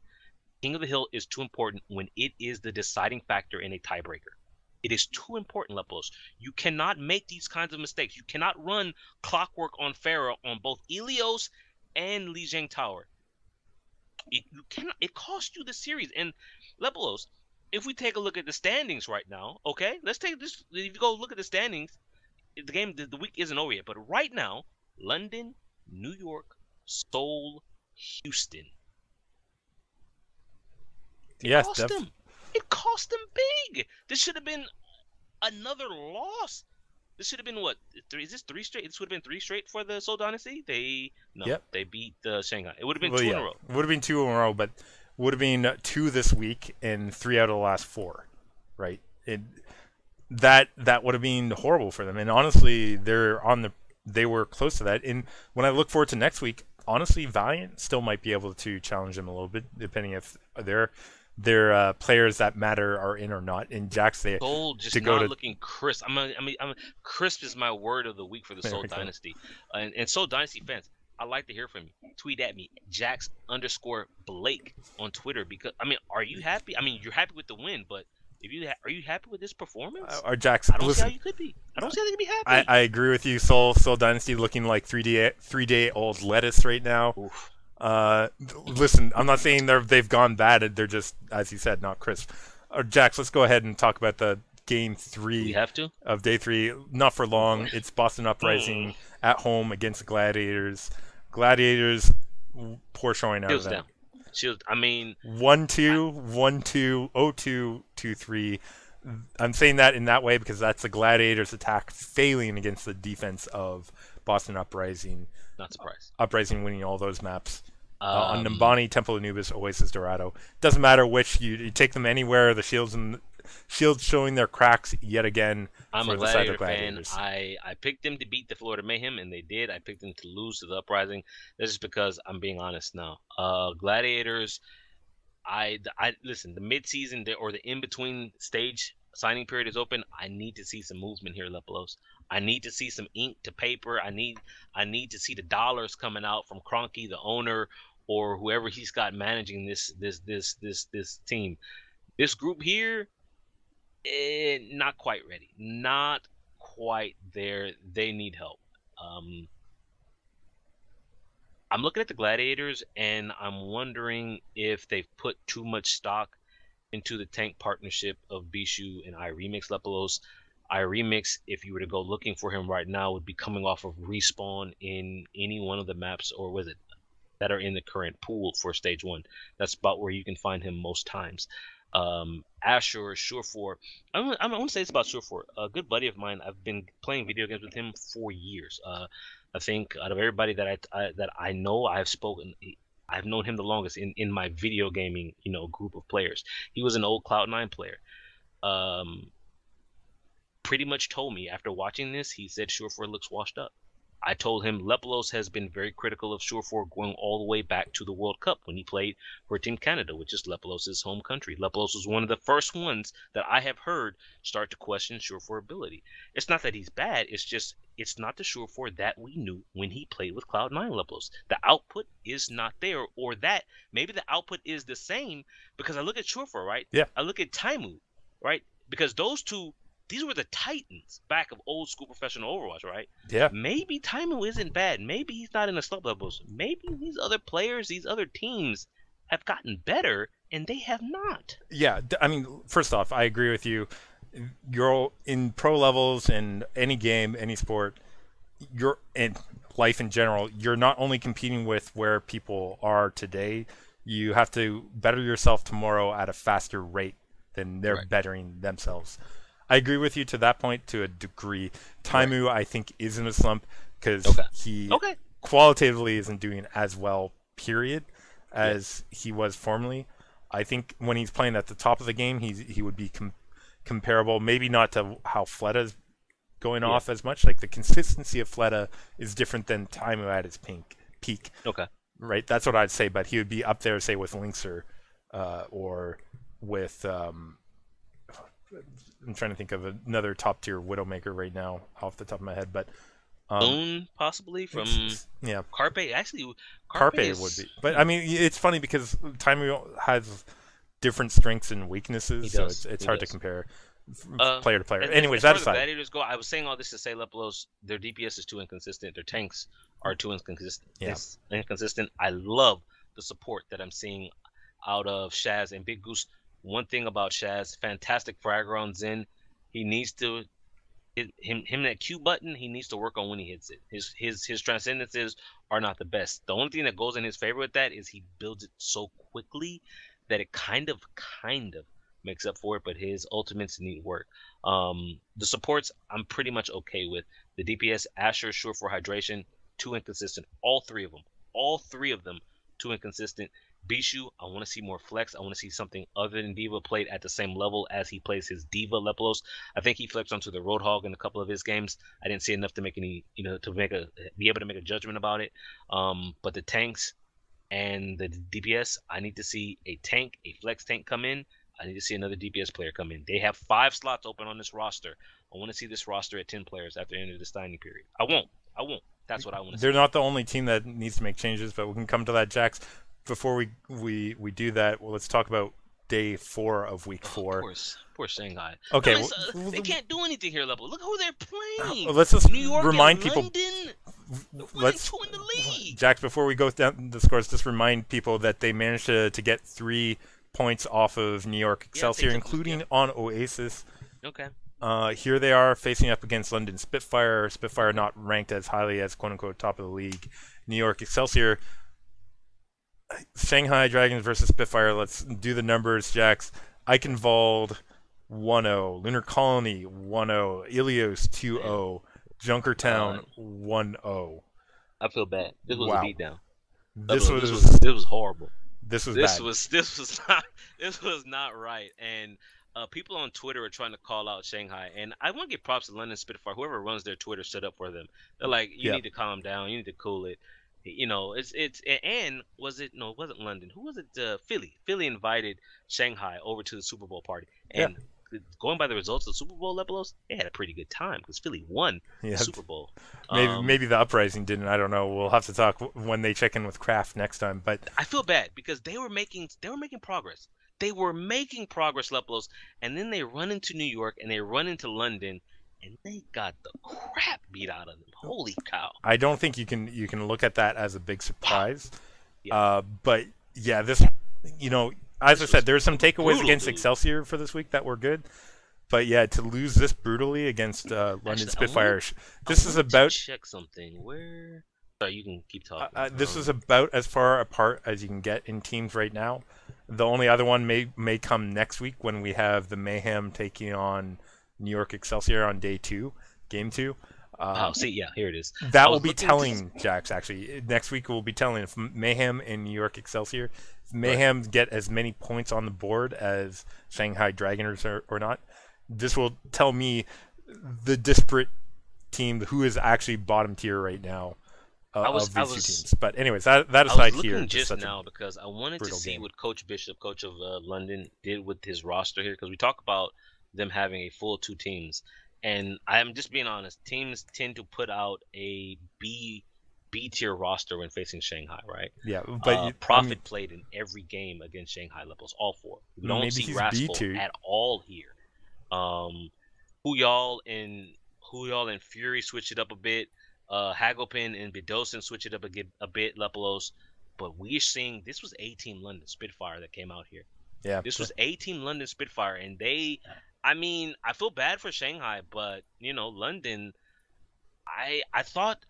King of the Hill is too important when it is the deciding factor in a tiebreaker. It is too important, Lepelos. You cannot make these kinds of mistakes. You cannot run Clockwork on Pharah on both Ilios and Lijiang Tower. You cannot. It cost you the series. And Lepelos, if we take a look at the standings right now, okay, let's take this. If you go look at the standings, the week isn't over yet. But right now, London, New York, Seoul, Houston. It cost them big. This should have been another loss. This should have been what? Is this 3 straight? This would have been 3 straight for the Seoul Dynasty. They beat Shanghai. It would have been 2 in a row. It would have been 2 in a row, but would have been 2 this week and 3 out of the last 4, right? That would have been horrible for them. And honestly, they were close to that. And when I look forward to next week, honestly, Valiant still might be able to challenge them a little bit, depending if their players that matter are in or not. And Jax, Soul just not looking crisp. Crisp is my word of the week for the Soul Dynasty. And Soul Dynasty fans, I'd like to hear from you. Tweet at me, Jax_Blake on Twitter. Because I mean, are you happy? I mean, you're happy with the win, but if you are you happy with this performance? Or Jax, I don't see how listen, you could be. I don't see how you could be I, happy. I agree with you. Soul Dynasty looking like 3-day old lettuce right now. Oof. Listen, I'm not saying they've gone bad. They're just, as you said, not crisp. Jax, let's go ahead and talk about the game We 3 have to. of day 3. Not for Oh boy. long. It's Boston Uprising at home against the Gladiators. Gladiators, poor showing out of Shields them. down. Shields. I mean, 1-2, 1-2, 0-2, 2-3. I'm saying that in that way because that's the Gladiators' attack failing against the defense of Boston Uprising. not surprised. Uprising winning all those maps. On Um, Numbani, Temple of Anubis, Oasis Dorado. Doesn't matter which, you take them anywhere. The shields showing their cracks yet again I'm for a the side of Gladiator fan. Gladiators. I picked them to beat the Florida Mayhem, and they did. I picked them to lose to the Uprising. This is because I'm being honest now. Gladiators. I listen. The mid-season or the in-between stage signing period is open. I need to see some movement here, Lepelos. I need to see some ink to paper. I need to see the dollars coming out from Cronky, the owner, or whoever he's got managing this team. This group here, not quite ready. Not quite there. They need help. Um, I'm looking at the Gladiators, and I'm wondering if they've put too much stock into the tank partnership of Bishu and iRemix Lepelos. iRemix, if you were to go looking for him right now, would be coming off of respawn in any one of the maps, or was it that are in the current pool for stage 1. That's about where you can find him most times. Asher, Surefour. I want to say this about Surefour. A good buddy of mine. I've been playing video games with him for years. I think out of everybody that I know, I've known him the longest in my video gaming, group of players. He was an old Cloud9 player. Um, Pretty much told me after watching this, he said Surefour looks washed up. I told him Lepelos has been very critical of Surefour going all the way back to the World Cup when he played for Team Canada, which is Lepelos' home country. Lepelos was one of the first ones that I have heard start to question Surefour ability. It's not that he's bad, it's just it's not the Surefour that we knew when he played with Cloud9 Lepelos. The output is not there, or that maybe the output is the same because I look at Surefour, right? Yeah. I look at Taimu, right? Because these were the titans back of old school professional Overwatch, right? Yeah. Maybe Taimu isn't bad. Maybe he's not in the slump levels. Maybe these other players, these other teams have gotten better, and they have not. Yeah. I mean, first off, I agree with you. You're in pro levels in any game, any sport. You're in life in general. You're not only competing with where people are today. You have to better yourself tomorrow at a faster rate than they're Right. bettering themselves. I agree with you to that point to a degree. Taimu, I think, is in a slump because he Okay. qualitatively isn't doing as well, period, as he was formerly. I think when he's playing at the top of the game, he would be comparable, maybe not to how Fleta's going off as much. Like the consistency of Fleta is different than Taimu at his peak. Okay. Right? That's what I'd say, but he would be up there, say, with Linkser or with... I'm trying to think of another top tier Widowmaker right now off the top of my head, but possibly from yeah, Carpe. Actually, Carpe would be. But I mean, it's funny because Taimu has different strengths and weaknesses, so it's hard to compare player to player. Anyways, that as aside, Gladiators go, I was saying all this to say Lepelos, their DPS is too inconsistent. Their tanks are too inconsistent. Yeah. Inconsistent. I love the support that I'm seeing out of Shaz and Big Goose. One thing about Shaz, fantastic frag on Zen. He needs to him that Q button. He needs to work on when he hits it. His transcendences are not the best. The only thing that goes in his favor with that is he builds it so quickly that it kind of makes up for it. But his ultimates need work. The supports I'm pretty much okay with. The DPS Asher sure for hydration, too inconsistent. All three of them too inconsistent. Bishu, I want to see more flex. I want to see something other than Diva played at the same level as he plays his Diva Lepelos. I think he flexed onto the Roadhog in a couple of his games. I didn't see enough to make any, be able to make a judgment about it. But the tanks and the DPS, I need to see a flex tank come in. I need to see another DPS player come in. They have 5 slots open on this roster. I want to see this roster at 10 players after the end of the signing period. I won't. That's what I want to They're see. not the only team that needs to make changes, but we can come to that, Jax. Before we do that, well, let's talk about day 4 of week Oh, 4. poor Shanghai. I Okay, mean, they can't do anything here, level. Look who they're playing. let's just New York remind and people. London. They're running Let's 2 in the league. Jax, before we go down the scores, just remind people that they managed to get 3 points off of New York Excelsior, including on Oasis. Okay. Here they are facing up against London Spitfire. Spitfire not ranked as highly as quote-unquote top of the league. New York Excelsior. Shanghai Dragons versus Spitfire. Let's do the numbers, Jax. Eichenwald 1-0. Lunar Colony 1-0. Ilios 2-0. Junkertown 1-0. I feel bad. This was a Wow. beatdown. This was horrible. This was This bad. was not right. And people on Twitter are trying to call out Shanghai, and I want to give props to London Spitfire. Whoever runs their Twitter stood up for them. They're like, you need to calm down. You need to cool it. You know, it's and was it no, it wasn't London. Who was it? Philly. Philly invited Shanghai over to the Super Bowl party, and going by the results of the Super Bowl, Lepelos, they had a pretty good time because Philly won the Super Bowl. Maybe the Uprising didn't. I don't know. We'll have to talk when they check in with Kraft next time. But I feel bad because they were making progress. They were making progress, Lepelos, and then they run into New York and they run into London, and they got the crap beat out of them. Holy cow! I don't think you can look at that as a big surprise. Yeah. But yeah, this as I said, there's some takeaways brutal, against dude. Excelsior for this week that were good. But yeah, to lose this brutally against London Spitfire, this is about check something. Where? Sorry, you can keep talking. this is about as far apart as you can get in teams right now. The only other one may come next week when we have the Mayhem taking on New York Excelsior on day 2, game 2. Here it is. That will be telling, Jax, actually. Next week will be telling if Mayhem and New York Excelsior, if Mayhem get as many points on the board as Shanghai Dragons or not. This will tell me the disparate team who is actually bottom tier right now of these two teams. But anyways, that aside I was looking here. just now because I wanted to see what Coach Bishop, coach of London, did with his roster here because we talk about them having a full 2 teams. And I'm just being honest, teams tend to put out a B tier roster when facing Shanghai, right? Yeah, but Prophet played in every game against Shanghai Lepelos, all 4. We don't see Rascal at all here. Huyal and Fury switch it up a bit. Hagelpin and Bidosin switch it up a bit, Lepelos. But we're seeing this was A-Team London Spitfire that came out here. Yeah, this was A-Team London Spitfire, and they. I mean, I feel bad for Shanghai, but London. I thought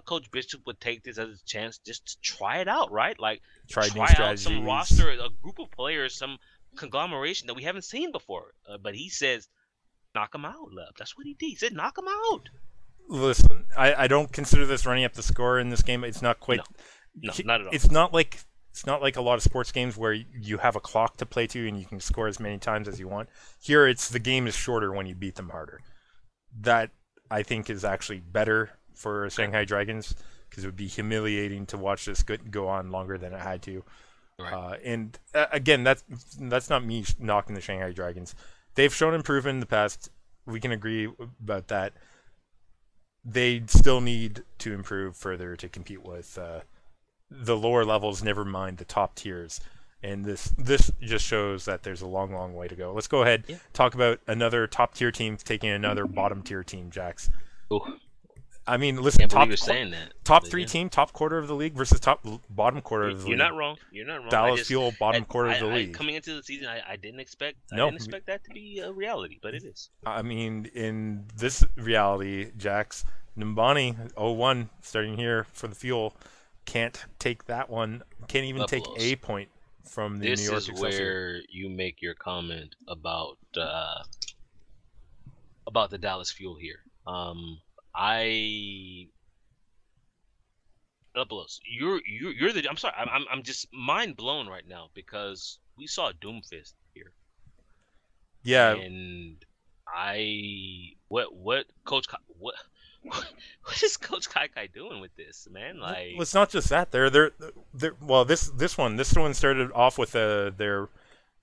Coach Bishop would take this as a chance just to try it out, right? Like try out some roster, a group of players, some conglomeration that we haven't seen before. But he says, knock them out, Lev. That's what he did. He said, knock them out. Listen, I don't consider this running up the score in this game. It's not quite. No, not at all. It's not like a lot of sports games where you have a clock to play to and you can score as many times as you want. Here, the game is shorter when you beat them harder. That, I think, is actually better for Shanghai Dragons because it would be humiliating to watch this go on longer than it had to. Right. And again, that's not me knocking the Shanghai Dragons. They've shown improvement in the past. We can agree about that. They still need to improve further to compete with the lower levels, never mind the top tiers. And this just shows that there's a long, long way to go. Let's go ahead talk about another top tier team taking another bottom tier team, Jax. Ooh. I mean, listen, top 3 team, top quarter of the league versus bottom quarter of the league. You're not wrong. Dallas Fuel, bottom quarter of the league. Coming into the season, I didn't expect that to be a reality, but it is. I mean, in this reality, Jax, Nimbani 0-1 starting here for the Fuel. Can't take that one. Can't even take a point from the New York Excelsior. This is where you make your comment about the Dallas Fuel here. You're the. I'm sorry. I'm just mind blown right now because we saw Doomfist here. Yeah. And what Coach what is Coach Kai doing with this, man? Like, well, it's not just that. Well, this one started off with their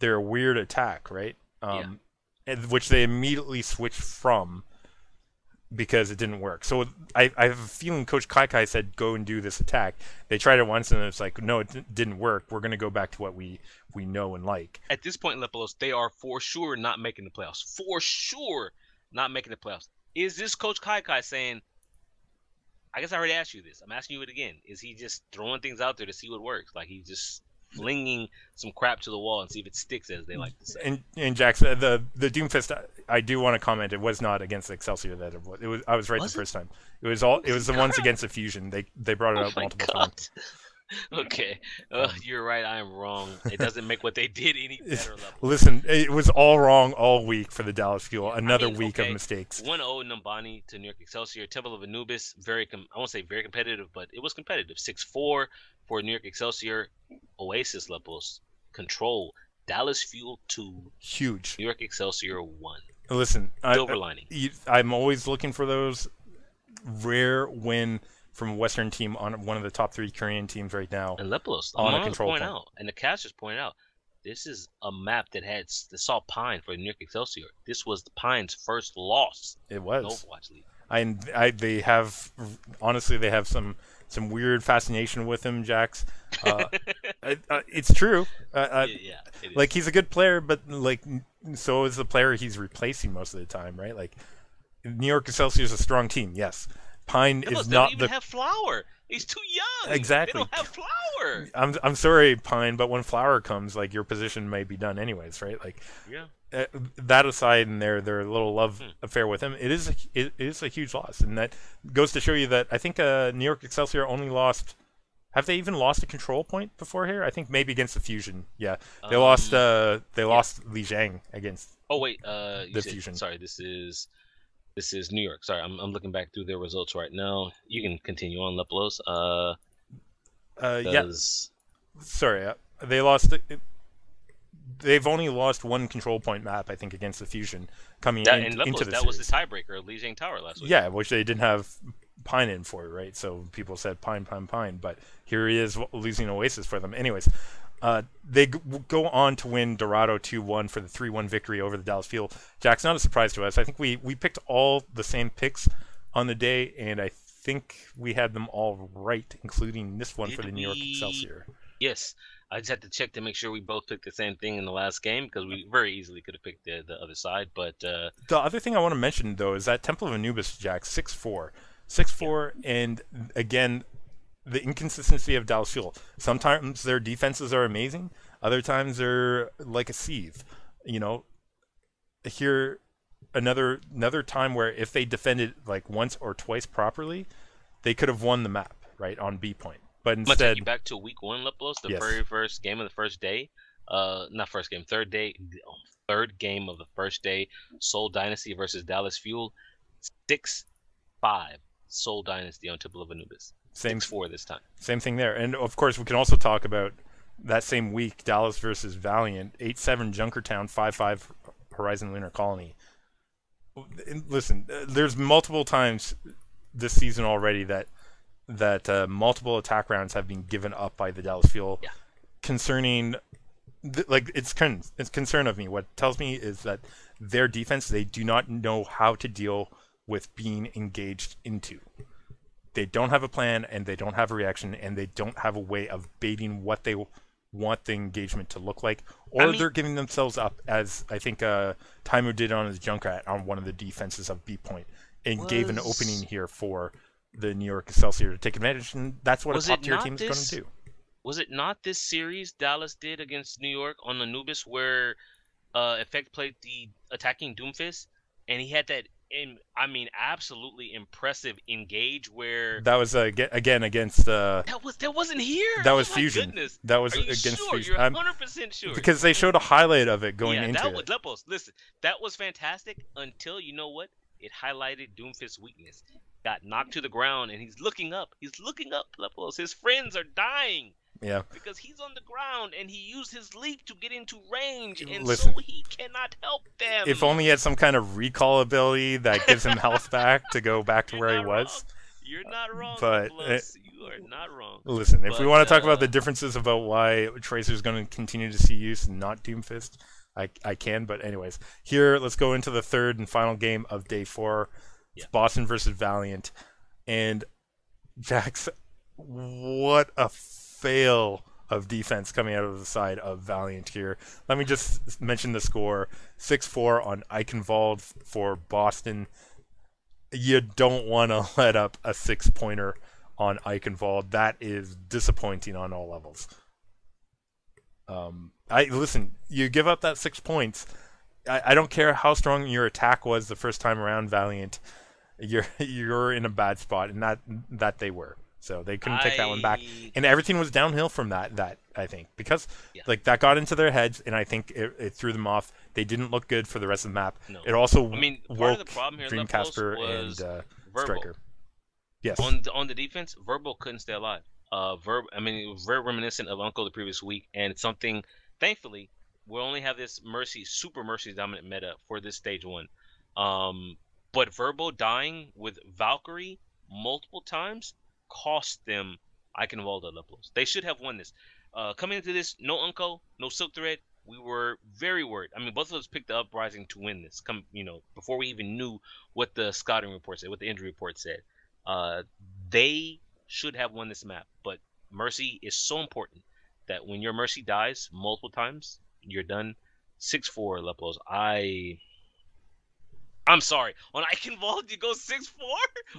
weird attack, right? Which they immediately switched from. because it didn't work. So I have a feeling Coach Kai said, go and do this attack. They tried it once, and it's like, no, it didn't work. We're going to go back to what we know and like. At this point, Lepolos, they are for sure not making the playoffs. For sure not making the playoffs. Is this Coach Kai saying, I guess I already asked you this. I'm asking you it again. Is he just throwing things out there to see what works? Like he's just flinging some crap to the wall and see if it sticks, as they like to say. And Jax, the Doomfist, I do want to comment. It was not against Excelsior that it was. I was right the first time. It was the ones against the Fusion. They brought it up multiple times. Okay, you're right. I am wrong. It doesn't make what they did any better. Listen, it was all wrong all week for the Dallas Fuel. Another week of mistakes. 1-0 Numbani to New York Excelsior. Temple of Anubis, I won't say very competitive, but it was competitive. 6-4 for New York Excelsior. Oasis levels control. Dallas Fuel 2. Huge. New York Excelsior 1. Listen, silver lining. I'm always looking for those rare win from a Western team on one of the top 3 Korean teams right now. And Leplos, on a control point. And the casters point out, this is a map that saw Pine for New York Excelsior. This was the Pine's first loss. It was. In Overwatch League. They have, honestly, they have some weird fascination with him, Jax. It's true. Yeah, it is. Like, he's a good player, but like, so is the player he's replacing most of the time, right? Like, New York Excelsior is a strong team, yes. Pine is they not don't even have Flower. He's too young. Exactly. They don't have Flower. I'm sorry, Pine, but when Flower comes, like, your position may be done anyways, right? Like, yeah. That aside, and their little love affair with him, it is a huge loss, and that goes to show you that I think New York Excelsior only lost. Have they even lost a control point before here? I think maybe against the Fusion. Yeah, they lost. They lost Li Jiang against. Oh wait, the Fusion. Sorry, this is New York. Sorry, I'm looking back through their results right now. You can continue on, Leplos. Yeah. Sorry, they lost. They've only lost one control point map, I think, against the Fusion coming into the series. That was the tiebreaker of Li Jiang Tower last week. Yeah, which they didn't have Pine in for, right? So people said Pine, but here he is losing Oasis for them. Anyways, they go on to win Dorado 2-1 for the 3-1 victory over the Dallas Fuel. Jack's not a surprise to us. I think we picked all the same picks on the day, and I think we had them all right, including this one for the New York Excelsior. Yes. I just had to check to make sure we both picked the same thing in the last game, because we very easily could have picked the other side. But the other thing I want to mention, though, is that Temple of Anubis, Jack, 6-4. 6-4, and again, the inconsistency of Dallas Fuel. Sometimes their defenses are amazing. Other times they're like a sieve. You know, here, another time where if they defended like once or twice properly, they could have won the map, right, on B point. But instead, I'm gonna take you back to week 1, Leplos, the very first game of the first day. Not first game, third game of the first day. Seoul Dynasty versus Dallas Fuel. 6-5. Seoul Dynasty on Temple of Anubis. 6-4 this time. Same thing there. And of course, we can also talk about that same week, Dallas versus Valiant. 8-7 Junkertown, 5-5 Horizon Lunar Colony. Listen, there's multiple times this season already that multiple attack rounds have been given up by the Dallas Fuel. Yeah. Concerning, it's concern of me. What tells me is that their defense, they do not know how to deal with being engaged into. They don't have a plan, and they don't have a reaction, and they don't have a way of baiting what they want the engagement to look like, or they're giving themselves up, as I think Taimu did on his Junkrat on one of the defenses of B point, and gave an opening here for the New York Excelsior to take advantage, and that's what a top-tier team is going to do. Was it not this series Dallas did against New York on Anubis where Effect played the attacking Doomfist, and he had that, absolutely impressive engage where... That was, again, against... That wasn't here? That was Fusion. Goodness. That was Are you against sure? Fusion. You're 100% sure. Because they showed a highlight of it going into it. Lepos, listen, that was fantastic until, you know what? It highlighted Doomfist's weakness. Got knocked to the ground, and he's looking up. Lepos. His friends are dying. Yeah. Because he's on the ground, and he used his leap to get into range, and Listen, so he cannot help them. If only he had some kind of recall ability that gives him health back to go back to where he was. You're not wrong, but you are not wrong. Listen, if we want to talk about the differences about why Tracer's going to continue to see use and not Doomfist, I can. But anyways, here, let's go into the third and final game of day 4. Yeah. Boston versus Valiant, and Jax, what a fail of defense coming out of the side of Valiant here. Let me just mention the score: 6-4 on Eichenwald for Boston. You don't want to let up a 6-pointer on Eichenwald. That is disappointing on all levels. I listen. You give up that 6 points. I don't care how strong your attack was the first time around, Valiant. You're in a bad spot, and that they were. So they couldn't take that one back, and everything was downhill from that I think, because like that got into their heads, and I think it threw them off. They didn't look good for the rest of the map. No. It also part woke of the problem here, Dreamcasper was and Verbal. Striker. Yes. On the defense, Verbal couldn't stay alive. It was very reminiscent of Uncle the previous week, and it's something. Thankfully, we'll only have this super mercy dominant meta for this stage 1. But Verbal dying with Valkyrie multiple times cost them Eichenwald levels. They should have won this. Coming into this, no Uncle, no Silk Thread. We were very worried. I mean, both of us picked the Uprising to win this. Before we even knew what the scouting report said, what the injury report said. They should have won this map, but Mercy is so important that when your Mercy dies multiple times, you're done. 6-4 Leplos. I'm sorry. On Eichenwald, you go 6-4?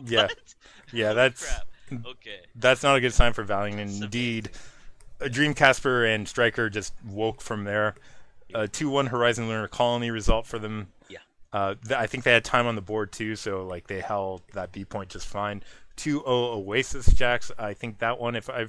Yeah. What? Yeah, Crap. Okay. That's not a good sign for Valiant. Indeed, Dreamcasper and Striker just woke from there. 2-1 Horizon Lunar Colony result for them. Yeah. I think they had time on the board too, so like they held that B point just fine. 2-0 Oasis Jax. I think that one, if I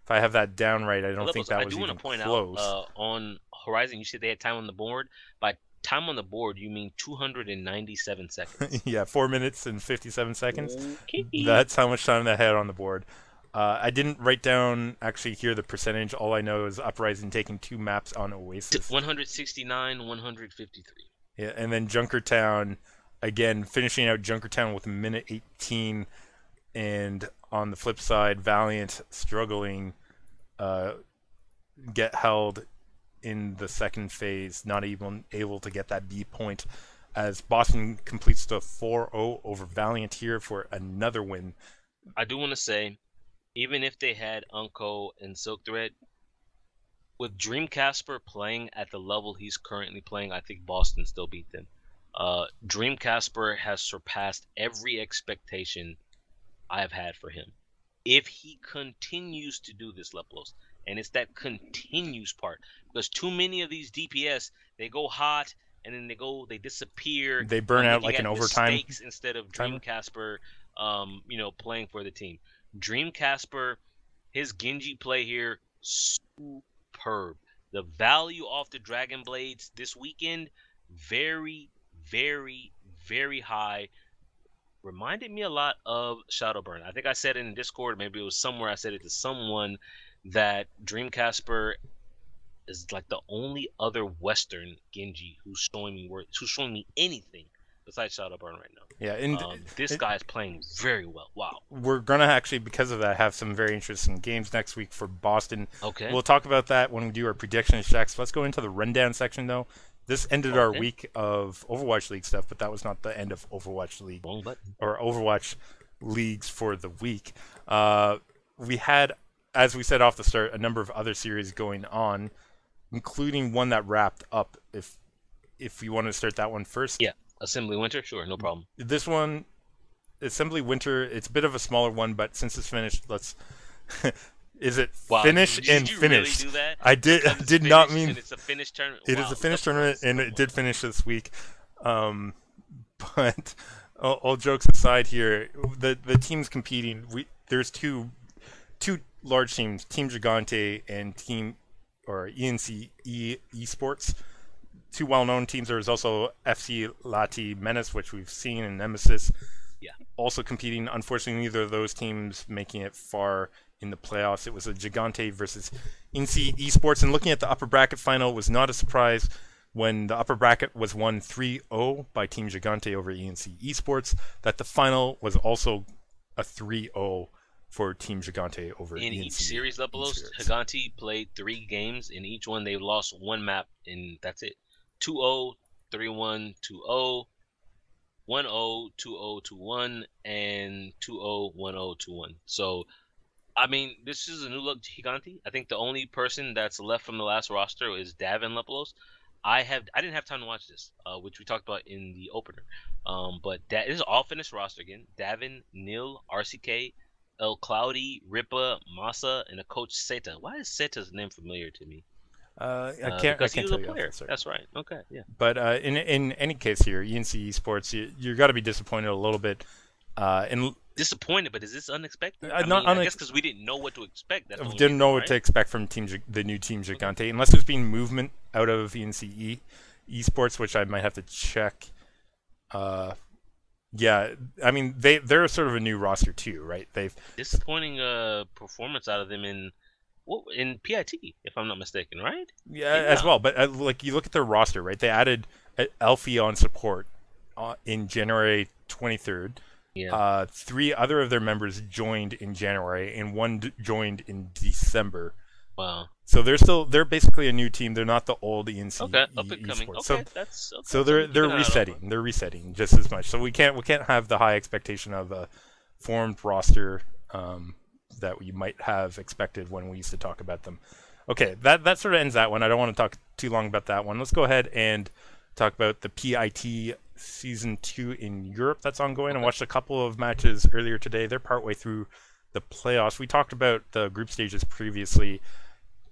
have that down right, I don't think that was even close. I do want to point out on Horizon, you said they had time on the board. By time on the board, you mean 297 seconds. Yeah, 4 minutes and 57 seconds. Okay. That's how much time they had on the board. I didn't write down actually here the percentage. All I know is Uprising taking 2 maps on Oasis. 169, 153. Yeah, and then Junkertown, again, finishing out Junkertown with a minute 18. And on the flip side, Valiant struggling, get held in the second phase, not even able to get that B point, as Boston completes the 4-0 over Valiant here for another win. I do want to say, even if they had Unko and Silk Thread, with Dreamcasper playing at the level he's currently playing, I think Boston still beat them. Dreamcasper has surpassed every expectation I have had for him. If he continues to do this, Leplos, and it's that continues part, because too many of these DPS, they go hot and then they disappear. They burn out like an overtime instead of Dreamcasper, playing for the team. Dreamcasper, his Genji play here, superb. The value off the Dragon Blades this weekend, very, very, very high. Reminded me a lot of Shadowburn. I think I said it in Discord, maybe it was somewhere I said it to someone, that Dreamcasper is like the only other Western Genji who's showing me anything besides Shadowburn right now. Yeah, and this guy is playing very well. Wow. We're gonna actually, because of that, have some very interesting games next week for Boston. Okay. We'll talk about that when we do our predictions checks. Let's go into the rundown section though. This ended our week of Overwatch League stuff, but that was not the end of Overwatch League or Overwatch Leagues for the week. We had, as we said off the start, a number of other series going on, including one that wrapped up. If you want to start that one first. Yeah, Assembly Winter, sure, no problem. This one, Assembly Winter, it's a bit of a smaller one, but since it's finished, let's. Is it finished and finished? Really do that? I did not mean. It's a finished tournament. It is a finished tournament, and it did finish this week. But all jokes aside, here the teams competing. There's two large teams: Team Gigante and ENC Esports. 2 well-known teams. There's also FC Lati Menace, which we've seen, and Nemesis. Yeah. Also competing. Unfortunately, neither of those teams making it far in the playoffs. It was a Gigante versus ENC Esports, and looking at the upper bracket final was not a surprise when the upper bracket was won 3-0 by Team Gigante over ENC Esports, that the final was also a 3-0 for Team Gigante over ENC. In each series, Lepelos, Gigante played 3 games. In each one, they lost 1 map, and that's it. 2-0, 3-1, 2-0, 1-0, 2-0, 2-1, and 2-0, 1-0, 2-1. So I mean, this is a new look Gigante. I think the only person that's left from the last roster is Davin Lepelos. I didn't have time to watch this, which we talked about in the opener. But that is all finished roster again. Davin, Nil, RCK, El Cloudy, Ripa, Masa, and a coach Seta. Why is Seta's name familiar to me? I Because he can't was a tell you off player. the start. That's right. Okay, yeah. But in any case here, ENC Esports, you got to be disappointed a little bit. And Disappointed, but is this unexpected? I not mean, I guess because we didn't know what to expect. That's the only didn't reason, know what right? to expect from the new Team Gigante, unless there's been movement out of ENC Esports, which I might have to check. Yeah, I mean they're sort of a new roster too, right? They've Disappointing performance out of them in PIT, if I'm not mistaken, right? as well. But like you look at their roster, right? They added Alfie on support in January 23rd. Yeah. 3 other of their members joined in January, and one joined in December. Wow. So they're basically a new team. They're not the old ENC Okay. Up and coming. esports. Okay. That's okay. So Something to keep they're an eye out for. resetting. They're resetting just as much. So we can't have the high expectation of a formed roster that you might have expected when we used to talk about them. Okay, that sort of ends that one. I don't want to talk too long about that one. Let's go ahead and talk about the PIT Season 2 in Europe that's ongoing. I watched a couple of matches earlier today. They're partway through the playoffs. We talked about the group stages previously.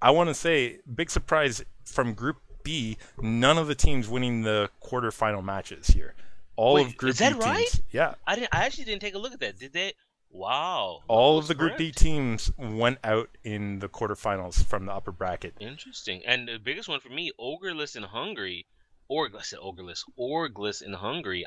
I want to say, big surprise from Group B, none of the teams winning the quarterfinal matches here. All of Group is that B right? teams. Yeah. I actually didn't take a look at that. Did they? Wow. All of the Group B teams went out in the quarterfinals from the upper bracket. Interesting. And the biggest one for me, Ogreless in Hungary. Orgless in Hungary.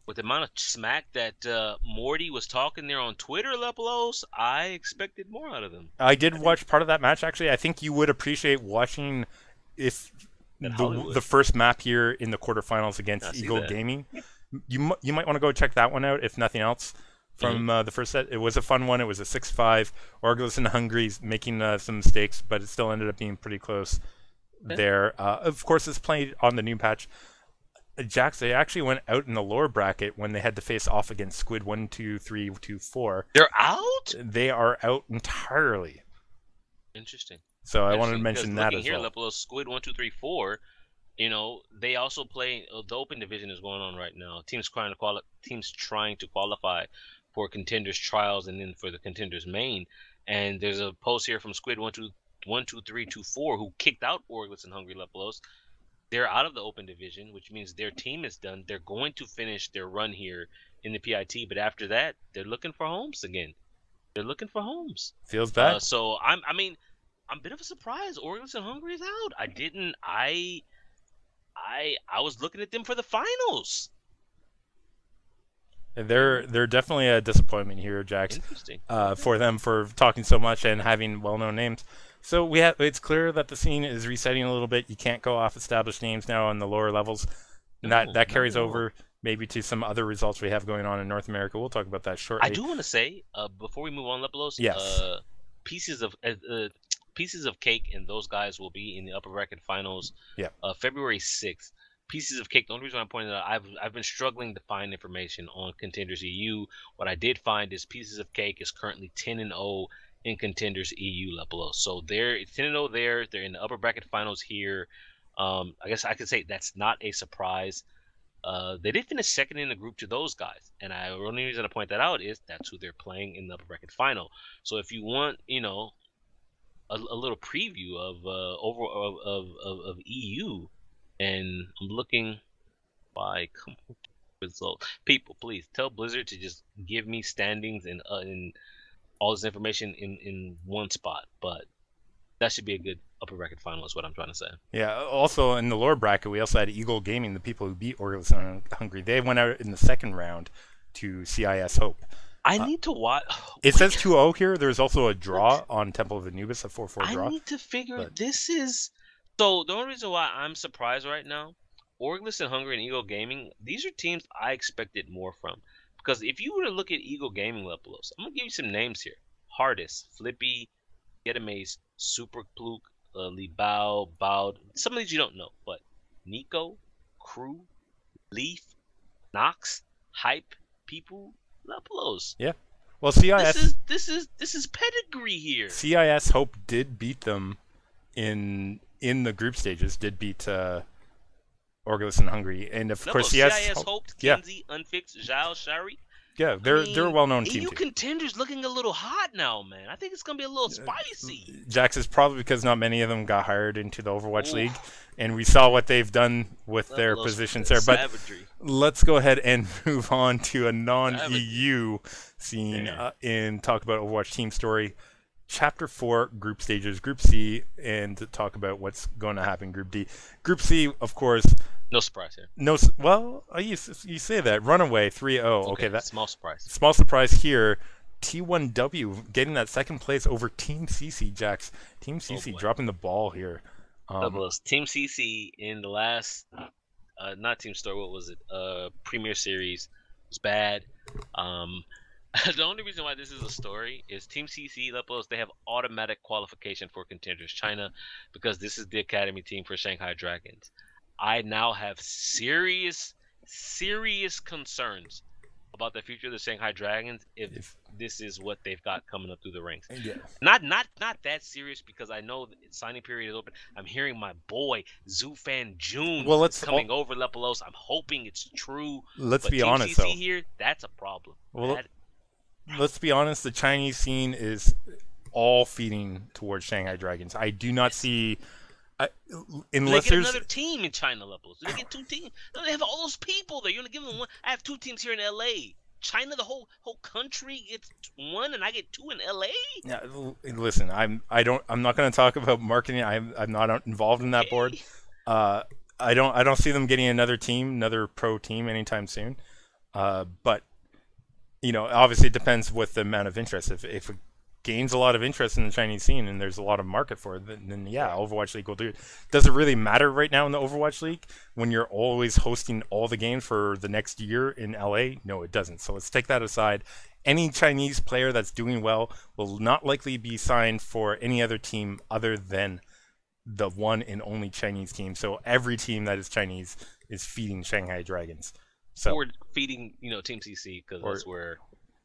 With the amount of smack that Morty was talking there on Twitter, Lepelos, I expected more out of them. I did watch part of that match, actually. I think you would appreciate watching if the first map here in the quarterfinals against Eagle Gaming. You might want to go check that one out, if nothing else, from the first set. It was a fun one. It was a 6-5. Orgless in Hungary making some mistakes, but it still ended up being pretty close there. Of course, it's played on the new patch. Jax, they actually went out in the lower bracket when they had to face off against Squid 1, 2, 3, 2, 4. They're out? They are out entirely. Interesting. So I wanted to mention that as here, well. Lepelos, Squid 1, 2, 3, 4. You know, they also play. The Open Division is going on right now. Teams trying to qualify for Contenders Trials and then for the Contenders Main. And there's a post here from Squid 1, 2, 3, 2, 4 who kicked out Orgless and Hungry Lepelos. They're out of the Open Division, which means their team is done. They're going to finish their run here in the PIT, but after that, they're looking for homes again. They're looking for homes. Feels bad. So I'm a bit of a surprise. Orgless and Hungry is out. I was looking at them for the finals. They're definitely a disappointment here, Jax. Interesting. For them for talking so much and having well-known names. So it's clear that the scene is resetting a little bit. You can't go off established names now on the lower levels. And that carries over maybe to some other results we have going on in North America. We'll talk about that shortly. I do want to say before we move on, Lepelos. Yes. Pieces of Cake and those guys will be in the upper bracket finals. Yeah. February 6th. Pieces of Cake. The only reason I pointed out, I've been struggling to find information on Contenders EU. What I did find is Pieces of Cake is currently 10-0 in Contenders EU, Lepelos. So they're 10-0 there. They're in the upper bracket finals here. I guess I could say that's not a surprise. They did finish second in the group to those guys, and the only reason I point that out is that's who they're playing in the upper bracket final. So if you want, a little preview of EU, and I'm looking by result. People, please tell Blizzard to just give me standings and all this information in one spot. But that should be a good upper bracket final, is what I'm trying to say. Yeah. Also in the lower bracket, we also had Eagle Gaming, the people who beat Orgless and Hungry. They went out in the second round to CIS Hope. I need to watch. It says 2-0 here. There's also a draw on Temple of Anubis, a 4-4 draw. I need to figure this is. So the only reason why I'm surprised right now, Orgless and Hungry and Eagle Gaming, these are teams I expected more from. Because if you were to look at Eagle Gaming, Lepelos, I'm gonna give you some names here: Hardest, Flippy, Getamaze, Super Pluke, Libao, Bowed. Some of these you don't know, but Nico, Crew, Leaf, Knox, Hype, people, Leplos. Yeah. Well, CIS This is pedigree here. CIS Hope did beat them in the group stages. Did beat Orgulus in Hungary, and of course CIS Hope, yeah, Kenzie, Unfixed, Zhao, Shari. yeah, they're a well-known team EU too. contenders looking a little hot now, man. I think it's gonna be a little spicy. Jax is probably because not many of them got hired into the Overwatch League, and we saw what they've done with their positions there. But let's go ahead and move on to a non-EU scene and talk about Overwatch team story. Chapter 4, group stages, Group C, and to talk about what's going to happen in Group D. Group C, of course. No surprise here. Well, you say that. Runaway 3-0. Okay, that small surprise. Small surprise here. T1W getting that second place over Team CC, Jax. Team CC dropping the ball here. Team CC in the last, not Team Store, what was it? Premier Series was bad. The only reason why this is a story is Team CC, Leplos, they have automatic qualification for contenders China because this is the academy team for Shanghai Dragons. I now have serious concerns about the future of the Shanghai Dragons if this is what they've got coming up through the ranks. Yeah. Not that serious because I know the signing period is open. I'm hearing my boy Zufan June coming over Leplos. I'm hoping it's true. Let's be Team honest CC though. Here, that's a problem. Well, let's be honest. The Chinese scene is all feeding towards Shanghai Dragons. I do not see. Unless there's another team in China, Leplos. They get 2 teams. They have all those people there. You're gonna give them one. I have 2 teams here in LA. China, the whole country gets 1, and I get 2 in LA. Yeah, listen, I'm not going to talk about marketing. I'm not involved in that board. I don't see them getting another pro team anytime soon. But obviously it depends with the amount of interest. If it gains a lot of interest in the Chinese scene and there's a lot of market for it, then yeah, Overwatch League will do it. Does it really matter right now in the Overwatch League when you're always hosting all the games for the next year in LA? No, it doesn't. So let's take that aside. Any Chinese player that's doing well will not likely be signed for any other team other than the one and only Chinese team. So every team that is Chinese is feeding Shanghai Dragons. Or feeding, Team CC because that's where.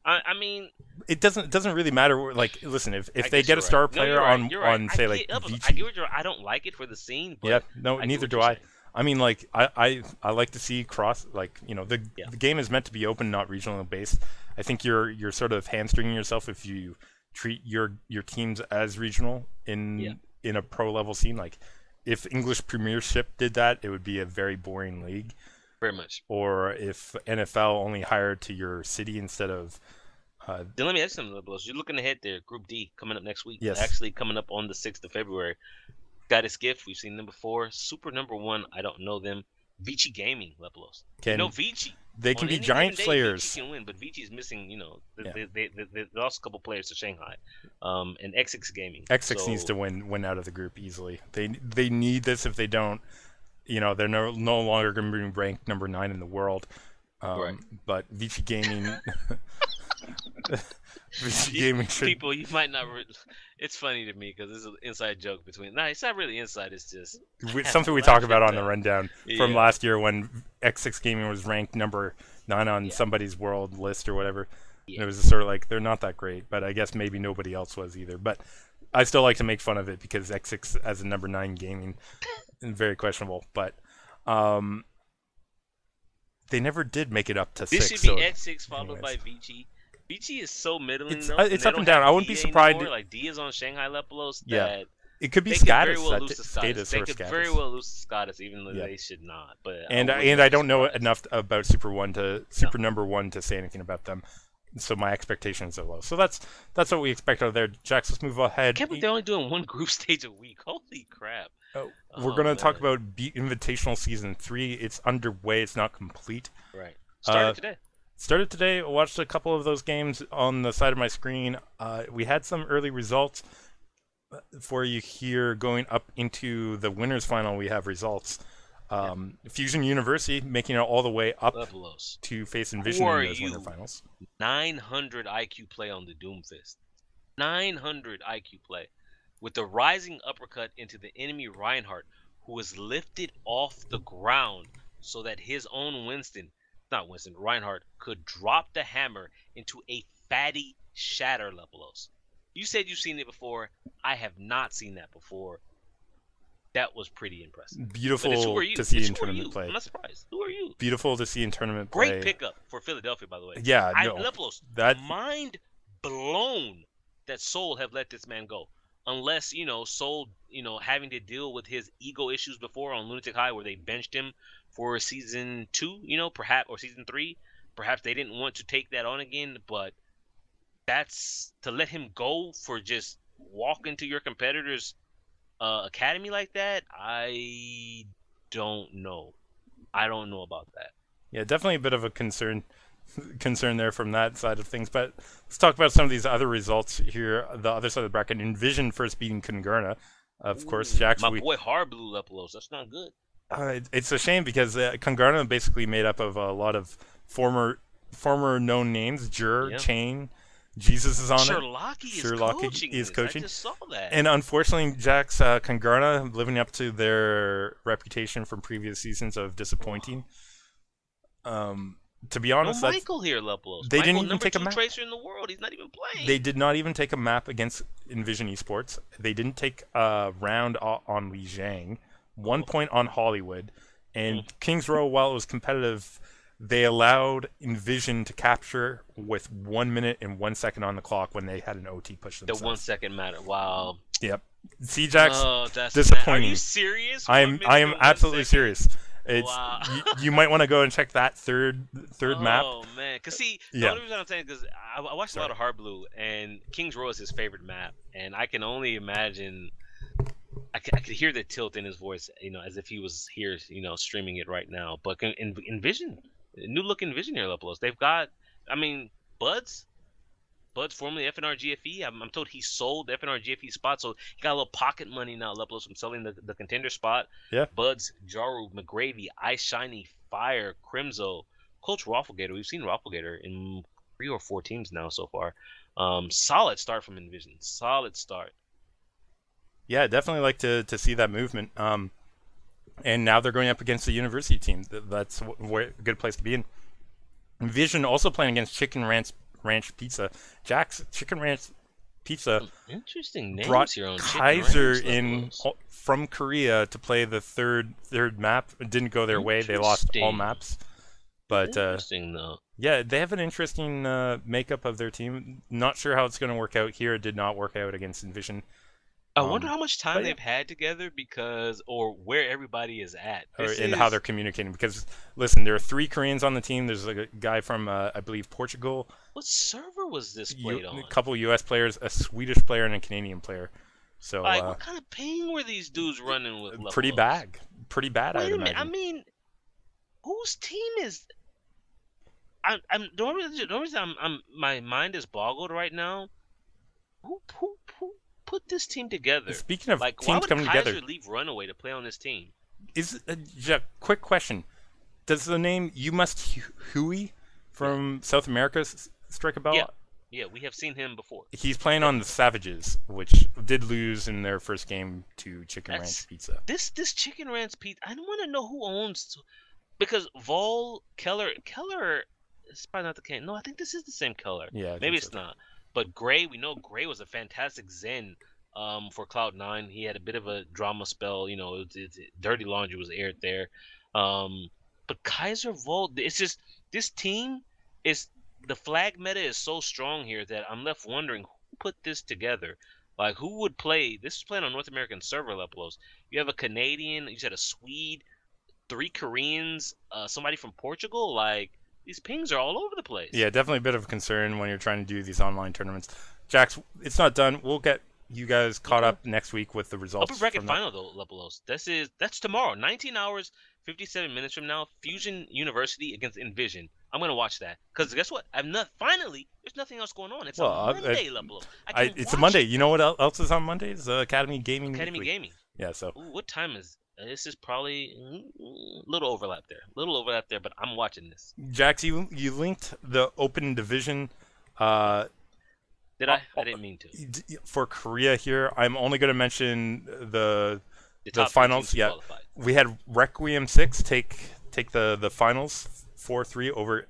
I mean, it doesn't really matter. Like, listen, if they get a star player on say like Vici, I don't like it for the scene. But yeah, no, neither do I. I mean, like I like to see cross. Like, the game is meant to be open, not regional based. I think you're sort of hamstringing yourself if you treat your teams as regional in a pro level scene. Like, if English Premiership did that, it would be a very boring league. Very much. Or if NFL only hired to your city instead of. Then let me ask you something, Leplos. You're looking ahead there. Group D coming up next week. Yes. Actually coming up on the 6th of February. Goddess Gift. We've seen them before. Super number 1. I don't know them. Vici Gaming, Leplos. Vici. They can be giant slayers. Vici can win, but Vici is missing. They lost a couple players to Shanghai. And XX Gaming. XX needs to win out of the group easily. They need this. If they don't, they're no longer going to be ranked number 9 in the world. Right. But Vici Gaming. Gaming should... People, you might not. It's funny to me because it's an inside joke between. No, it's not really inside. It's just something we talk about on the rundown from last year when X6 Gaming was ranked number 9 on somebody's world list or whatever. And it was just sort of like they're not that great, but I guess maybe nobody else was either. But I still like to make fun of it because X6 as a number 9 gaming is very questionable. But they never did make it up to 6. This should be X6 followed by Vici. Vici is so middling though. It's up and down. I wouldn't be surprised. Like D is on Shanghai Leplos. Yeah, it could be Status. They could very well lose to Status, even though they should not. But I don't know enough about Super number 1 to say anything about them. So my expectations are low. So that's what we expect out there. Jax, let's move ahead. Can't believe they're only doing 1 group stage a week. Holy crap! We're going to talk about Beat Invitational Season 3. It's underway. It's not complete. Right. Started today. I watched a couple of those games on the side of my screen. We had some early results for you here going up into the winners final. We have results. Fusion University making it all the way up to face Envision in those winner finals. 900 IQ play on the Doomfist. 900 IQ play. With the rising uppercut into the enemy Reinhardt, who was lifted off the ground so that his own Reinhardt could drop the hammer into a fatty shatter, Lepelos. You said you've seen it before. I have not seen that before. That was pretty impressive. But it's who Beautiful are you? to see It's in who are tournament you? play. I'm not surprised. Who are you? Beautiful to see in tournament Great play. pickup for Philadelphia, by the way. Yeah, no. Lepelos, That mind blown that Seoul have let this man go. Unless, Seoul, having to deal with his ego issues before on Lunatic High where they benched him for season 2, perhaps, or season 3. Perhaps they didn't want to take that on again, but that's to let him go for just walking to your competitor's academy like that. I don't know. I don't know about that. yeah, definitely a bit of a concern there from that side of things. But let's talk about some of these other results here. The other side of the bracket, Envision first beating Kungurna. Of course, Jax. My boy Hard Blue Lepelos. That's not good. It's a shame because Kungurna basically made up of a lot of former known names. Jur, Chain, Jesus is on Sherlocky it. Sherlocky is coaching. I just saw that. And unfortunately, Jax Kungurna living up to their reputation from previous seasons of disappointing. To be honest, no Michael here, Lepelos. They Michael, didn't even take a map. tracer in the world. He's not even playing. They did not even take a map against Envision Esports. They didn't take a round on Li Jiang. 1 point on Hollywood. And Kings Row, while it was competitive, they allowed Envision to capture with 1 minute and 1 second on the clock when they had an OT push themselves. The 1 second matter. Wow. Yep. See, Jax, that's disappointing. Are you serious? I am absolutely serious. It's wow. you might want to go and check that third map. Oh man, cause see, the only reason I'm saying is I watched a lot of Hard Blue, and Kings Row is his favorite map, and I can only imagine. I could hear the tilt in his voice, as if he was here, streaming it right now. But Envision, new look Envision here, Lepelos. They've got, Buds, formerly FNR GFE. I'm told he sold the FNR GFE spot, so he got a little pocket money now, Lepelos, from selling the contender spot. Yeah. Buds, Jaru, McGravy, Ice Shiny, Fire, Crimzo, Coach Rafflegator. We've seen Rafflegator in 3 or 4 teams now so far. Solid start from Envision. Solid start. Yeah, definitely like to see that movement. And now they're going up against the university team. That's a good place to be in. Envision also playing against Chicken Ranch Pizza. Jax Chicken Ranch Pizza interesting names brought here on Kaiser in from Korea to play the third map. It didn't go their way. They lost all maps. But interesting though. Yeah, they have an interesting makeup of their team. Not sure how it's going to work out here. It did not work out against Envision. I wonder how much time they've had together or where everybody is at. And how they're communicating. Because, listen, there are 3 Koreans on the team. There's a guy from, I believe, Portugal. What server was this played on? A couple US players, a Swedish player, and a Canadian player. So, what kind of ping were these dudes running with? Pretty bad. Pretty bad, Wait I would a minute. imagine. I mean, whose team is... the only reason my mind is boggled right now, who put this team together? Speaking of why teams coming would Kaiser together, leave Runaway to play on this team? Quick question: does the name You Must Huey from South America strike a bell? Yeah, we have seen him before. He's playing on the Savages, which did lose in their first game to Chicken Ranch Pizza. This Chicken Ranch Pizza, I want to know who owns, because Vol Keller is probably not the case. No, I think this is the same Keller. Yeah, maybe it's not. But Gray, we know Gray was a fantastic Zen for Cloud9. He had a bit of a drama spell. Dirty Laundry was aired there. But Kaiser Volt, it's just, this team is, the flag meta is so strong here that I'm left wondering who put this together. Like, who would play? This is playing on North American server levels. You have a Canadian, you said a Swede, 3 Koreans, somebody from Portugal. Like, these pings are all over the place. Yeah, definitely a bit of a concern when you're trying to do these online tournaments. Jax, it's not done. We'll get you guys caught up next week with the results. Upper bracket final though, Lepelos. That's tomorrow. 19 hours, 57 minutes from now. Fusion University against Envision. I'm gonna watch that because guess what? Finally, there's nothing else going on. It's a Monday, Lepelos. It's a Monday. You know what else is on Monday? It's Academy Gaming. Academy Gaming. Yeah. So. Ooh, what time is? This is probably a little overlap there, but I'm watching this. Jax, you linked the Open Division. Did I? I didn't mean to. For Korea here, I'm only going to mention the top finals. Yeah, qualified. we had Requiem 6 take take the finals 4-3 over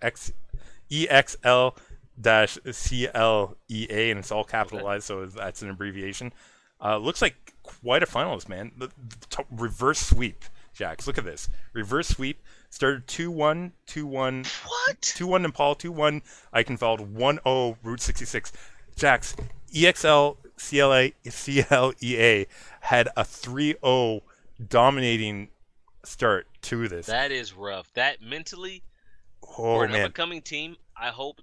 EXL CLEA, and it's all capitalized, so that's an abbreviation. Looks like quite a finals, man. The reverse sweep, Jax. Look at this. Reverse sweep. Started 2-1, 2-1. What? 2-1 Nepal, 2-1 Eichenfeld, 1-0 Route 66. Jax, EXL CLEA had a 3-0 dominating start to this. That is rough. That mentally, Oh for an man. up-and-coming team, I hope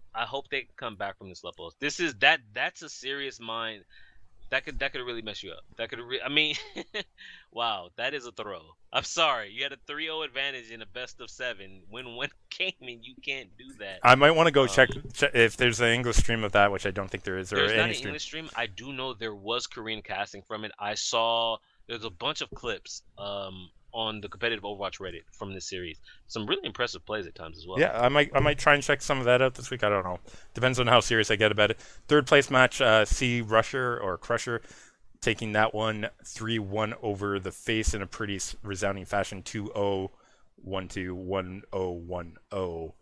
they can come back from this level. That's a serious mind. That could really mess you up. I mean, wow, that is a throw. I'm sorry. You had a 3-0 advantage in a best of 7. Win one game and you can't do that. I might want to go check if there's an English stream of that, which I don't think there is. There's or not any an English stream. I do know there was Korean casting from it. I saw there's a bunch of clips on the competitive Overwatch Reddit from this series. Some really impressive plays at times as well. Yeah, I might try and check some of that out this week. I don't know. Depends on how serious I get about it. Third place match, C Rusher or Crusher, taking that one 3-1 over the Face in a pretty resounding fashion. 2-0, 1-2, 1-0, 1-0.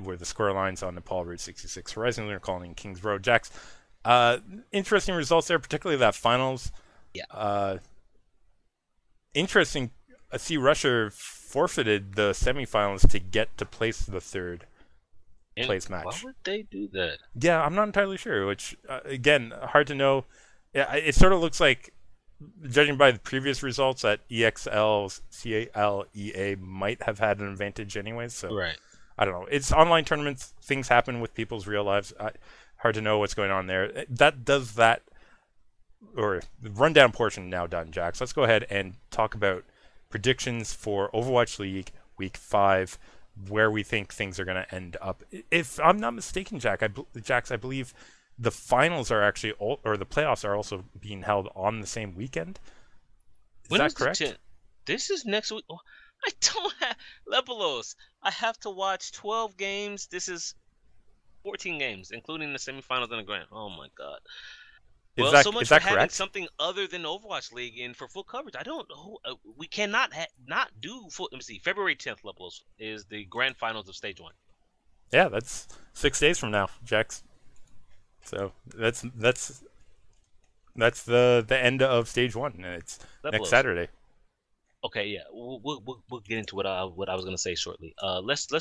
Were the score lines on Nepal Route 66. Horizon Lunar Colony, Kings Road. Jax, interesting results there, particularly that finals. Yeah. Interesting. C Rusher forfeited the semifinals to get to place the third place match. Why would they do that? Yeah, I'm not entirely sure. Which again, hard to know. Yeah, it sort of looks like, judging by the previous results, that EXL CLEA might have had an advantage anyways. So Right. I don't know. It's online tournaments. Things happen with people's real lives. Hard to know what's going on there. That does that. Or the rundown portion now done, Jax. Let's go ahead and talk about predictions for Overwatch League Week 5, where we think things are going to end up. If I'm not mistaken, Jax, I believe the finals are actually, or the playoffs are also being held on the same weekend. Is that correct? This is next week. Oh, I don't have Lepelos. I have to watch 12 games. This is 14 games, including the semifinals and the grand. Oh my god. Well, so much for having something other than Overwatch League in for full coverage. I don't know. We cannot not do full. Let me see. February 10th, Lepelos, is the grand finals of Stage 1. Yeah, that's 6 days from now, Jax. So that's the end of Stage 1, and it's next Saturday. Okay, yeah, we'll get into what I was gonna say shortly. Let's do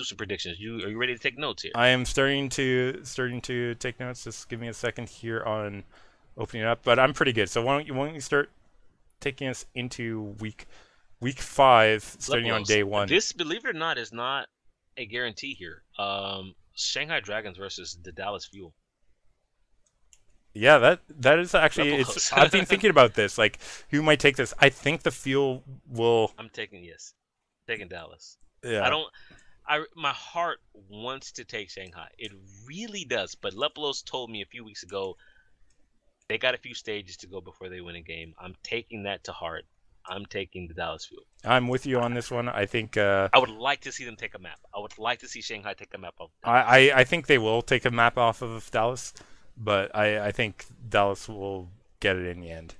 some predictions. Are you ready to take notes here? I am starting to take notes. Just give me a second here on opening it up, but I'm pretty good. So why don't you start taking us into week 5, starting on day 1. This, believe it or not, is not a guarantee here. Shanghai Dragons versus the Dallas Fuel. Yeah, that is actually. I've been thinking about this. Like, who might take this? I think the Fuel will. I'm taking Dallas. Yeah. My heart wants to take Shanghai. It really does. But Lepelos told me a few weeks ago they got a few stages to go before they win a game. I'm taking that to heart. I'm taking the Dallas Fuel. I'm with you on this one. I think. I would like to see them take a map. I would like to see Shanghai take a map off. I think they will take a map off of Dallas. But I think Dallas will get it in the end.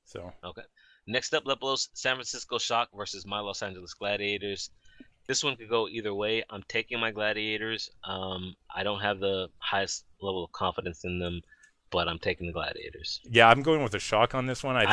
So okay. Next up, Lepelos, San Francisco Shock versus my Los Angeles Gladiators. This one could go either way. I'm taking my Gladiators. I don't have the highest level of confidence in them, but I'm taking the Gladiators. Yeah, I'm going with a Shock on this one. I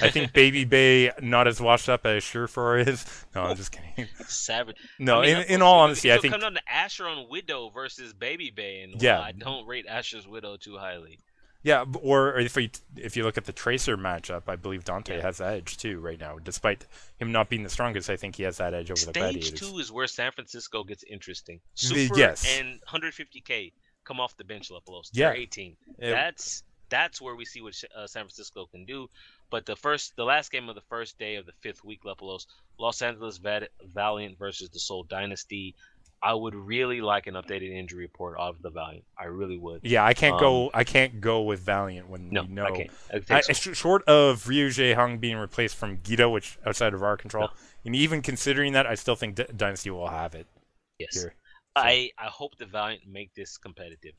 think Baby Bay not as washed up as Surefour is. No, I'm just kidding. Savage. No, in all honesty, I think come down to Asher on Widow versus Baby Bay, and I don't rate Asher's Widow too highly. Yeah, or if you look at the Tracer matchup, I believe Dante has that edge too right now. Despite him not being the strongest, I think he has that edge over the Gladiators. Stage 2 is where San Francisco gets interesting. Super and 150K come off the bench, Lepelos. They're 18. That's where we see what San Francisco can do. But the last game of the first day of the 5th week, Lepelos, Los Angeles Valiant versus the Seoul Dynasty. I would really like an updated injury report of the Valiant. I really would. Yeah, I can't go with Valiant when we know. I can't. Short of Ryu Jae-hung being replaced from Guido, which outside of our control, and even considering that, I still think Dynasty will have it. Yes. Here. So. I hope the Valiant make this competitive.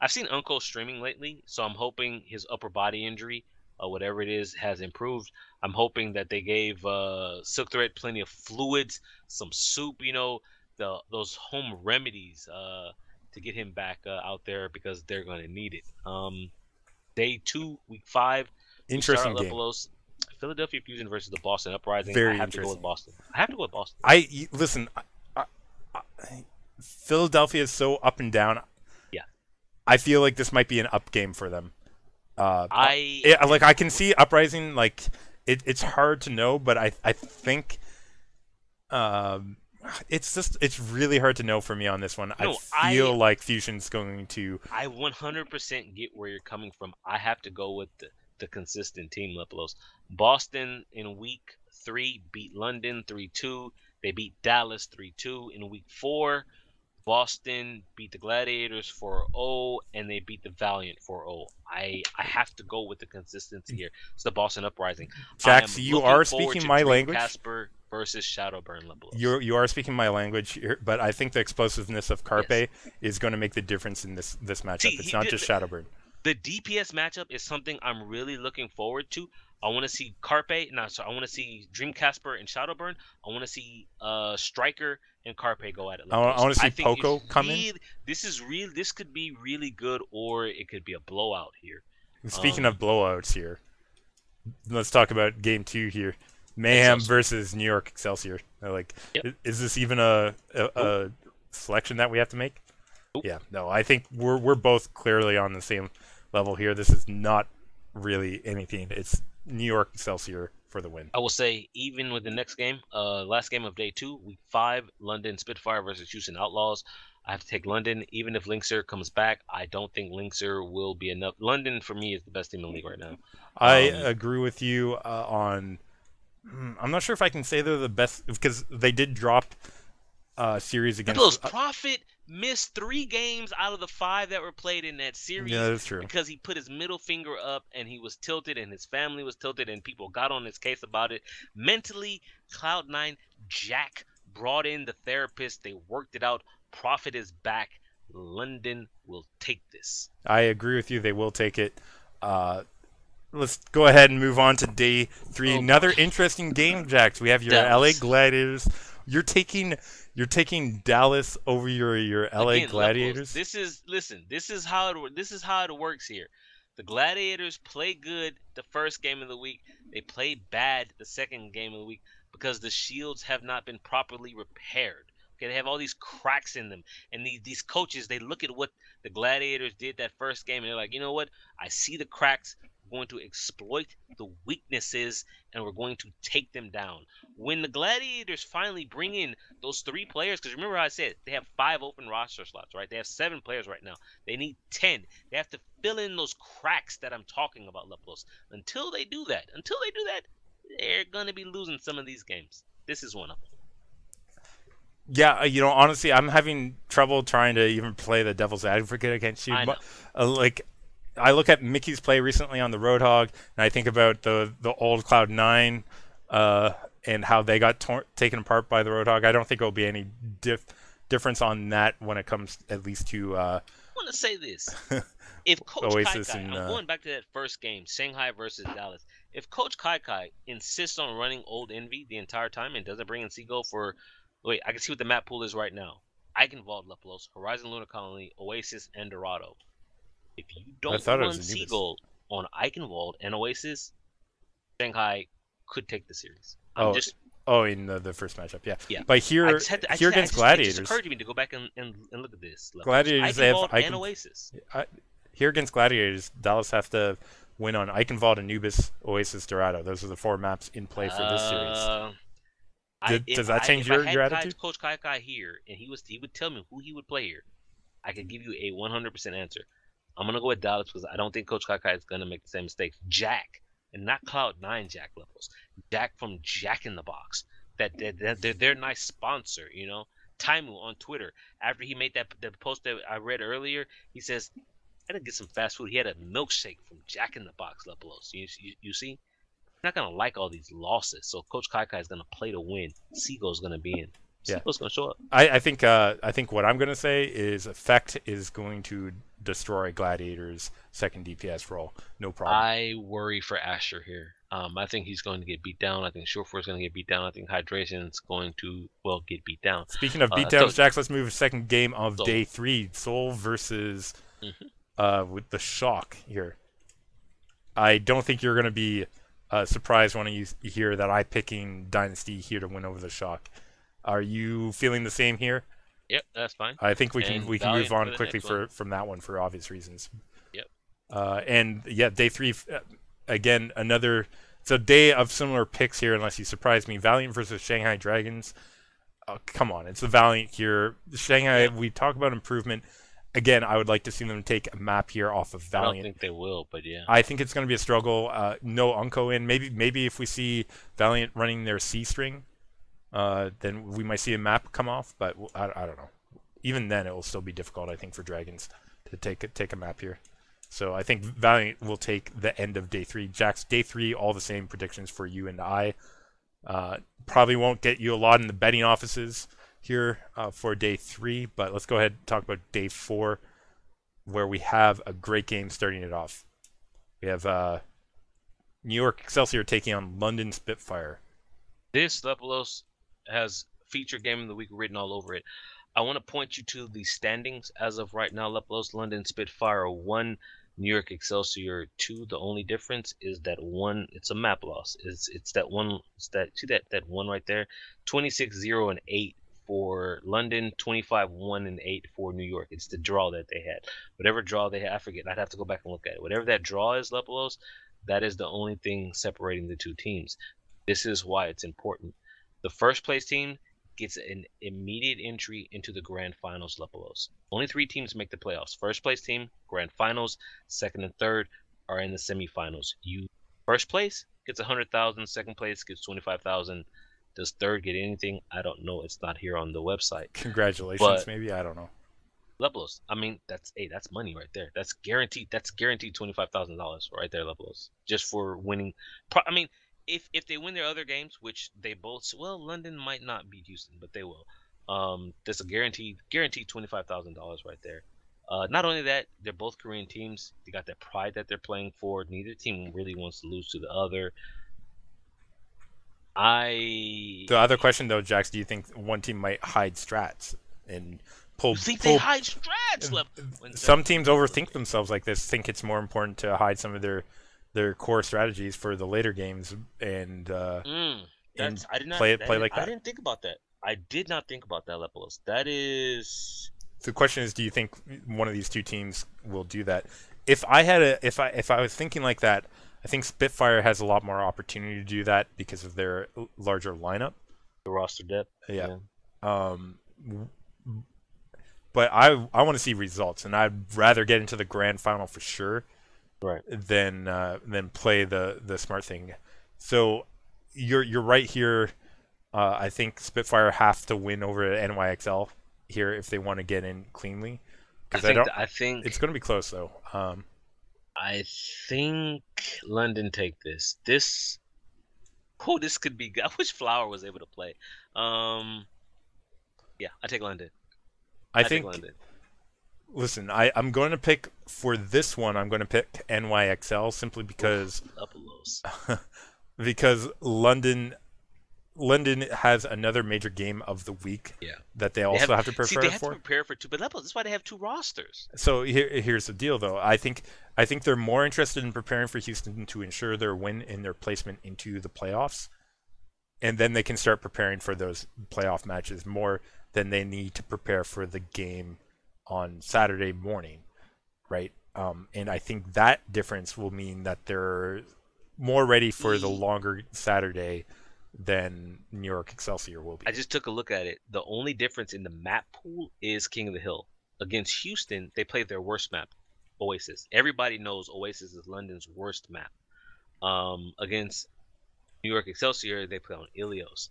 I've seen Uncle streaming lately, so I'm hoping his upper body injury whatever it is has improved. I'm hoping that they gave Silk Thread plenty of fluids, some soup, those home remedies to get him back out there because they're going to need it. Day 2, week 5, we start Interesting at game. Lepelos. Philadelphia Fusion versus the Boston Uprising. I Very have to go with interesting. Boston. I have to go with Boston. Listen. Philadelphia is so up and down. Yeah. I feel like this might be an up game for them. I Like I can see Uprising. Like it's hard to know, but I think it's really hard to know for me on this one. No, I feel like Fusion's going to. I 100% get where you're coming from. I have to go with the consistent team, Lepelos. Boston in week 3 beat London 3-2. They beat Dallas 3-2. In week 4, Boston beat the Gladiators 4-0, and they beat the Valiant 4-0. I have to go with the consistency here. It's the Boston Uprising. Jax, you are speaking my language. Casper versus Shadowburn Lepelos. You are speaking my language here, but I think the explosiveness of Carpe is going to make the difference in this matchup. See, it's not just Shadowburn. The DPS matchup is something I'm really looking forward to. I want to see Carpe. No, sorry, I want to see Dream Casper and Shadowburn. I want to see Striker and Carpe go at it. I want to see Poco come in. This could be really good, or it could be a blowout here. Speaking of blowouts here, let's talk about game 2 here. Mayhem versus New York Excelsior. Is this even a selection that we have to make? Yeah, no. I think we're both clearly on the same level here. This is not really anything. It's New York Excelsior for the win. I will say, even with the next game, last game of day 2, week 5, London Spitfire versus Houston Outlaws. I have to take London. Even if Linkser comes back, I don't think Linkser will be enough. London, for me, is the best team in the league right now. I agree with you on... I'm not sure if I can say they're the best, because they did drop series against... Those Prophet missed 3 games out of the 5 that were played in that series. Yeah, that's true. Because he put his middle finger up and he was tilted and his family was tilted and people got on his case about it. Mentally, Cloud9, Jack brought in the therapist. They worked it out. Prophet is back. London will take this. I agree with you. They will take it. Let's go ahead and move on to day 3. Oh, another interesting game, Jax. We have your Dallas. LA Gladiators. You're taking Dallas over your LA Again, Gladiators. This is how it works here. The Gladiators play good the first game of the week. They play bad the second game of the week because the shields have not been properly repaired. Okay, they have all these cracks in them, and these coaches, they look at what the Gladiators did that first game, and they're like, you know what? I see the cracks. We're going to exploit the weaknesses, and we're going to take them down. When the Gladiators finally bring in those 3 players, because remember how I said they have 5 open roster slots, right? They have 7 players right now. They need 10. They have to fill in those cracks that I'm talking about, Lepelos. Until they do that, they're going to be losing some of these games. This is one of them. Yeah, honestly, I'm having trouble trying to even play the devil's advocate against you. I know. I look at Mickey's play recently on the Roadhog, and I think about the old Cloud9 and how they got taken apart by the Roadhog. I don't think there'll be any difference on that when it comes at least to... I want to say this. If Coach Oasis Kai Kai, I'm going back to that first game, Shanghai versus Dallas. If Coach Kai Kai insists on running Old Envy the entire time and doesn't bring in Seagull for... Wait, I can see what the map pool is right now. Eichenwald, Lepelos, Horizon Lunar Colony, Oasis, and Dorado. If you don't run Seagull on Eichenwald and Oasis, Shanghai could take the series. In the first matchup, yeah. Yeah. But here against Gladiators, it just occurred to me to go back and look at this. Gladiators, they have and Oasis. Here against Gladiators, Dallas have to win on Eichenwald, Anubis, Oasis, Dorado. Those are the 4 maps in play for this series. Does that change your attitude? Coach Kai Kai here, and he would tell me who he would play here, I could give you a 100% answer. I'm gonna go with Dallas because I don't think Coach Kai Kai is gonna make the same mistakes. Jack, and not Cloud9 Jack Lepelos. Jack from Jack in the Box. They're nice sponsor, Taimu on Twitter, after he made the post that I read earlier, he says, I had to get some fast food. He had a milkshake from Jack in the Box, Lepelos. You see? Not gonna like all these losses, so Coach Kai Kai is gonna play to win. Seagull's gonna be in. Seagull's gonna show up. I think what I'm gonna say is Effect is going to destroy Gladiator's second DPS role, no problem. I worry for Asher here. I think he's going to get beat down. I think Short is going to get beat down. I think Hydration's going to, well, get beat down. Speaking of beatdowns, Jax, let's move to second game of day 3. Soul versus with the Shock here. I don't think you're going to be surprised when you hear that I'm picking Dynasty here to win over the Shock. Are you feeling the same here? Yep, that's fine. I think we can move on quickly from that one for obvious reasons. Yep. And yeah, day 3 again, it's a day of similar picks here, unless you surprise me. Valiant versus Shanghai Dragons. Oh, come on, it's the Valiant here. Shanghai, we talk about improvement. Again, I would like to see them take a map here off of Valiant. I don't think they will, but yeah. I think it's going to be a struggle. No Unco in. Maybe if we see Valiant running their C string, then we might see a map come off. But I don't know. Even then, it will still be difficult, I think, for Dragons to take a map here. So I think Valiant will take the end of day 3. Jax, day 3, all the same predictions for you and I. Probably won't get you a lot in the betting offices here for day 3, but let's go ahead and talk about day 4, where we have a great game starting it off. We have New York Excelsior taking on London Spitfire. This Lepelos has featured game of the week written all over it. I want to point you to the standings as of right now. Lepelos, London Spitfire 1, New York Excelsior 2. The only difference is that one, it's a map loss. It's that one, see that one right there? 26-0 and 8 for London, 25-1 and 8 for New York. It's the draw that they had. Whatever draw they had, I forget. I'd have to go back and look at it. Whatever that draw is, Lepelos, that is the only thing separating the two teams. This is why it's important. The first place team gets an immediate entry into the grand finals, Lepelos. Only 3 teams make the playoffs. First place team, grand finals. Second and third are in the semifinals. First place gets 100,000. Second place gets 25,000. Does third get anything? I don't know. It's not here on the website. Congratulations, maybe, I don't know. Lepelos, I mean, that's money right there. That's guaranteed. That's guaranteed $25,000 right there, Lepelos, just for winning. I mean, if they win their other games, which they both, well, London might not beat Houston, but they will. That's a guaranteed $25,000 right there. Not only that, they're both Korean teams. They got that pride that they're playing for. Neither team really wants to lose to the other. The other question though, Jax, do you think one team might hide strats and pull? You think they hide strats? Some teams overthink themselves like this. Think it's more important to hide some of their core strategies for the later games and play like that. I didn't think about that. I did not think about that, Lepelos. That is. The question is, do you think one of these two teams will do that? If I was thinking like that, I think Spitfire has a lot more opportunity to do that because of their larger lineup. The roster depth. Yeah. But I want to see results, and I'd rather get into the grand final for sure, right? Than play the smart thing. So you're right here. I think Spitfire have to win over NYXL here if they want to get in cleanly. I think it's going to be close though. I think London take this. This could be good. I wish Flower was able to play. Yeah, I take London. I think London. Listen, I'm going to pick for this one. I'm going to pick NYXL simply because because London has another major game of the week that they also have to prepare for. They have to prepare for 2, but that's why they have 2 rosters. So here's the deal, though. I think they're more interested in preparing for Houston to ensure their win and their placement into the playoffs, and then they can start preparing for those playoff matches more than they need to prepare for the game on Saturday morning, right? And I think that difference will mean that they're more ready for the longer Saturday than New York Excelsior will be. I just took a look at it. The only difference in the map pool is King of the Hill. Against Houston, they played their worst map, Oasis. Everybody knows Oasis is London's worst map. Against New York Excelsior, they play on Ilios.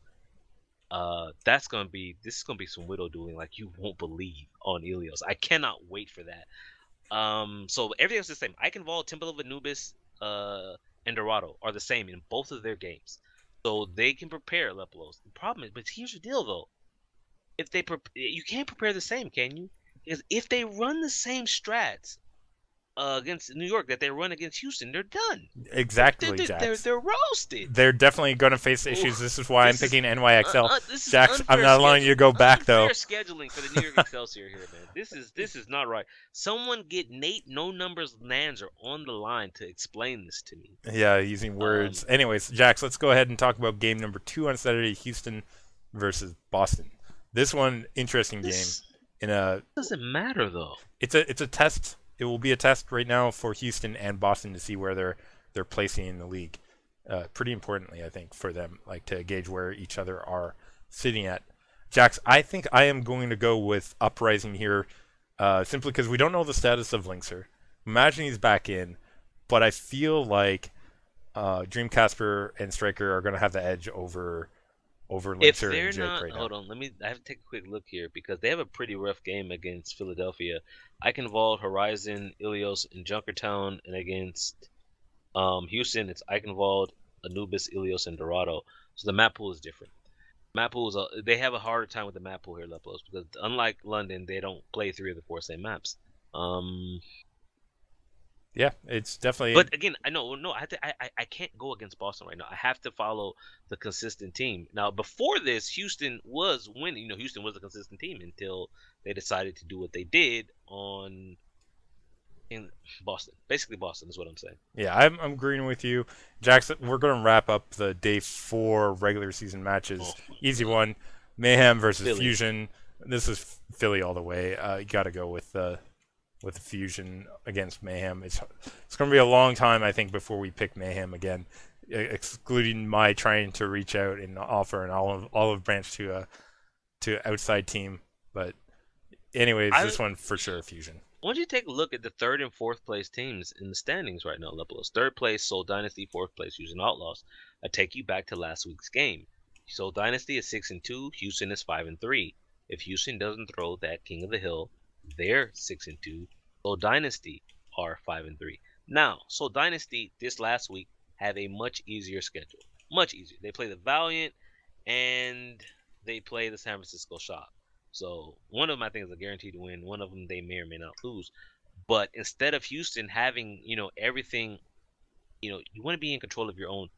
This is gonna be some widow dueling like you won't believe on Ilios. I cannot wait for that. So everything's the same. Iconval, Temple of Anubis, and Dorado are the same in both of their games. So they can prepare Lepelos. The problem is, but here's the deal though. If they you can't prepare the same, can you? Because if they run the same strats against New York that they run against Houston, they're done. Exactly, Jax. They're roasted. They're definitely going to face Ooh, issues. This is why I'm this is picking NYXL. this is Jax, I'm unfair not allowing you to scheduling. go back Unfair though. scheduling for the New York Excelsior here, man. This is not right. Someone get Nate No Numbers Nanzer on the line to explain this to me. Yeah, using words. Anyways, Jax, let's go ahead and talk about game number 2 on Saturday: Houston versus Boston. This one, interesting game. In a doesn't matter though. It's a test. It will be a test right now for Houston and Boston to see where they're placing in the league. Pretty importantly, I think, for them, like to gauge where each other are sitting at. Jax, I think I am going to go with Uprising here, simply because we don't know the status of Linkser. Imagine he's back in, but I feel like Dream Casper and Striker are going to have the edge over If Linkser they're and Jake not, right now. hold on, I have to take a quick look here because they have a pretty rough game against Philadelphia. Eichenwald, Horizon, Ilios, and Junkertown, and against Houston, it's Eichenwald, Anubis, Ilios, and Dorado. So the map pool is different. Map pool is they have a harder time with the map pool here, Leplos, because unlike London, they don't play 3 of the 4 same maps. Yeah, it's definitely. But again, I can't go against Boston right now. I have to follow the consistent team. Now, before this, Houston was winning. Houston was a consistent team until they decided to do what they did in Boston. Basically, Boston is what I'm saying. Yeah, I'm agreeing with you, Jackson. We're going to wrap up the day 4 regular season matches. Easy one, Mayhem versus Philly. Fusion. This is Philly all the way. You got to go with the Fusion against Mayhem. It's going to be a long time, I think, before we pick Mayhem again, excluding my trying to reach out and offer an olive branch to outside team. But anyways, this one for sure Fusion. Why don't you take a look at the 3rd and 4th place teams in the standings right now, Leplos? 3rd place, Soul Dynasty. 4th place, Houston Outlaws. I take you back to last week's game. Soul Dynasty is 6-2. Houston is 5-3. If Houston doesn't throw that King of the Hill, they're 6-2. Soul Dynasty are 5-3. Now, Soul Dynasty this last week have a much easier schedule. Much easier. They play the Valiant and they play the San Francisco Shock. So one of them I think is a guaranteed to win. One of them they may or may not lose. But instead of Houston having everything, you want to be in control of your own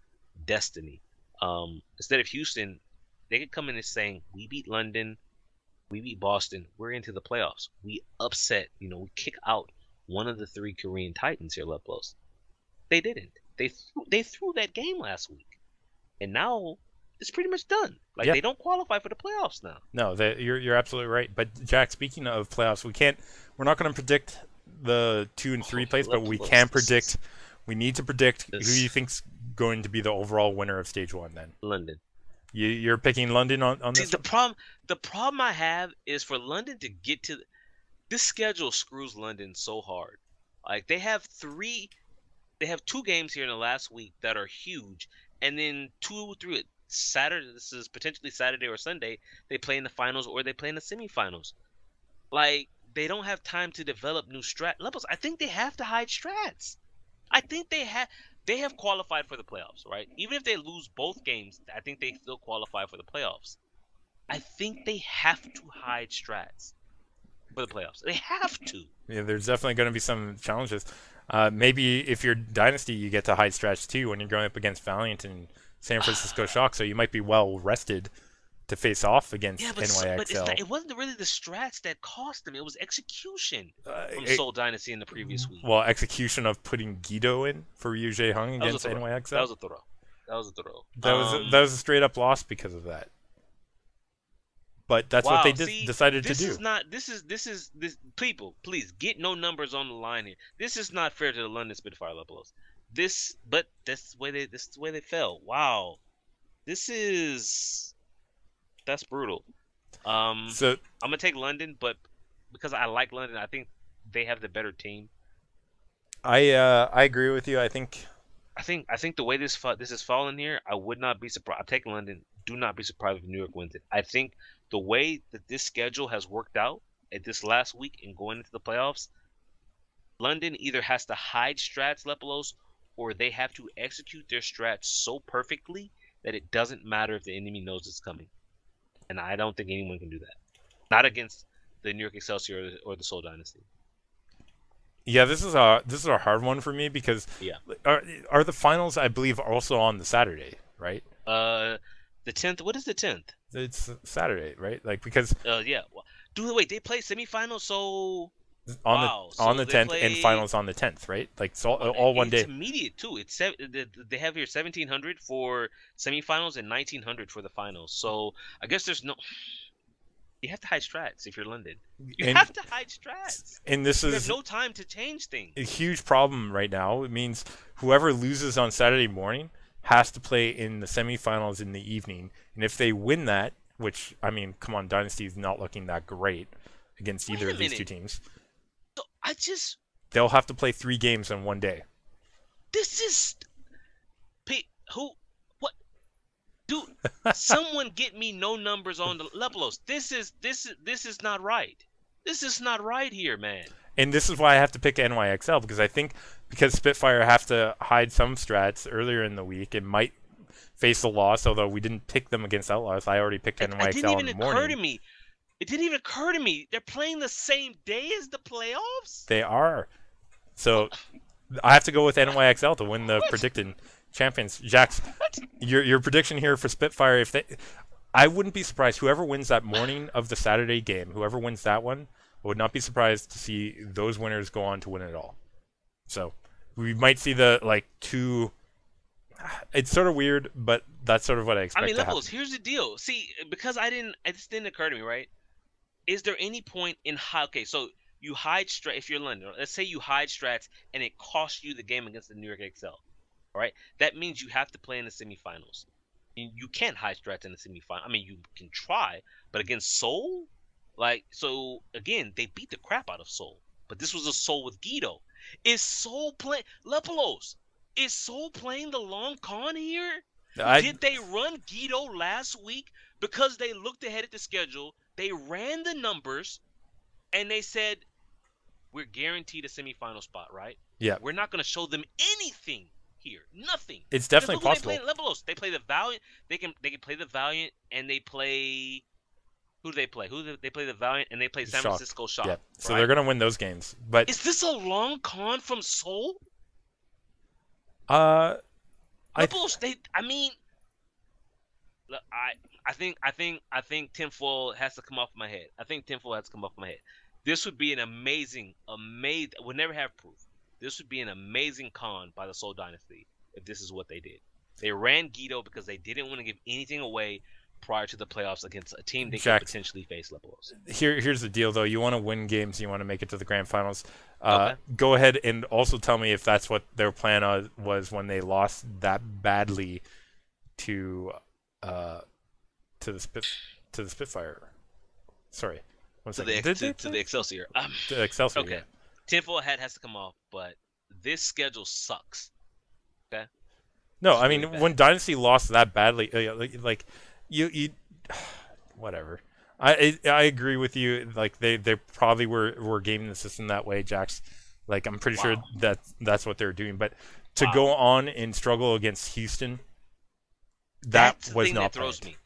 destiny. Instead of Houston, they could come in and saying we beat London, we beat Boston, we're into the playoffs. We upset, we kick out one of the 3 Korean Titans here, Leplos. They didn't. They threw that game last week, and now it's pretty much done. Like they don't qualify for the playoffs now. No, you're absolutely right. But Jack, speaking of playoffs, we're not going to predict the 2 and 3 place, but we can predict. We need to predict who you think's going to be the overall winner of stage 1. Then London. You're picking London on this. See, the problem I have is for London to get to this schedule screws London so hard. Like they have 2 games here in the last week that are huge, and then 2 through Saturday. This is potentially Saturday or Sunday. They play in the finals or they play in the semifinals. Like they don't have time to develop new strat levels. I think they have to hide strats. I think they have qualified for the playoffs, right? Even if they lose both games, I think they still qualify for the playoffs. I think they have to hide strats for the playoffs. They have to. Yeah, there's definitely going to be some challenges. Maybe if you're Dynasty, you get to hide strats too when you're going up against Valiant and San Francisco Shock, so you might be well rested to face off against NYXL. But it wasn't really the strats that cost them. It was execution from Seoul Dynasty in the previous week. Well, execution of putting Guido in for Yu Hung against NYXL. That was a throw. That was a straight up loss because of that. But that's what they decided to do. This is people, please get no numbers on the line here. This is not fair to the London Spitfire Leplos. But that's the way they fell. Wow. That's brutal. So I'm gonna take London, but because I like London, I think they have the better team. I agree with you. I think the way this is falling here, I would not be surprised. I'm taking London. Do not be surprised if New York wins it. I think the way that this schedule has worked out at this last week and going into the playoffs, London either has to hide strats, Lepelos, or they have to execute their strats so perfectly that it doesn't matter if the enemy knows it's coming. And I don't think anyone can do that. Not against the New York Excelsior or the Seoul Dynasty. Yeah, this is a hard one for me because Yeah. are the finals, I believe, also on the Saturday, right? Uh, the 10th. What is the 10th? It's Saturday, right? Like because Yeah. Dude, wait, they play semifinals, so on the wow. on So the they 10th and play. finals on the 10th, right? Like it's all, Wow, all one day. intermediate too. They have here 1700 for semifinals and 1900 for the finals. So I guess there's no. You have to hide strats if you're London. You And have to hide strats. this You have is no time to change a things. huge problem right now. It means whoever loses on Saturday morning has to play in the semifinals in the evening, and if they win that, which I mean, come on, Dynasty is not looking that great against Wait either a of these two minute. teams. So I just They'll have to play 3 games in one day. this is who what dude. Someone get me no numbers on the Levelos. This is not right. This is not right here, man. And this is why I have to pick NYXL because I think because Spitfire have to hide some strats earlier in the week, it might face a loss. Although we didn't pick them against Outlaws, I already picked I didn't NYXL in even the occur to morning. me. It didn't even occur to me. They're playing the same day as the playoffs. They are. So What? I have to go with NYXL to win the What? predicted champions. Jax, What? your prediction here for Spitfire, if they, I wouldn't be surprised. Whoever wins that morning of the Saturday game, whoever wins that one, I would not be surprised to see those winners go on to win it all. So we might see the like two. It's sort of weird, but that's sort of what I I expect mean, to happen. Levels. Here's the deal. See, because it just didn't occur to me, right? Is there any point in high? Okay, so you hide strat if you're London. Let's say you hide strats and it costs you the game against the New York XL. All right, that means you have to play in the semifinals. You can't hide strats in the semifinal. I mean, you can try, but against Seoul, like so again, they beat the crap out of Seoul. But this was a Seoul with Guido. Is Seoul playing Lepelos? Is Seoul playing the long con here? I Did they run Guido last week because they looked ahead at the schedule? They ran the numbers and they said, we're guaranteed a semifinal spot, right? yeah, We're not going to show them anything here. Nothing. it's Because definitely look who they play possible. in Levelos. They play the Valiant. They can play the Valiant and they play who do they play? They play the Valiant and they play San Shock. Francisco Yeah, Shock, so they're right? gonna win those games, but Is this a long con from Seoul? uh, I Levelos, I mean, I think tinfoil has to come off my head. I think tinfoil has to come off my head. This would be an amazing. We'll never have proof. This would be an amazing con by the Soul Dynasty if this is what they did. They ran Guido because they didn't want to give anything away prior to the playoffs against a team they could Jack, potentially face. Levelos. here's the deal though. You want to win games, you want to make it to the grand finals. Okay. Go ahead and also tell me if that's what their plan was when they lost that badly to uh to the Spitfire. Sorry, one To second. the Did they to the Excelsior. to Excelsior? Okay. Yeah. Tinfoil hat has to come off, but this schedule sucks. Okay. No, It's I really mean bad. when Dynasty lost that badly, like you whatever. I agree with you. Like they probably were gaming the system that way, Jax. Like I'm pretty sure Wow. that that's what they're doing. But to Wow. go on and struggle against Houston, that That's the was thing that not throws planned. me.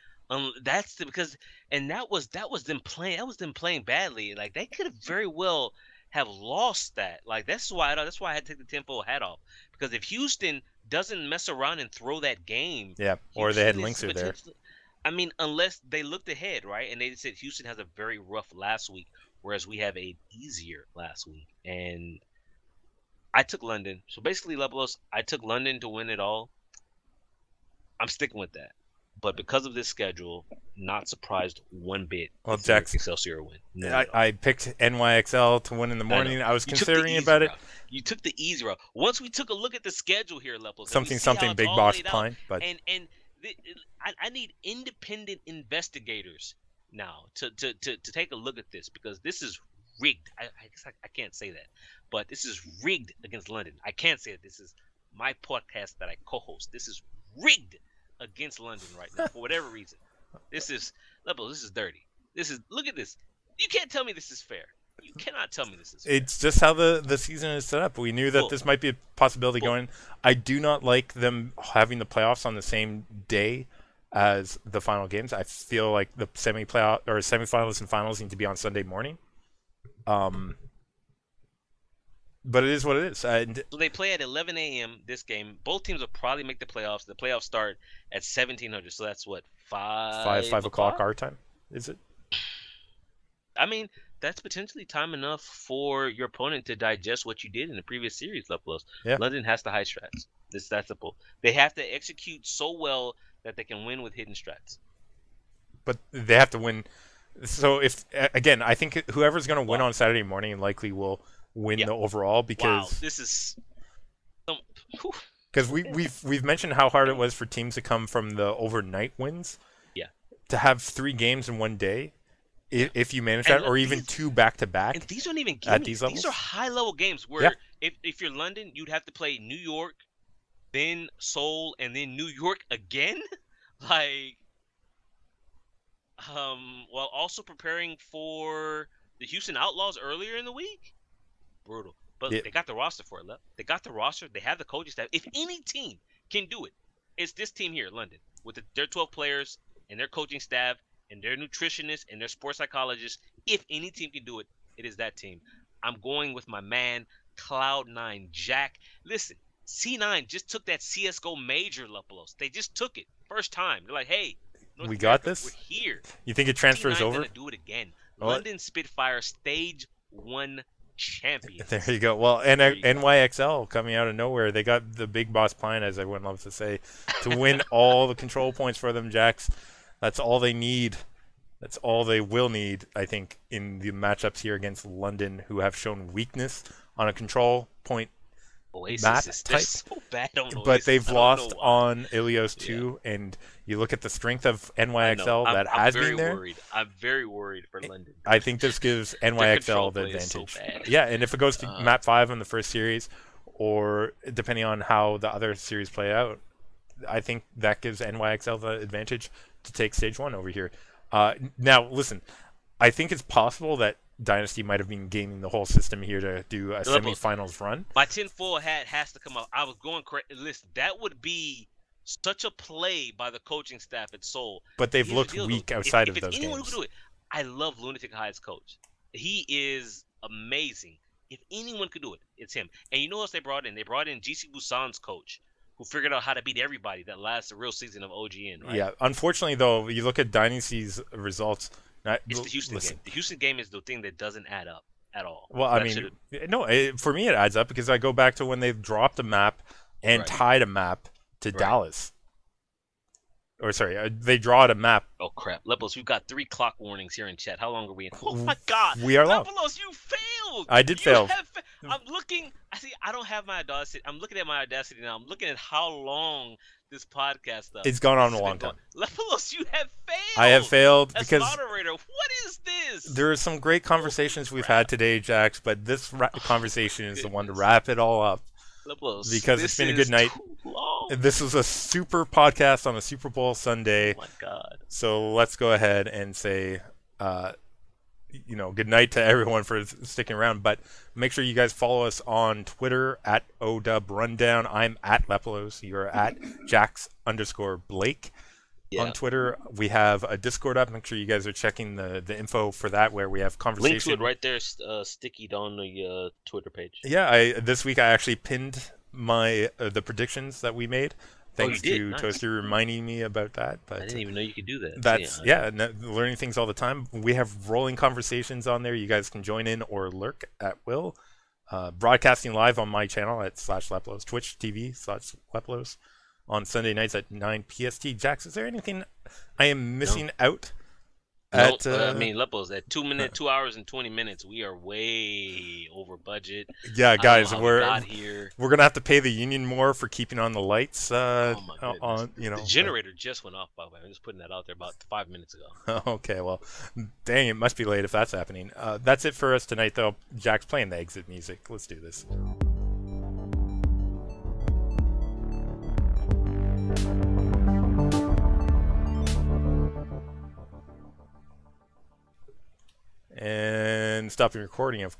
That's because, and that was them playing. That was them playing badly. Like they could have very well have lost that. Like that's why I had to take the tempo hat off because if Houston doesn't mess around and throw that game, Yeah, or they had Houston is Linksu there. potentially. I mean, unless they looked ahead, right? And they said Houston has a very rough last week, whereas we have a easier last week. And I took London. So basically, Levelos, I took London to win it all. I'm sticking with that. But because of this schedule, not surprised one bit Well, if New York Jax, Excelsior win. None at all. I picked NYXL to win in the I know. morning. I was You took the considering easy about it. route. You took the easy route. Once we took a look at the schedule here, Lepos, and we Something see how something it's big all box laid out, pine, but and I need independent investigators now to take a look at this because this is rigged. I guess I can't say that, but this is rigged against London. I can't say that this is my podcast that I co-host. This is rigged against London right now for whatever reason. This is Lepos. This is dirty. Look at this. You can't tell me this is fair. You cannot tell me this is fair. it's just how the season is set up. We knew that Bull. this might be a possibility Bull. going. I do not like them having the playoffs on the same day as the final games. I feel like the semi-playoff or semifinals and finals need to be on Sunday morning. Um, But it is what it is. And So they play at 11 a.m. this game. Both teams will probably make the playoffs. The playoffs start at 1700. So that's what, 5 five o'clock o'clock? our time, is it? I mean, that's potentially time enough for your opponent to digest what you did in the previous series, Lepolos. Yeah. London has the high strats. It's that simple. They have to execute so well that they can win with hidden strats. But they have to win. So if again, I think whoever's going to win Wow. on Saturday morning likely will win Yeah. the overall Wow, because this is whew. we've mentioned how hard it was for teams to come from the overnight wins. Yeah. To have 3 games in one day, if you manage And that, or even these, 2 back to back and these aren't even at gimmies. these levels. These are high level games where Yeah. if you're London, you'd have to play New York, then Seoul, and then New York again. Like, while also preparing for the Houston Outlaws earlier in the week. Brutal. But Yeah. they got the roster for it, Lep. They got the roster. They have the coaching staff. If any team can do it, it's this team here, London, with their 12 players and their coaching staff and their nutritionists and their sports psychologists. If any team can do it, it is that team. I'm going with my man, Cloud9, Jack. Listen, C9 just took that CSGO major, Lepolos. They just took it. First time. They're like, hey, North We America, got this? we're here. You think it transfers C9's over? going to do it again. What? London Spitfire Stage 1 champions. There you go. Well, and There you go. NYXL coming out of nowhere. They got the big boss plan, as everyone loves to say, to win all the control points for them, Jax. That's all they need. That's all they will need, I think, in the matchups here against London, who have shown weakness on a control point Oasis map is type. so bad on Oasis. But they've I don't lost know why. on Ilios too, and you look at the strength of I know. NYXL that I'm has very been there. worried. I'm very worried for London. I think this gives control NYXL the play is so advantage. bad. Yeah, and if it goes to map 5 on the first series, or depending on how the other series play out, I think that gives NYXL the advantage to take stage 1 over here. Now, listen, I think it's possible that Dynasty might have been gaming the whole system here to do a semifinals run. My tinfoil hat has to come out. I was going correct. Listen, that would be such a play by the coaching staff at Seoul. But they've Here's looked the deal, weak though. outside if of those it's anyone games. who can do it, I love Lunatic High's coach. He is amazing. If anyone could do it, it's him. And you know what else they brought in? They brought in GC Busan's coach, who figured out how to beat everybody that last real season of OGN, right? Yeah, unfortunately, though, you look at Dynasty's results. It's the Houston game. The Houston game is the thing that doesn't add up at all. Well, I mean, no, for me it adds up because I go back to when they've dropped a map and tied a map to Dallas. Or sorry, they drawed a map. Oh crap, Lepos, we've got 3 clock warnings here in chat. How long are we in? Oh my God, we are long. Lepos, you failed. I did fail. I'm looking. I see. I don't have my Audacity. I'm looking at my Audacity now. I'm looking at how long this podcast stuff. It's gone on a long time. Lepos, you have failed. I have failed as because moderator. What is this? There are some great conversations we've had today, Jax, but this conversation is the one to wrap it all up. Lepos, because it's been a good night. This was a super podcast on a Super Bowl Sunday. Oh my God. So let's go ahead and say, good night to everyone for sticking around. But make sure you guys follow us on Twitter at OWRundown. I'm at Lepolos. You're at Jax_Blake. Yeah. On Twitter, we have a Discord up. Make sure you guys are checking the info for that, where we have conversation. Link to it right there, sticky on the Twitter page. Yeah, this week I actually pinned my the predictions that we made. Thanks to nice. Toasty reminding me about that. But I didn't even know you could do that. That's learning things all the time. We have rolling conversations on there. You guys can join in or lurk at will. Broadcasting live on my channel at /Leplos, Twitch TV/Leplos. On Sunday nights at 9 PST. Jax, is there anything I am missing out? I mean, Lepos, at 2 hours and 20 minutes, we are way over budget. Yeah, guys, we're gonna have to pay the union more for keeping on the lights. Oh my goodness. The generator just went off, by the way. I'm just putting that out there about 5 minutes ago. Okay, well, dang, it must be late if that's happening. That's it for us tonight, though. Jack's playing the exit music. Let's do this. And stopping recording, of course.